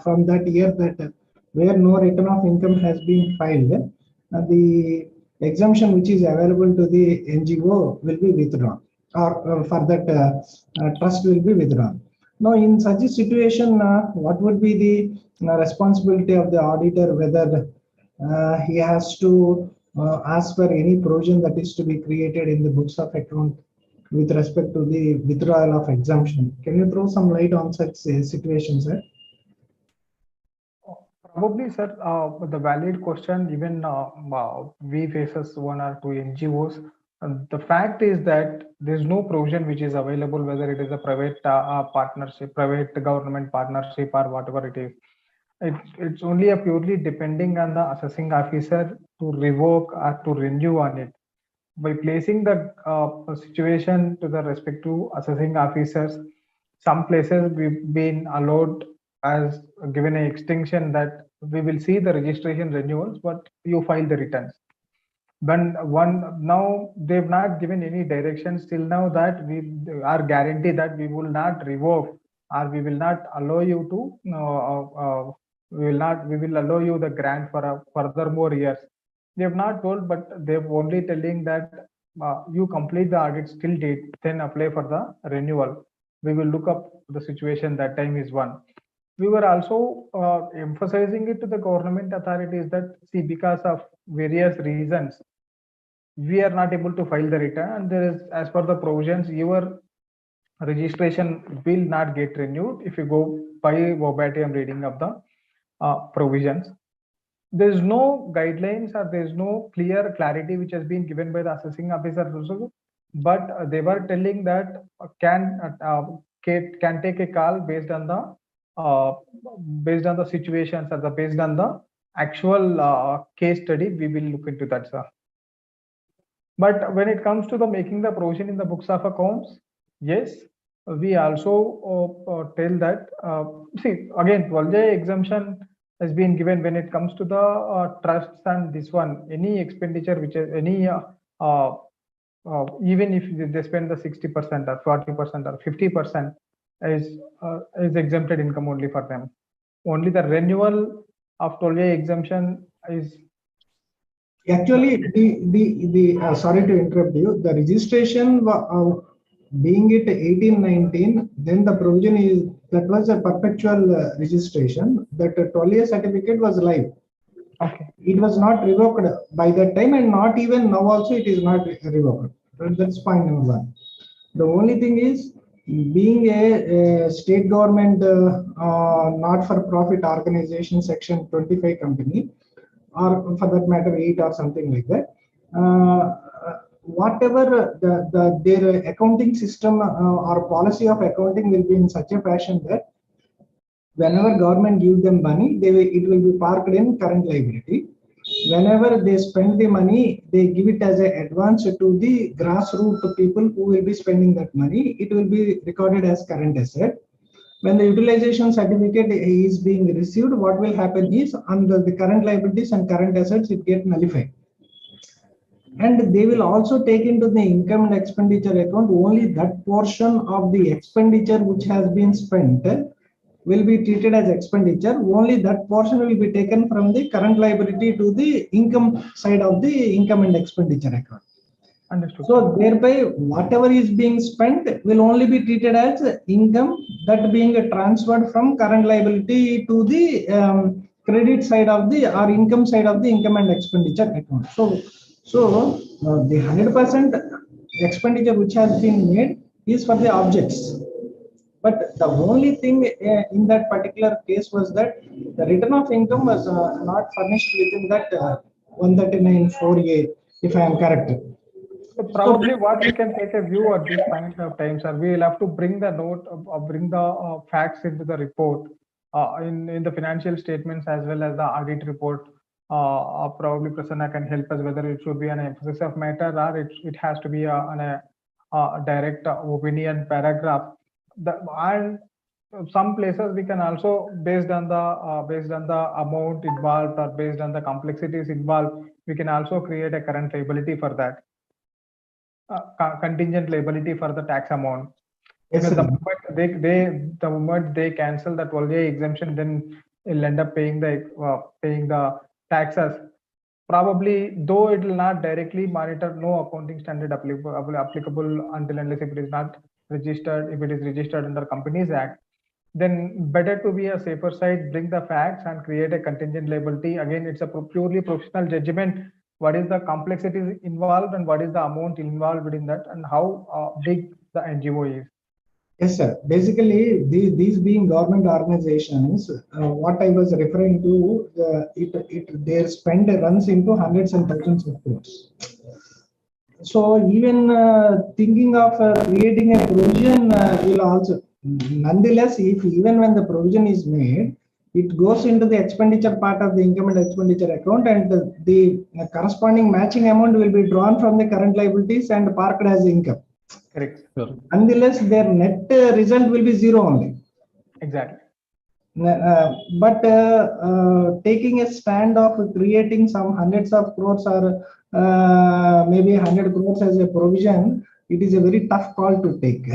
[SPEAKER 1] from that year that where no return of income has been filed, the exemption which is available to the NGO will be withdrawn, or for that trust will be withdrawn. Now, in such a situation, what would be the responsibility of the auditor, whether he has to ask for any provision that is to be created in the books of account with respect to the withdrawal of exemption. Can you throw some light on such situations, sir?
[SPEAKER 3] Probably, sir, the valid question, even we faces one or two NGOs. The fact is that there's no provision which is available, whether it is a private partnership, private government partnership, or whatever it is. It's only a purely depending on the assessing officer to revoke or to renew on it. By placing the situation to the respective assessing officers, some places we've been allowed as given an extension that we will see the registration renewals, but you file the returns. When one now they've not given any directions till now that we are guaranteed that we will not revoke or we will not allow you to we will allow you the grant for a further more years. They have not told, but they've only telling that you complete the audit till date, then apply for the renewal. We will look up the situation that time is one. We were also emphasizing it to the government authorities that see, because of various reasons, we are not able to file the return, and there is, as per the provisions, your registration will not get renewed if you go by verbatim reading of the provisions. There's no guidelines or there's no clear clarity which has been given by the assessing officer also, but they were telling that can take a call based on the situations or based on the actual case study. We will look into that, sir. But when it comes to the making the provision in the books of accounts, yes, we also tell that see, again, 12J exemption has been given when it comes to the trusts and this one, any expenditure which is any even if they spend the 60% or 40% or 50% is exempted income only for them. Only the renewal of 12J exemption is
[SPEAKER 1] actually sorry to interrupt you. The registration being it 1819, then the provision is that was a perpetual registration. That 12-year certificate was live.
[SPEAKER 3] Okay.
[SPEAKER 1] It was not revoked by that time, and not even now also it is not revoked. That's point number one. The only thing is, being a state government not-for-profit organization section 25 company, or for that matter 8 or something like that, whatever their accounting system or policy of accounting will be in such a fashion that whenever government gives them money, it will be parked in current liability. Whenever they spend the money, they give it as an advance to the grassroots people who will be spending that money. It will be recorded as current asset. When the utilization certificate is being received, what will happen is, under the current liabilities and current assets, it get nullified. And they will also take into the income and expenditure account only that portion of the expenditure which has been spent will be treated as expenditure. Only that portion will be taken from the current liability to the income side of the income and expenditure account.
[SPEAKER 3] Understood.
[SPEAKER 1] So thereby, whatever is being spent will only be treated as income, that being transferred from current liability to the credit side of the or income side of the income and expenditure account. So the 100% expenditure which has been made is for the objects. But the only thing in that particular case was that the return of income was not furnished within that 139(4)(a), if I am correct.
[SPEAKER 3] So probably what we can take a view at this point of time, sir, we will have to bring the note, bring the facts into the report in the financial statements as well as the audit report. Probably Prasanna can help us whether it should be an emphasis of matter or it has to be on a direct opinion paragraph. And some places we can also, based on the amount involved or based on the complexities involved, we can also create a current liability for that. Contingent liability for the tax amount.
[SPEAKER 1] Yes,
[SPEAKER 3] The moment they cancel that 12-day exemption, then it'll end up paying the taxes. Probably, though it will not directly monitor, no accounting standard applicable until unless if it is not registered, if it is registered under Companies Act. then better to be a safer side, bring the facts and create a contingent liability. Again, it's a purely professional judgment. What is the complexities involved and what is the amount involved in that, and how big the NGO is.
[SPEAKER 1] Yes, sir. Basically, these being government organizations, what I was referring to, their spend runs into hundreds and thousands of crores. So even thinking of creating a provision will also, nonetheless, if even when the provision is made, it goes into the expenditure part of the income and expenditure account, and the corresponding matching amount will be drawn from the current liabilities and parked as income.
[SPEAKER 3] Correct.
[SPEAKER 2] Sure.
[SPEAKER 1] Unless their net result will be zero only.
[SPEAKER 3] Exactly.
[SPEAKER 1] But taking a stand of creating some hundreds of crores or maybe 100 crores as a provision, it is a very tough call to take.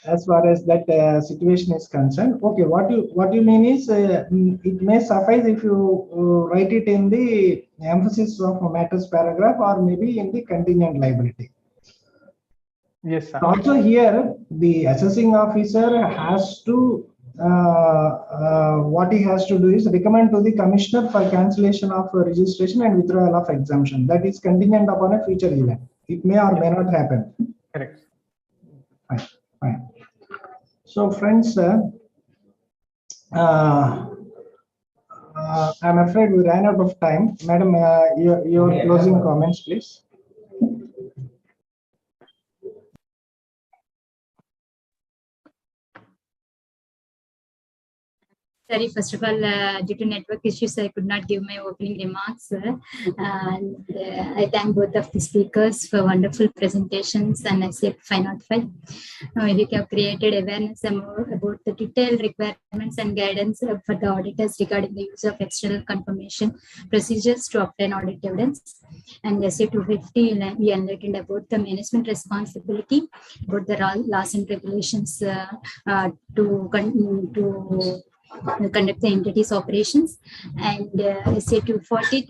[SPEAKER 1] As far as that situation is concerned. Okay, what you mean is it may suffice if you write it in the emphasis of matters paragraph or maybe in the contingent liability.
[SPEAKER 3] Yes, sir.
[SPEAKER 1] Also here, the assessing officer has to, what he has to do is recommend to the commissioner for cancellation of registration and withdrawal of exemption. That is contingent upon a future event. It may or may not happen.
[SPEAKER 3] Correct.
[SPEAKER 1] Fine, fine. So friends, I'm afraid we ran out of time. Madam, your closing comments, please.
[SPEAKER 4] Sorry, first of all, due to network issues, I could not give my opening remarks. And I thank both of the speakers for wonderful presentations, and I say 505. You have created awareness about the detailed requirements and guidance for the auditors regarding the use of external confirmation procedures to obtain audit evidence. And SA 250, we enlightened about the management responsibility, about the laws and regulations to conduct the entity's operations, and SA 240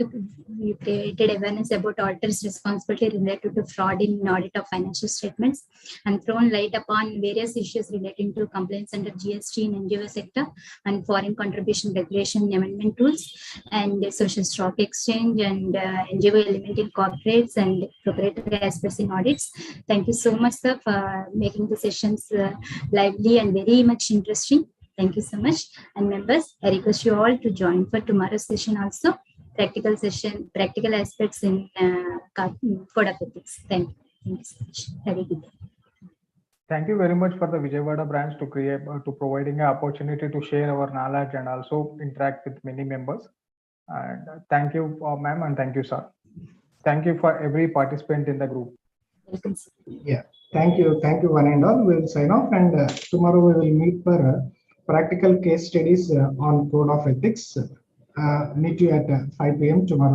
[SPEAKER 4] we created awareness about auditors' responsibility related to fraud in audit of financial statements, and thrown light upon various issues relating to compliance under GST in NGO sector and foreign contribution regulation amendment rules, and social stock exchange and NGO element in corporates and proprietary aspects in audits. Thank you so much, sir, for making the sessions lively and very much interesting. Thank you so much. And members, I request you all to join for tomorrow's session also. Practical session, practical aspects in code of ethics. Thank you. Thank you so much. Have a good day.
[SPEAKER 3] Thank you very much for the Vijayawada branch to providing an opportunity to share our knowledge and also interact with many members. And thank you, ma'am, and thank you, sir. Thank you for every participant in the group.
[SPEAKER 4] Welcome, sir.
[SPEAKER 1] Yeah, thank you, one and all. We'll sign off, and tomorrow we will meet for practical case studies on code of ethics. Meet you at 5 p.m. tomorrow.